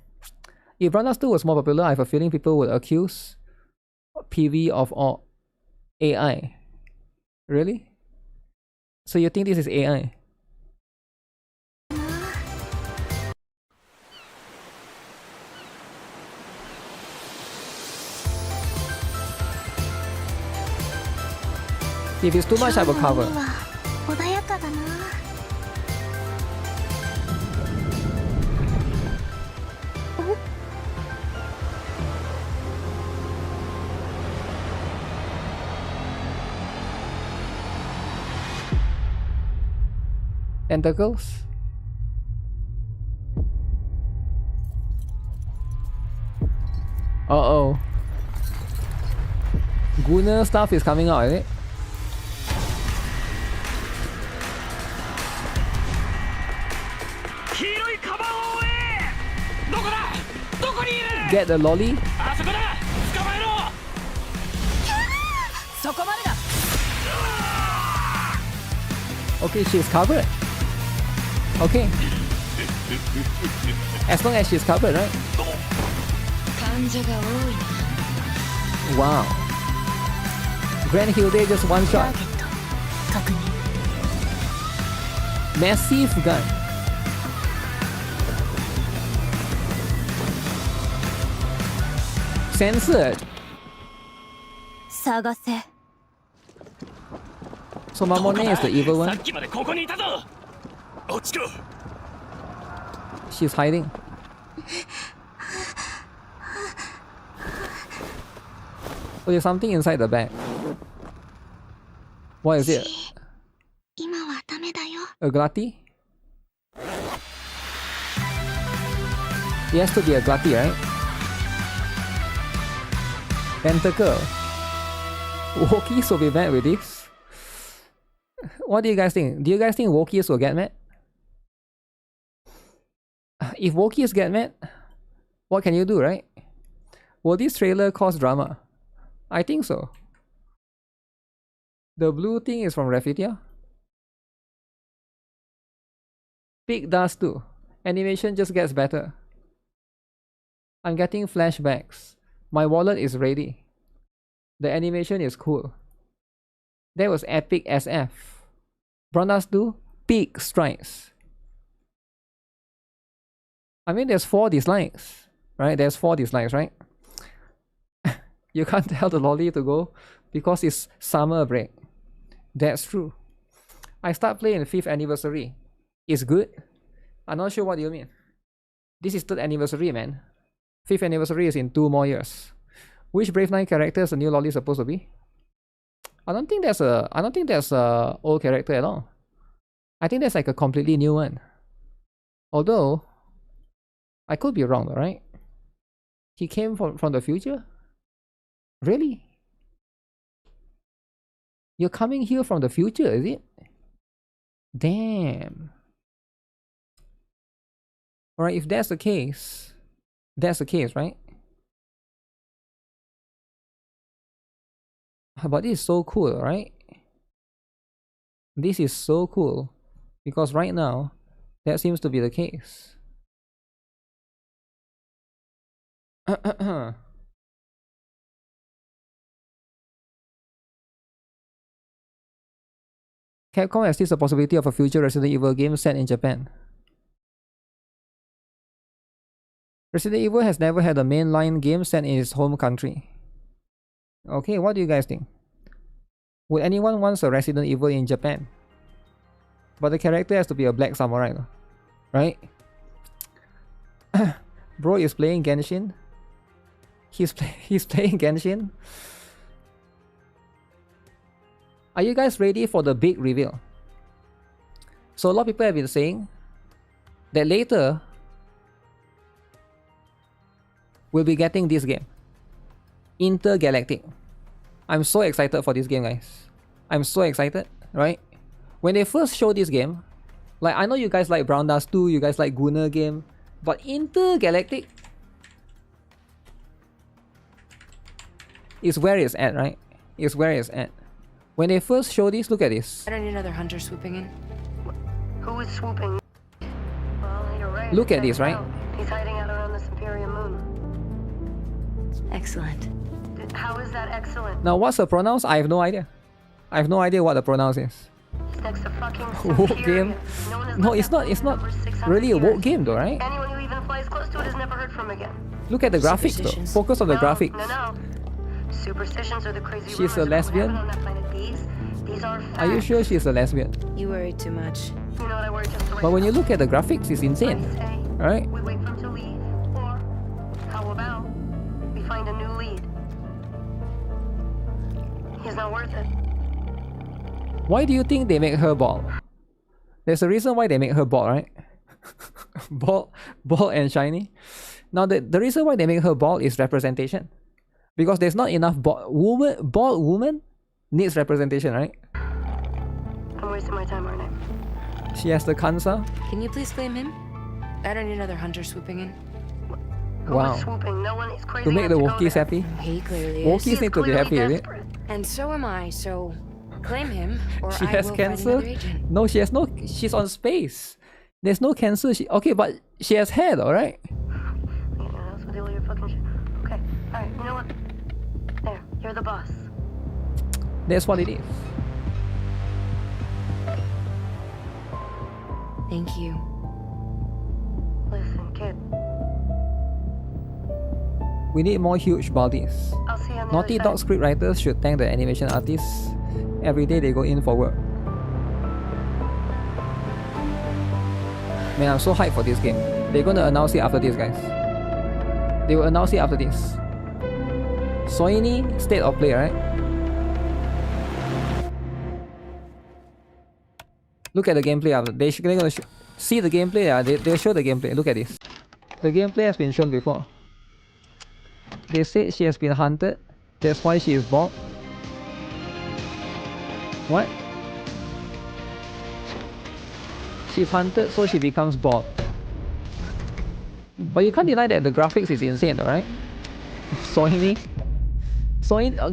If Brown Dust 2 was more popular, I have a feeling people would accuse PV of all AI. Really? So you think this is AI? If it's too much, I will cover. Tentacles? Uh-oh. Gunner stuff is coming out, is it? Get the lolly? Okay, she's covered. Okay. As long as she's covered, right? Wow. Grand Hilde just one shot. Massive gun. Censored. So Mamone is the evil one? She's hiding. Oh, there's something inside the bag. What is it? A glutty? It has to be a glutty, right? Tentacle. Wokies will be mad with this. What do you guys think? Do you guys think Wokies will get mad? If Wokies get mad, what can you do, right? Will this trailer cause drama? I think so. The blue thing is from Refitia. Big Dust too. Animation just gets better. I'm getting flashbacks. My wallet is ready. The animation is cool. That was epic SF. Brown Dust 2, big strikes. I mean, there's 4 dislikes, right? There's 4 dislikes, right? You can't tell the lolly to go because it's summer break. That's true. I start playing 5th anniversary. It's good. I'm not sure what you mean. This is 3rd anniversary, man. 5th anniversary is in 2 more years. Which Brave Knight character is the new lolly supposed to be? I don't think there's a old character at all. I think there's like a completely new one. Although I could be wrong, right? He came from the future? Really? You're coming here from the future, is it? Damn. Alright, if that's the case, right? But this is so cool, right? This is so cool. Because right now, that seems to be the case. Capcom has this a possibility of a future Resident Evil game set in Japan. Resident Evil has never had a mainline game set in its home country. Okay, what do you guys think? Would anyone want a Resident Evil in Japan? But the character has to be a black samurai, right? Bro is playing Genshin. He's playing Genshin. Are you guys ready for the big reveal? So a lot of people have been saying that later we'll be getting this game, Intergalactic. I'm so excited for this game, guys. I'm so excited, right? When they first showed this game, like, I know you guys like Brown Dust 2, you guys like Gunner game, but Intergalactic is where it's at, right? It's where it's at. When they first showed this, look at this. I don't need another hunter swooping in. Who is swooping? Well, you're right. Look at this, right? He's hiding out around this Imperium moon. Excellent. How is that excellent? Now, what's the pronouns? I have no idea. I have no idea what the pronouns is. He's next to fucking Woke Imperium. game? No one has No, left it's that not. moon It's in not over 600 really a woke years. game, though, right? Anyone who even flies close to it is never heard from again. Look at the graphics, though. Superstitions. Focus on the No, graphics. No. Superstitions are the crazy She's rumors a about what lesbian? happened on that planet. These are facts. Are you sure she's a lesbian? You worry too much. You know what I worry just the But when you look at the graphics, it's insane, I say, right? we wait for him to leave, or how about we find a new lead? He's not worth it. Why do you think they make her bald? There's a reason why they make her bald, right? bald and shiny. Now, the reason why they make her bald is representation. Because there's not enough bald woman needs representation, right? I'm wasting my time, aren't I? She has the cancer. Can you please claim him? I don't need another hunter swooping in. Who Wow. is swooping? No one is crazy To make the enough to go Wookiees there. happy. He clearly is. Wookiees need to be happy with it. Desperate. And so am I, so claim him, or She I has will cancer? find another agent. No, she has no. She's on space. There's no cancer. Okay, but she has hair, though, right? You know, that's what deal with your fucking shit. Okay, alright, you know what? There, you're the boss. That's what it is. Thank you. Listen, kid. We need more huge bodies. I'll see you on the Naughty other Dog side. scriptwriters should thank the animation artists. Every day they go in for work. Man, I'm so hyped for this game. They're gonna announce it after this, guys. They will announce it after this. Soini state of play, right? Look at the gameplay. They're gonna see the gameplay. They'll show the gameplay. Look at this. The gameplay has been shown before. They said she has been hunted. That's why she is bald. What? She's hunted, so she becomes bald. But you can't deny that the graphics is insane, right? Soini.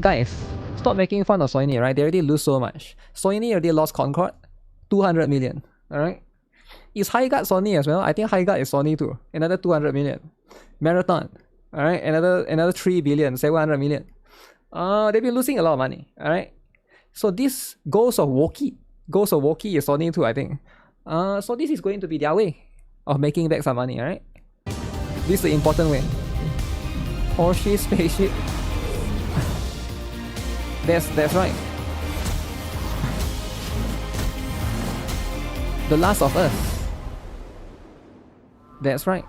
Guys, stop making fun of Soini, right? They already lose so much. Soini already lost Concord, 200 million. Alright? Is Highguard Sony as well? I think Highguard is Sony too. Another 200 million. Marathon. Alright, another 3 billion, 700 million. They've been losing a lot of money. Alright. So this Ghost of Woki is Sony too, I think. So this is going to be their way of making back some money, alright? This is the important way. Porsche spaceship. That's right. The Last of Us. That's right.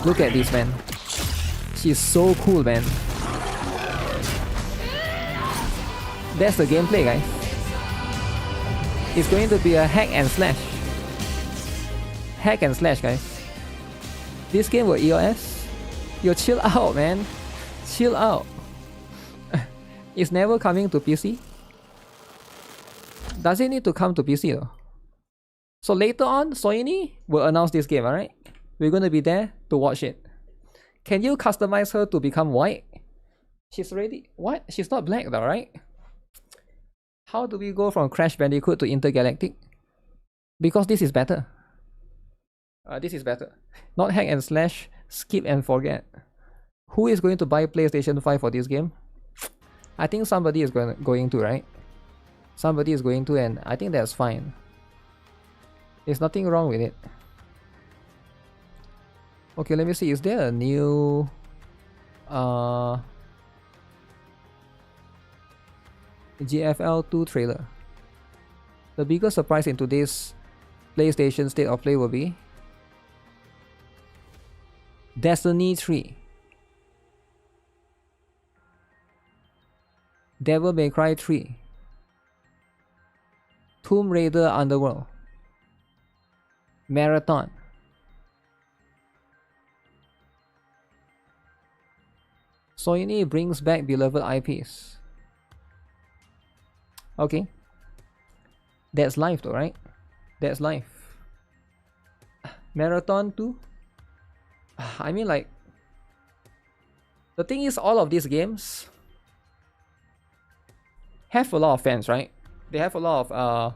Look at this, man. She's so cool, man. That's the gameplay, guys. It's going to be a hack and slash. Hack and slash, guys. This game will EOS. Yo, chill out, man. Chill out. It's never coming to PC. Does it need to come to PC though? So later on, Soini will announce this game, alright? We're gonna be there to watch it. Can you customize her to become white? She's already... What? She's not black though, right? How do we go from Crash Bandicoot to Intergalactic? Because this is better. This is better. Not hack and slash, skip and forget. Who is going to buy PlayStation 5 for this game? I think somebody is going to, right? Somebody is going to, and I think that's fine. There's nothing wrong with it. Okay, let me see. Is there a new... GFL 2 trailer? The biggest surprise in today's PlayStation State of Play will be Destiny 3, Devil May Cry 3, Tomb Raider Underworld, Marathon, Sony brings back beloved IPs. Okay. That's life though, right? That's life. Marathon 2? I mean, like, the thing is, all of these games have a lot of fans, right? They have a lot of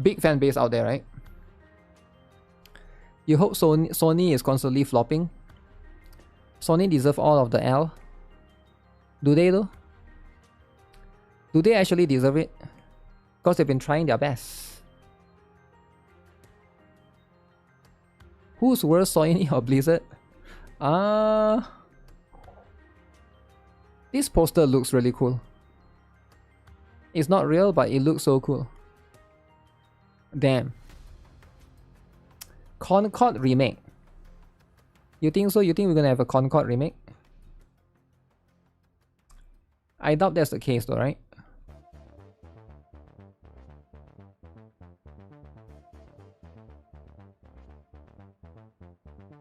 big fan base out there, right? You hope Sony is constantly flopping. Sony deserve all of the L. Do they though? Do they actually deserve it? Because they've been trying their best. Who's worse, Sony or Blizzard? This poster looks really cool. It's not real, but it looks so cool. Damn. Concord remake. You think so? You think we're gonna have a Concord remake? I doubt that's the case though, right?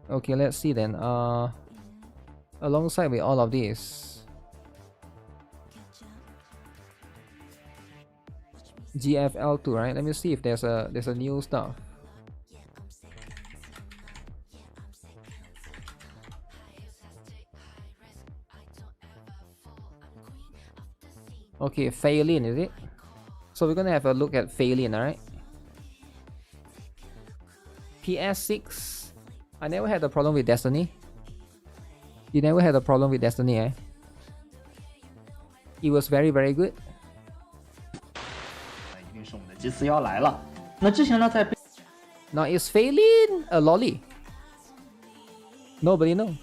Okay, let's see then. Alongside with all of these, GFL2, right? Let me see if there's a new stuff. Okay, Phelan, is it? So we're gonna have a look at Phelan, alright? PS6. I never had a problem with Destiny. You never had a problem with Destiny, eh? It was very, very good. 一定是我们的祭司要来了。那之前呢，在 Now is Phelan a lolly? Nobody knows.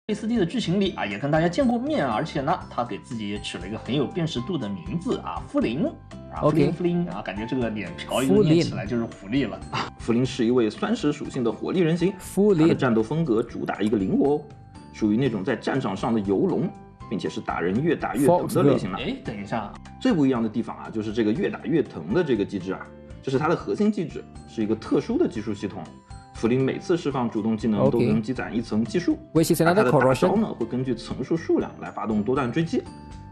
贝斯蒂的剧情里啊，也跟大家见过面，而且呢，他给自己也取了一个很有辨识度的名字啊，弗林啊，弗林啊，感觉这个脸瓢一个念起来就是狐狸了。弗林是一位酸食属性的火力人形，他的战斗风格主打一个灵活哦，属于那种在战场上的游龙，并且是打人越打越疼的类型了。哎，等一下，最不一样的地方啊，就是这个越打越疼的这个机制啊，这是它的核心机制，是一个特殊的技术系统。 弗林每次释放主动技能都能积攒一层技术，而他的大招呢会根据层数数量来发动多段追击。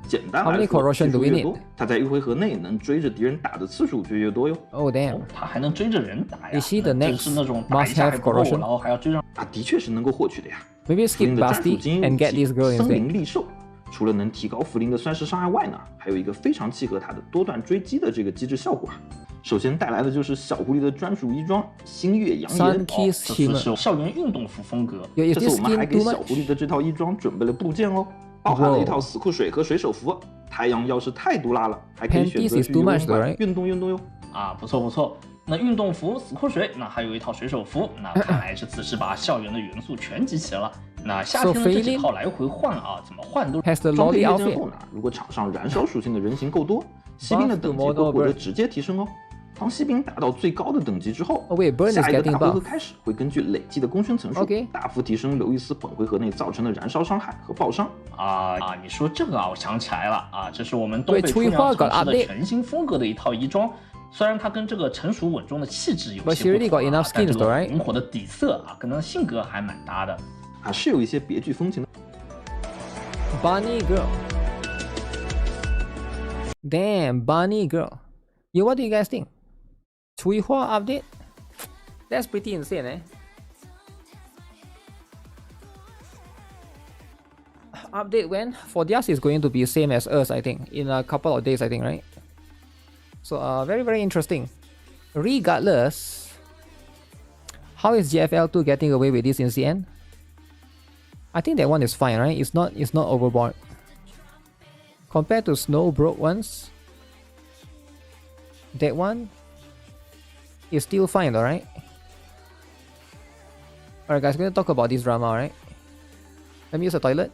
简单来说，技术越多，他在一回合内能追着敌人打的次数就越多哟。Oh damn！ 他还能追着人打呀？ Is he the next 是那种打一下还不够，然后还要追上。啊，的确是能够获取的呀。Maybe 弗林 skip 的战术 Basti 精英 and 武 get 器 this girl 森 instead. 林利兽，除了能提高弗林的酸食伤害外呢，还有一个非常契合他的多段追击的这个机制效果啊。 首先带来的就是小狐狸的专属衣装星月扬言，这次是校园运动服风格。这次我们还给小狐狸的这套衣装准备了部件哦，包含了一套死库水和水手服。太阳要是太毒辣了，还可以选择去游泳馆运动运动哟。啊，不错不错。那运动服、死库水，那还有一套水手服，那看来这次是把校园的元素全集齐了。那夏天的这几套来回换啊，怎么换都。装配夜间后呢，如果场上燃烧属性的人形够多，骑兵的等级会获得直接提升哦。 当骑兵达到最高的等级之后，下一个大回合开始会根据累计的功勋层数大幅提升刘易斯本回合内造成的燃烧伤害和爆伤。你说这个啊，我想起来了啊，这是我们东北初娘尝试的全新风格的一套衣装。虽然它跟这个成熟稳重的气质有些不同，但这个红火的底色啊，跟它性格还蛮搭的。啊，是有一些别具风情的。Bunny girl, damn bunny girl, what do you guys think? 催化 update? That's pretty insane, eh? Update when? For theirs is going to be same as us, I think. In a couple of days, I think, right? So, very, very interesting. Regardless, how is GFL2 getting away with this in CN? I think that one is fine, right? It's not overboard. Compared to Snow Broke ones, that one is still fine, alright? Alright guys, we're gonna talk about this drama, alright? Let me use the toilet.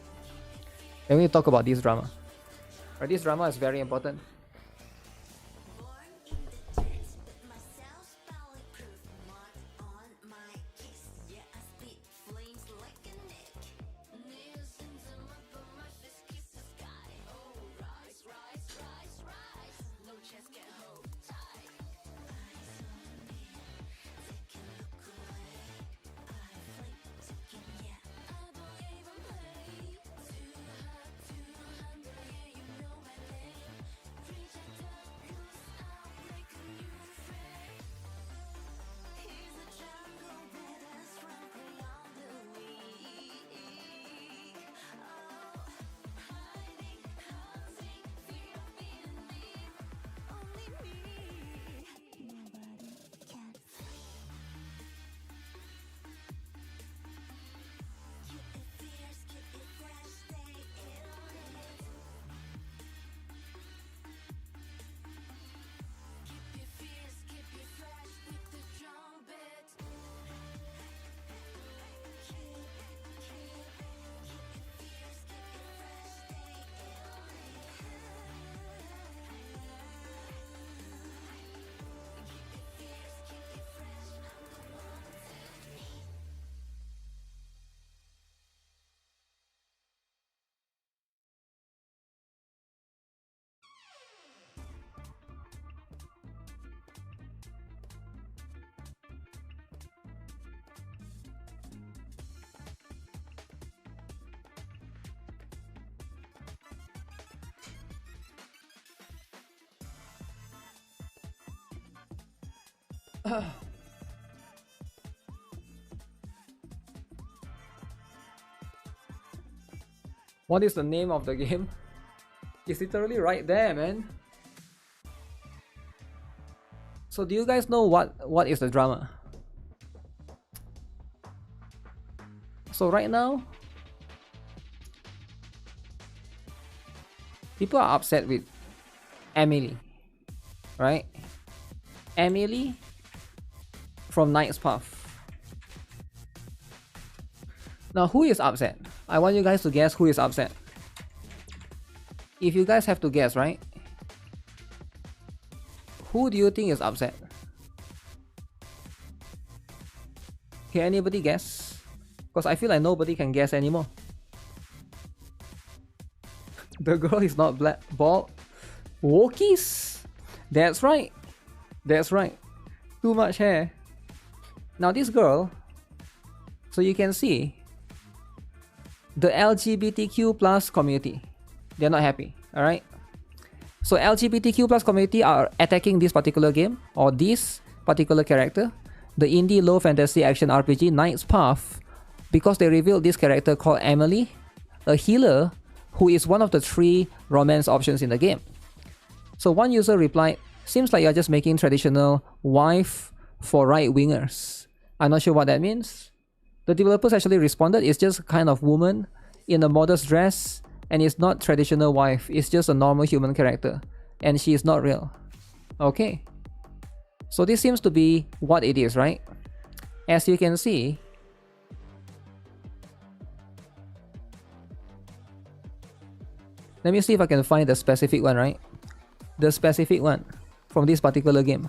And we're gonna talk about this drama. Alright, this drama is very important. What is the name of the game? It's literally right there, man. So do you guys know what is the drama? So right now, people are upset with Emily, right? Emily from Knight's Path. Now, who is upset? I want you guys to guess who is upset. If you guys have to guess, right? Who do you think is upset? Can anybody guess? Because I feel like nobody can guess anymore. The girl is not black, bald. Wokies? That's right. That's right. Too much hair. Now this girl, so you can see, the LGBTQ plus community, they're not happy, alright? So LGBTQ plus community are attacking this particular game, or this particular character, the indie low fantasy action RPG Knight's Path, because they revealed this character called Emily, a healer who is one of the 3 romance options in the game. So one user replied, "Seems like you're just making traditional wife for right-wingers." I'm not sure what that means. The developers actually responded, "It's just a kind of woman in a modest dress, and it's not traditional wife, it's just a normal human character, and she is not real." Okay. So this seems to be what it is, right? As you can see, let me see if I can find the specific one, right? The specific one from this particular game.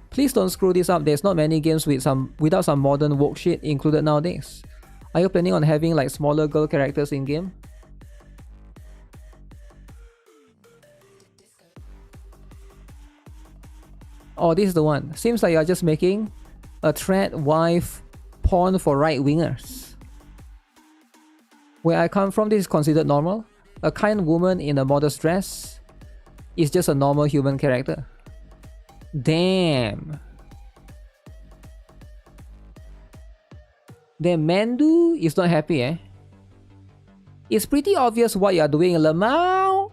Please don't screw this up. There's not many games without some modern woke shit included nowadays. Are you planning on having like smaller girl characters in game? Oh, this is the one. Seems like you're just making a trad wife porn for right-wingers. Where I come from, this is considered normal. A kind woman in a modest dress is just a normal human character. Damn. Then Mandu is not happy, eh? It's pretty obvious what you're doing, Lamau.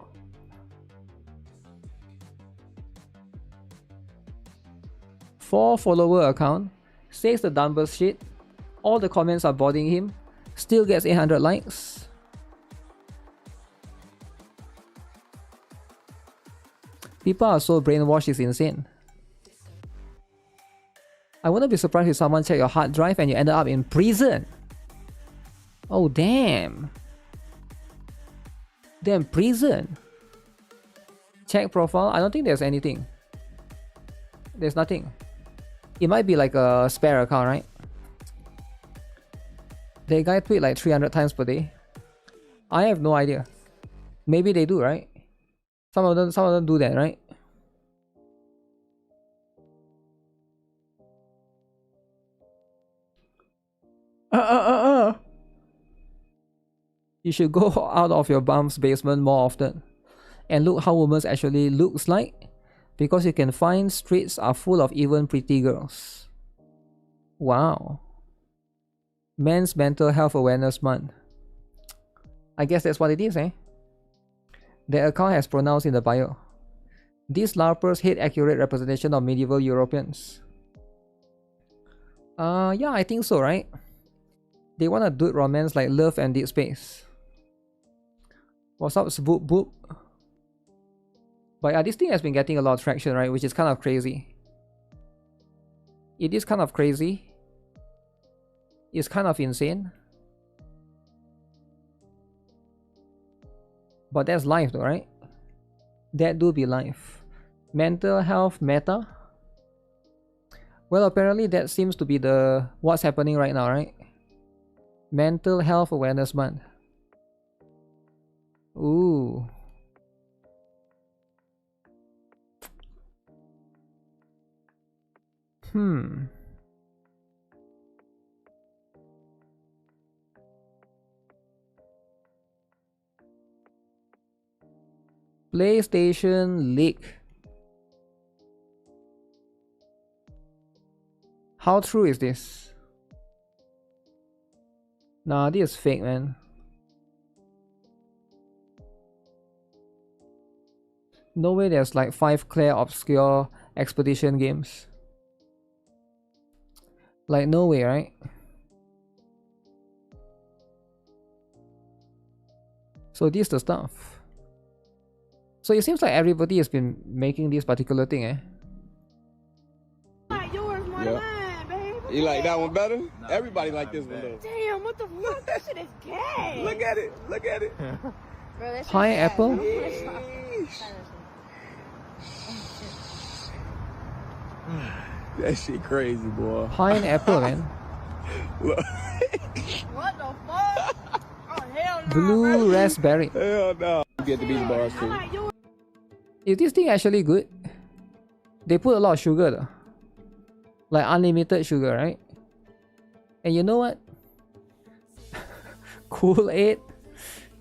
For follower account, says the dumbest shit. All the comments are bothering him. Still gets 800 likes. People are so brainwashed, it's insane. I wouldn't be surprised if someone checked your hard drive and you ended up in prison. Oh damn. Damn, prison. Check profile. I don't think there's anything. There's nothing. It might be like a spare account, right? That guy tweet like 300 times per day. I have no idea. Maybe they do, right? Some of them do that, right? You should go out of your bum's basement more often and look how women actually looks like, because you can find streets are full of even pretty girls. Wow. Men's Mental Health Awareness Month. I guess that's what it is, eh? The account has pronouns in the bio. These LARPers hate accurate representation of medieval Europeans. Yeah, I think so, right? They want to do romance like Love and Dead Space. What's up, Swoop Boop? But yeah, this thing has been getting a lot of traction, right? Which is kind of crazy. It is kind of crazy. It's kind of insane. But that's life though, right? That do be life. Mental health meta. Well, apparently that seems to be the what's happening right now, right? Mental Health Awareness Month. Ooh. PlayStation leak. How true is this? Nah, this is fake, man. No way there's like 5 clear obscure expedition games. Like no way, right? So this is the stuff. So it seems like everybody has been making this particular thing, eh? Like yours, more than mine, baby. You like that one better? Everybody like this one though. Damn, what the fuck? That shit is gay. Look at it. Look at it. Bro, Pineapple? That shit crazy, boy. Pineapple, man. What the fuck? Oh, hell no. Blue raspberry. Hell no. Get the beach bars too. Is this thing actually good? They put a lot of sugar though. Like unlimited sugar, right? And you know what? Kool-Aid.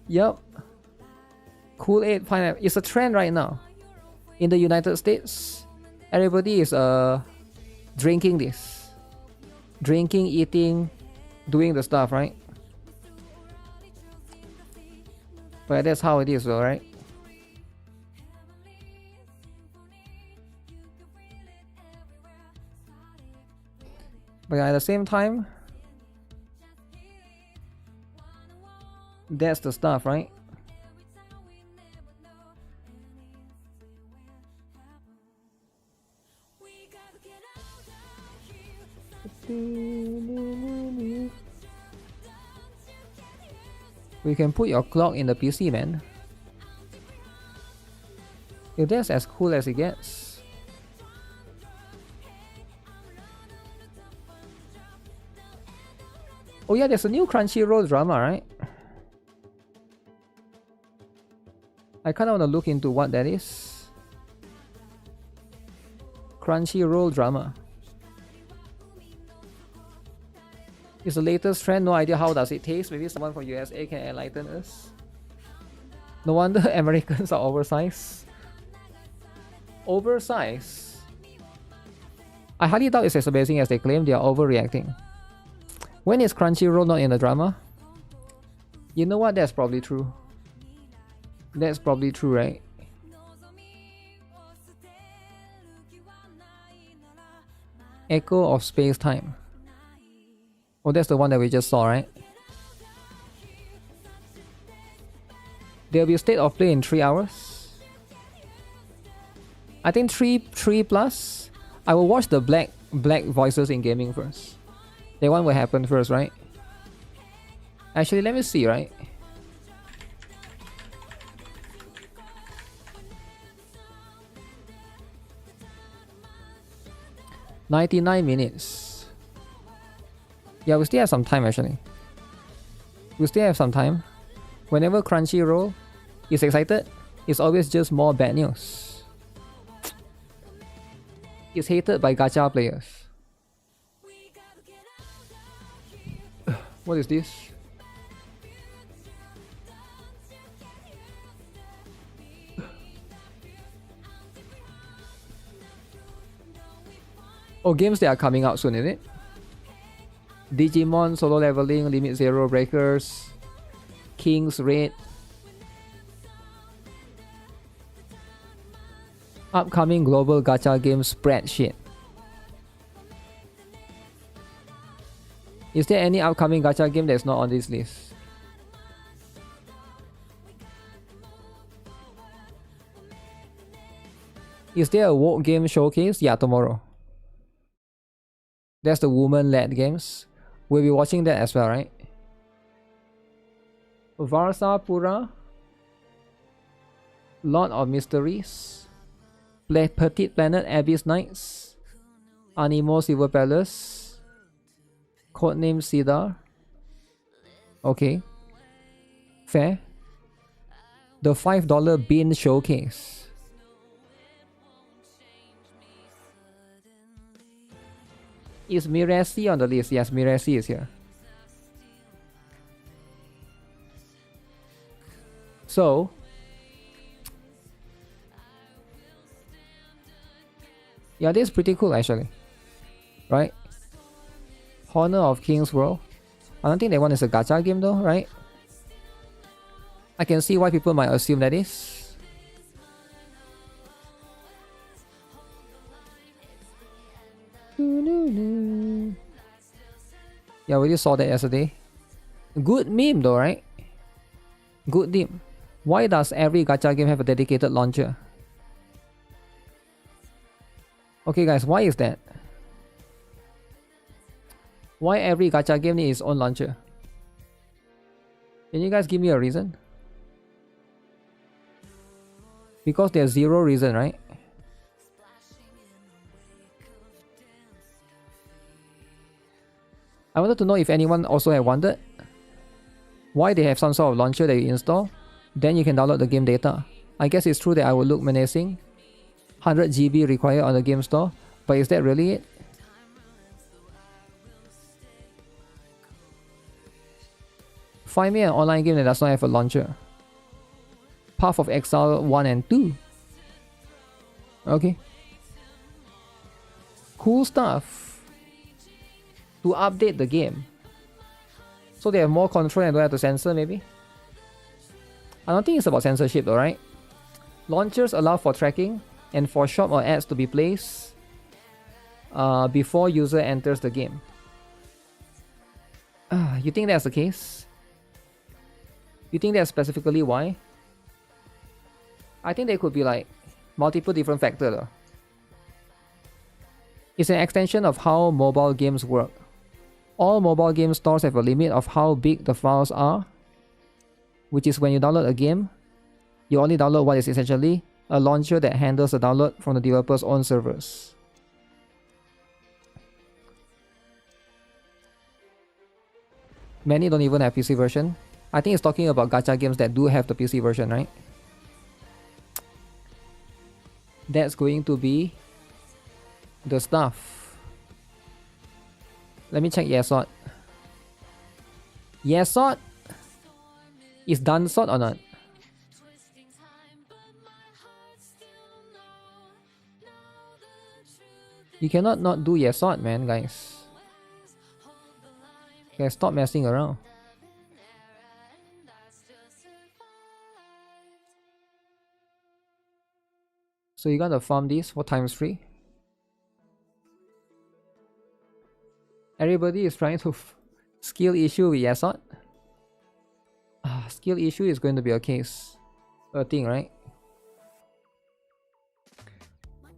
Yup. Kool-Aid pineapple. It's a trend right now. In the United States, everybody is drinking this. Drinking, eating, doing the stuff, right? But that's how it is though, right? But at the same time, that's the stuff, right? We can put your clock in the PC, man. If that's as cool as it gets. Oh yeah, there's a new Crunchyroll drama, right? I kinda wanna look into what that is. Crunchyroll drama. It's the latest trend, no idea how does it taste. Maybe someone from USA can enlighten us. No wonder Americans are oversized. Oversized? I highly doubt it's as amazing as they claim. They are overreacting. When is Crunchyroll not in the drama? You know what? That's probably true. That's probably true, right? Echo of Space-Time. Oh, that's the one that we just saw, right? There'll be a state of play in 3 hours. I think 3 plus. I will watch the black voices in gaming first. That one will happen first, right? Actually, let me see, right? $99. Yeah, we still have some time actually. We still have some time. Whenever Crunchyroll is excited, it's always just more bad news. It's hated by gacha players. What is this? Oh, games that are coming out soon, is it? Digimon, Solo Leveling, Limit Zero Breakers, King's Raid. Upcoming global gacha game spreadsheet. Is there any upcoming gacha game that's not on this list? Is there a woke game showcase? Yeah, tomorrow. That's the woman-led games. We'll be watching that as well, right? Varsapura, Lord of Mysteries, Petite Planet Abyss Knights, Animo Silver Palace, Codename Cedar. Okay. Fair. The $5 Bean Showcase. Is Miresi on the list? Yes, Miresi is here. So, yeah, this is pretty cool actually, right? Honor of Kings World. I don't think that one is a gacha game though, right? I can see why people might assume that is. Yeah, we just saw that yesterday. Good meme though, right? Good meme. Why does every gacha game have a dedicated launcher? Okay guys, why is that? Why every gacha game needs its own launcher? Can you guys give me a reason? Because there's zero reason, right? I wanted to know if anyone also had wondered why they have some sort of launcher that you install, then you can download the game data. I guess it's true that I would look menacing. 100 GB required on the game store, but is that really it? Find me an online game that does not have a launcher. Path of Exile 1 and 2. Okay. Cool stuff. To update the game. So they have more control and don't have to censor maybe? I don't think it's about censorship though, right? Launchers allow for tracking and for shop or ads to be placed before user enters the game. You think that's the case? You think that's specifically why? I think there could be like multiple different factors though. It's an extension of how mobile games work. All mobile game stores have a limit of how big the files are, which is when you download a game, you only download what is essentially a launcher that handles the download from the developer's own servers. Many don't even have PC version. I think it's talking about gacha games that do have the PC version, right? That's going to be the stuff. Let me check Yesot. Yesot is done sort or not? You cannot not do Yesot, man, guys. Okay, stop messing around. So you're gonna farm this for ×3. Everybody is trying to skill issue with Yesot. Skill issue is going to be a thing, right?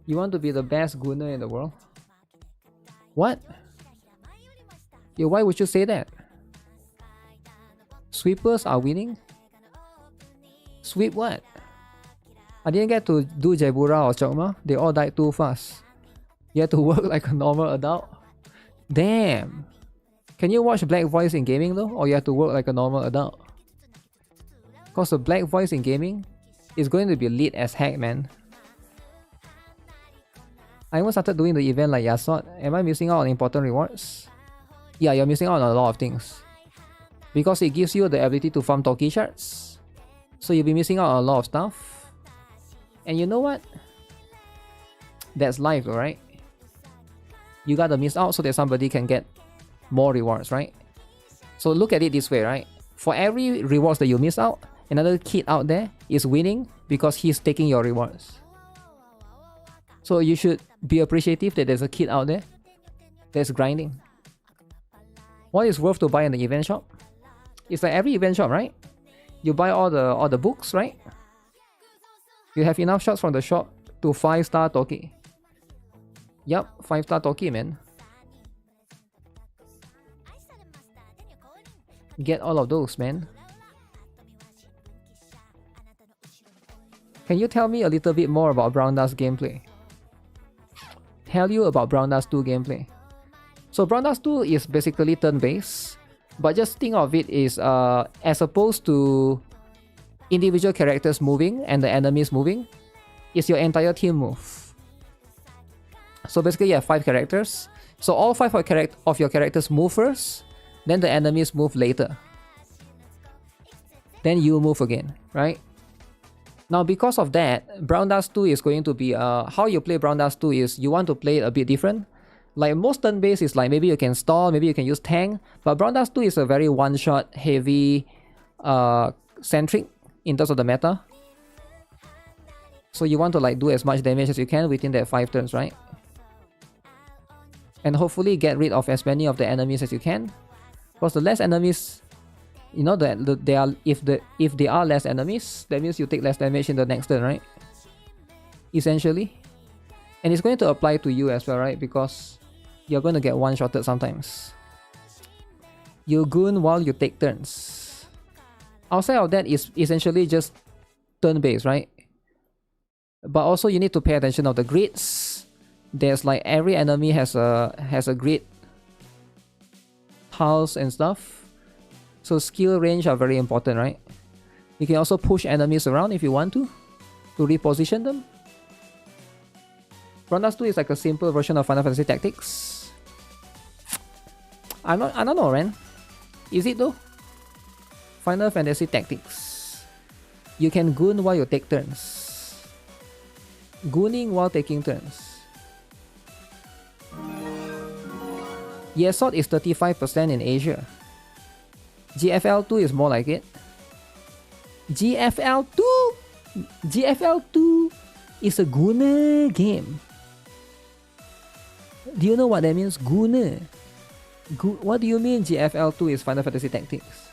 You want to be the best gunner in the world? What? Yeah, why would you say that? Sweepers are winning? Sweep what? I didn't get to do Jebura or Chokma. They all died too fast. You have to work like a normal adult? Damn! Can you watch Black Voice in gaming though? Or you have to work like a normal adult? Because the Black Voice in gaming is going to be lit as heck, man. I even started doing the event like Yasot. Am I missing out on important rewards? Yeah, you're missing out on a lot of things. Because it gives you the ability to farm Toki shards. So you'll be missing out on a lot of stuff. And you know what? That's life, right? You gotta miss out so that somebody can get more rewards, right? So look at it this way, right? For every rewards that you miss out, another kid out there is winning because he's taking your rewards. So you should be appreciative that there's a kid out there that's grinding. What is worth to buy in the event shop? It's like every event shop, right? You buy all the books, right? You have enough shots from the shop to 5-star Toki. Yup, 5-star Toki, man. Get all of those, man. Can you tell me a little bit more about Brown Dust gameplay? Tell you about Brown Dust 2 gameplay. So Brown Dust 2 is basically turn-based, but just think of it is as opposed to individual characters moving and the enemies moving, it's your entire team move. So basically you have 5 characters. So all 5 of your characters move first, then the enemies move later. Then you move again, right? Now because of that, Brown Dust 2 is going to be how you play Brown Dust 2 is you want to play it a bit different. Like most turn based is like maybe you can stall, maybe you can use tank, but Brown Dust 2 is a very one-shot heavy centric in terms of the meta. So you want to like do as much damage as you can within that 5 turns, right? And hopefully get rid of as many of the enemies as you can. Because the less enemies, you know, if there are less enemies, that means you take less damage in the next turn, right? Essentially. And it's going to apply to you as well, right? Because you're going to get one-shotted sometimes. You goon while you take turns. Outside of that is essentially just turn-based, right? But also you need to pay attention of the grids. There's like every enemy has a grid tiles and stuff. So skill range are very important, right? You can also push enemies around if you want to reposition them. Brown Dust 2 is like a simple version of Final Fantasy Tactics. I don't know, Ren. Is it though? Final Fantasy Tactics. You can goon while you take turns. Gooning while taking turns. Yesod is 35% in Asia. GFL2 is more like it. GFL2 is a gooner game. Do you know what that means? Gooner. What do you mean GFL2 is Final Fantasy Tactics?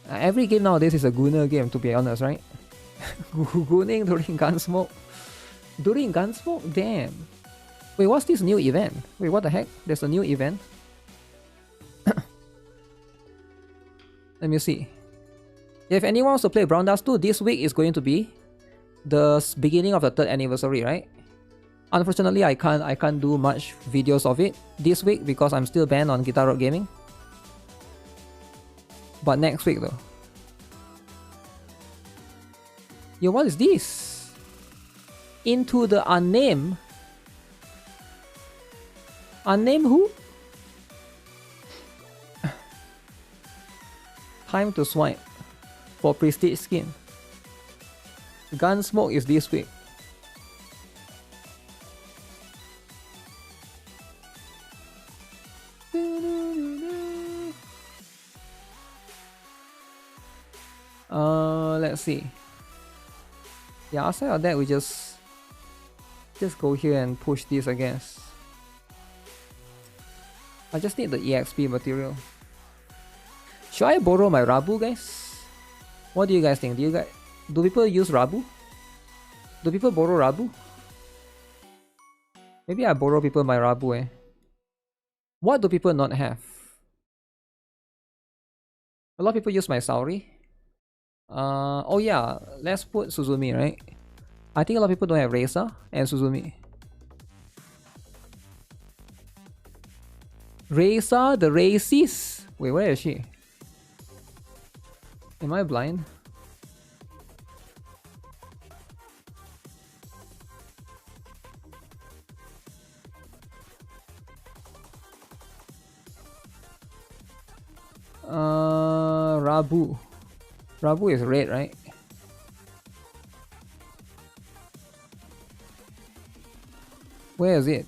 Every game nowadays is a gooner game, to be honest, right? Gooning during Gunsmoke. During Gunsmoke? Damn. Wait, what's this new event? Wait, what the heck? There's a new event? Let me see. If anyone wants to play Brown Dust 2, this week is going to be the beginning of the 3rd anniversary, right? Unfortunately, I can't do much videos of it this week because I'm still banned on GuitarRock Gaming. But next week though. Yo, what is this? Into the Unnamed. Unnamed who? Time to swipe for prestige skin. Gunsmoke is this week. Let's see. Yeah, outside of that, we just go here and push this, I guess. I just need the EXP material. Should I borrow my Rabu, guys? What do you guys think? Do people use Rabu? Do people borrow Rabu? Maybe I borrow people my Rabu, eh? What do people not have? A lot of people use my Saori. Oh yeah, let's put Suzumi, right? I think a lot of people don't have Reisa and Suzumi. Reisa, the racist. Wait, where is she? Am I blind? Rabu. Rabu is red, right? Where is it?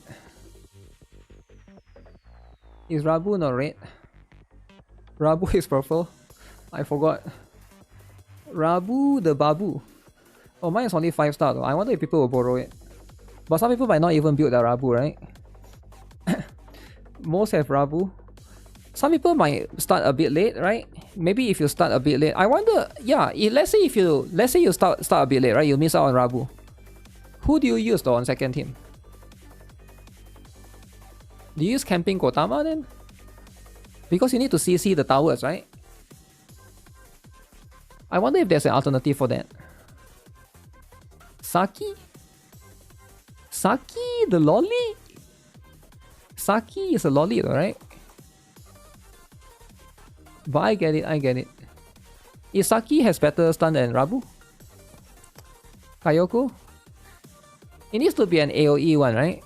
Is Rabu not red? Rabu is purple. I forgot. Rabu the Babu. Oh, mine is only 5-star though. I wonder if people will borrow it. But some people might not even build the Rabu, right? Most have Rabu. Some people might start a bit late, right? Maybe if you start a bit late, I wonder. Yeah, let's say you start a bit late, right? You miss out on Rabu. Who do you use though on second team? Do you use Camping Kotama then? Because you need to CC the towers, right? I wonder if there's an alternative for that. Saki? Saki the lolly? Saki is a lolly though, right? But I get it. Isaki has better stun than Rabu? Kayoko? It needs to be an AoE one, right?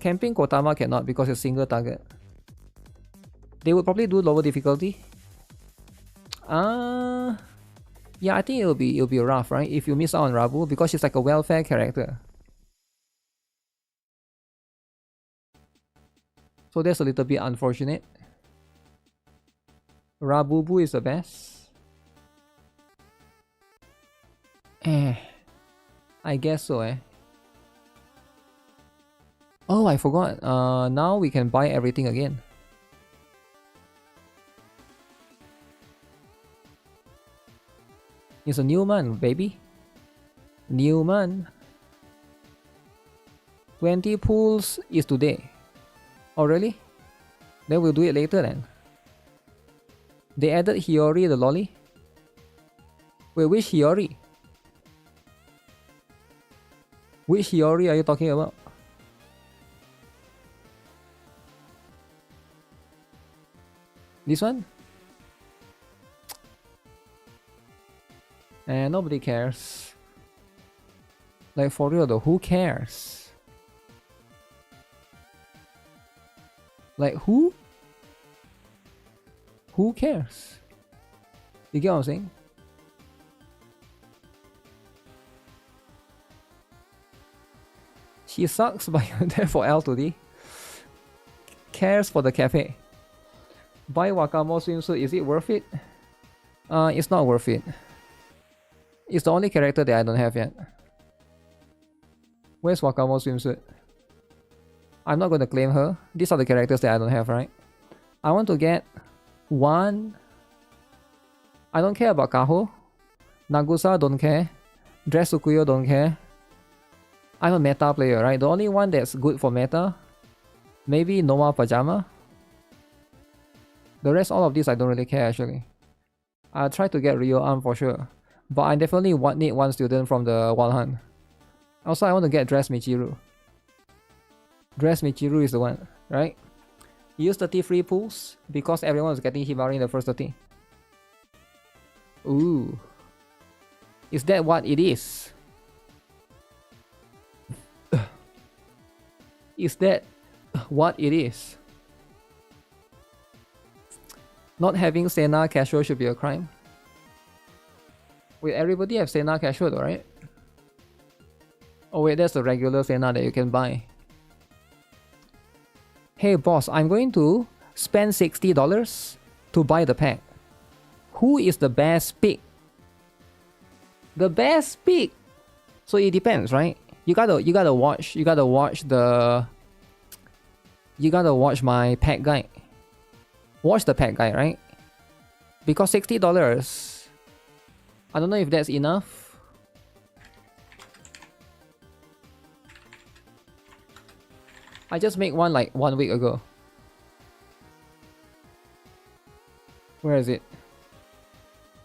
Camping Kotama cannot because it's single target. They would probably do lower difficulty. Yeah, I think it'll be rough, right? If you miss out on Rabu, because she's like a welfare character. So that's a little bit unfortunate. Rabubu is the best. I guess so, Oh, I forgot. Now we can buy everything again. It's a new month, baby. New month. 20 pools is today. Oh, really? Then we'll do it later then. They added Hiyori the lolly. Wait, which Hiyori? Which Hiyori are you talking about? This one? And nobody cares. Like for real though, who cares? Like who? Who cares? You get what I'm saying? She sucks, but you're there for L to D. Cares for the cafe. Buy Wakamo swimsuit, is it worth it? It's not worth it. It's the only character that I don't have yet. Where's Wakamo swimsuit? I'm not going to claim her. These are the characters that I don't have, right? I want to get one. I don't care about Kaho. Nagusa, don't care. Dress Tsukuyo, don't care. I'm a meta player, right? The only one that's good for meta, maybe Noma Pajama. The rest, all of these, I don't really care actually. I'll try to get Rio Arm for sure. But I definitely need one student from the Wild Hunt. Also, I want to get Dress Michiru. Dress Michiru is the one, right? Use 30 free pools because everyone is getting Hibari in the first 30. Ooh. Is that what it is? Is that what it is? Not having Senna casual should be a crime. Wait, everybody have Senna casual though, right? Oh wait, that's the regular Senna that you can buy. Hey boss, I'm going to spend $60 to buy the pack. Who is the best pick? The best pick. So it depends, right? You gotta watch my pack guide. Watch the pack guide, right? Because $60, I don't know if that's enough. I just made one like 1 week ago. Where is it?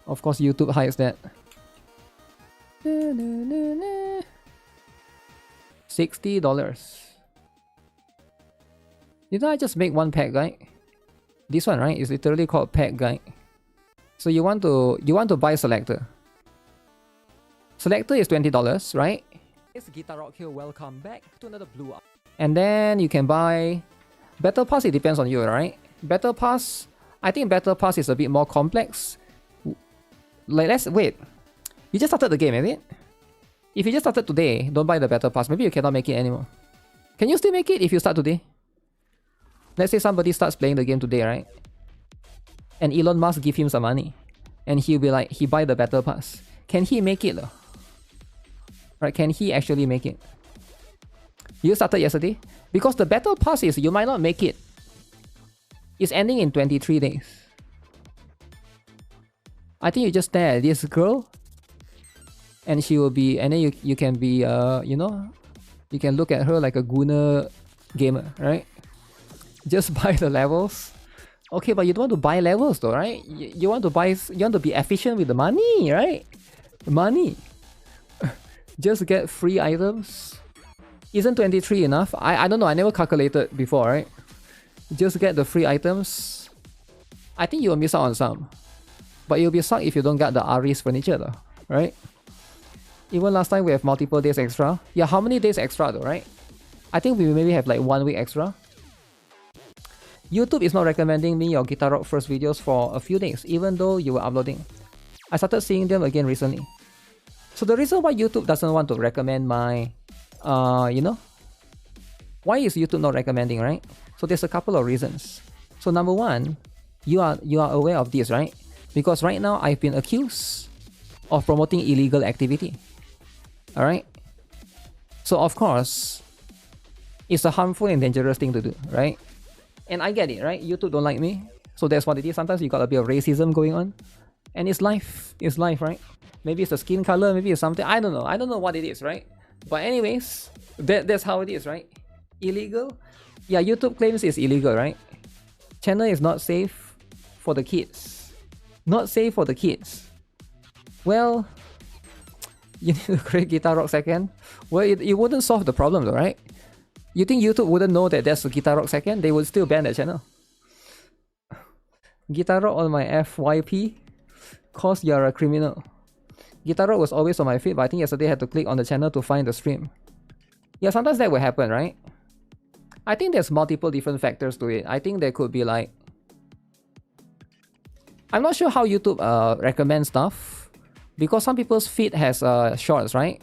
Of course YouTube hides that. $60. Didn't I just make one pack guide? This one, right? It's literally called pack guide. So you want to buy selector. Selector is $20, right? It's GuitarRock here. Welcome back to another blue up. And then you can buy Battle Pass. It depends on you, right? Battle Pass. I think Battle Pass is a bit more complex. Like, let's wait. You just started the game, is it? If you just started today, don't buy the Battle Pass. Maybe you cannot make it anymore. Can you still make it if you start today? Let's say somebody starts playing the game today, right? And Elon Musk give him some money. And he'll be like, he buy the Battle Pass. Can he make it though? Right, can he actually make it? You started yesterday? Because the Battle Pass is, you might not make it. It's ending in 23 days. I think you just stare at this girl. And she will be, and then you can be, you know, you can look at her like a gooner gamer, right? Just buy the levels. Okay, but you don't want to buy levels though, right? You want to buy, you want to be efficient with the money, right? Money. Just get free items. Isn't 23 enough? I don't know, I never calculated before, right? Just get the free items. I think you will miss out on some. But you'll be sucked if you don't get the Aris furniture though, right? Even last time we have multiple days extra. Yeah, how many days extra though, right? I think we maybe have like 1 week extra. YouTube is not recommending me your GuitarRock first videos for a few days, even though you were uploading. I started seeing them again recently. So the reason why YouTube doesn't want to recommend my, you know, why is YouTube not recommending, right? So there's a couple of reasons. So number one, you are aware of this, right? Because right now I've been accused of promoting illegal activity. All right. So of course, it's a harmful and dangerous thing to do, right? And I get it, right? YouTube don't like me, so that's what it is. Sometimes you got a bit of racism going on, and it's life. It's life, right? Maybe it's the skin color, maybe it's something. I don't know. I don't know what it is, right? But anyways, that's how it is, right? Illegal. Yeah, YouTube claims it's illegal, right? Channel is not safe for the kids. Not safe for the kids. Well, you need to create GuitarRock second. Well, it wouldn't solve the problem though, right? You think YouTube wouldn't know that there's a GuitarRock second? They would still ban that channel. GuitarRock on my FYP, cause you're a criminal. GuitarRock was always on my feed, but I think yesterday I had to click on the channel to find the stream. Yeah, sometimes that will happen, right? I think there's multiple different factors to it. I think there could be like... I'm not sure how YouTube recommends stuff, because some people's feed has shorts, right?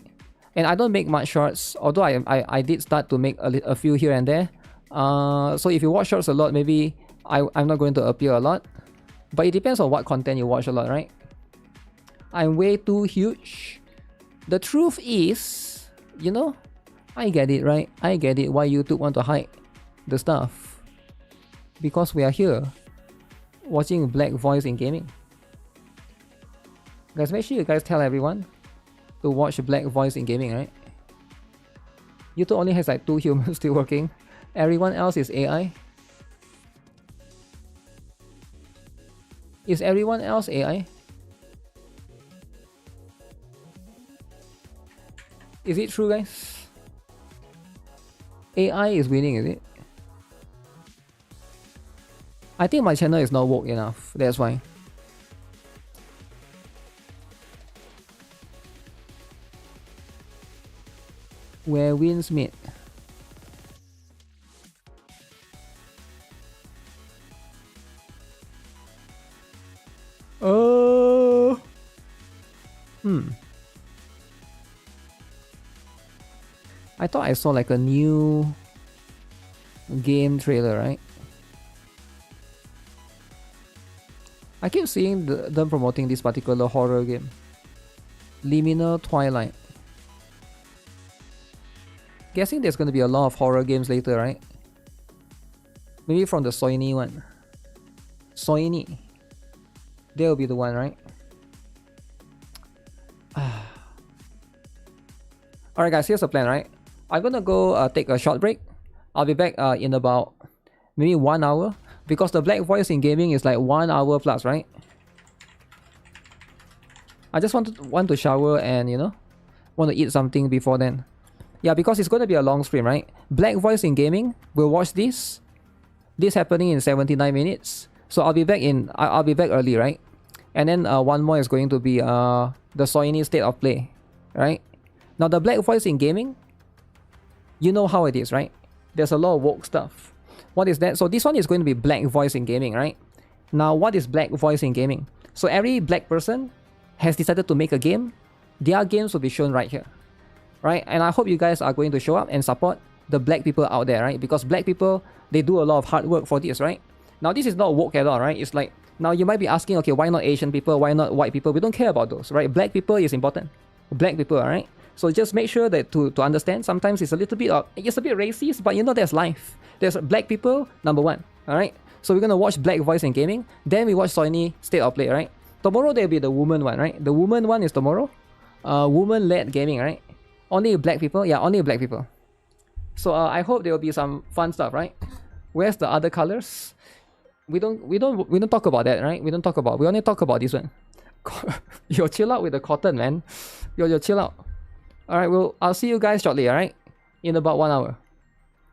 And I don't make much shorts, although I did start to make a few here and there. So if you watch shorts a lot, maybe I'm not going to appear a lot. But it depends on what content you watch a lot, right? I'm way too huge. The truth is, you know, I get it, right? I get it why YouTube want to hide the stuff. Because we are here watching Black Voice in gaming. Guys, make sure you guys tell everyone to watch Black Voice in gaming, right? YouTube only has like 2 humans still working. Everyone else is AI. Is everyone else AI? Is it true, guys? AI is winning, is it? I think my channel is not woke enough, that's why. Where winds meet. Oh. I thought I saw like a new game trailer, right? I keep seeing them promoting this particular horror game. Liminal Twilight. Guessing there's going to be a lot of horror games later, right? Maybe from the Sony one. Sony. They'll be the one, right? Alright guys, here's the plan, right? I'm gonna go take a short break. I'll be back in about maybe 1 hour. Because the Black Voice in gaming is like 1 hour plus, right? I just want to shower and, you know, want to eat something before then. Yeah, because it's going to be a long stream, right? Black Voice in gaming, we'll watch this. This happening in 79 minutes. So I'll be back early, right? And then one more is going to be the Sony State of Play, right? Now the Black Voice in gaming, you know how it is, right? There's a lot of woke stuff. What is that? So this one is going to be Black Voice in gaming, right? Now what is Black Voice in gaming? So every black person has decided to make a game. Their games will be shown right here, right? And I hope you guys are going to show up and support the black people out there, right? Because black people, they do a lot of hard work for this, right? Now this is not woke at all, right? It's like, now you might be asking, okay, why not Asian people? Why not white people? We don't care about those, right? Black people is important. Black people, all right? So just make sure that to understand, sometimes it's a little bit it's a bit racist, but you know, there's life. There's black people, number one, all right? So we're gonna watch Black Voice in gaming, then we watch Sony State of Play, right? Tomorrow there'll be the woman one, right? The woman one is tomorrow. Woman-led gaming, right? Only black people, yeah, only black people. So I hope there will be some fun stuff, right? Where's the other colors? We don't talk about that, right? We only talk about this one. Yo, chill out with the cotton, man. Yo, chill out. All right, I'll see you guys shortly, all right? In about 1 hour.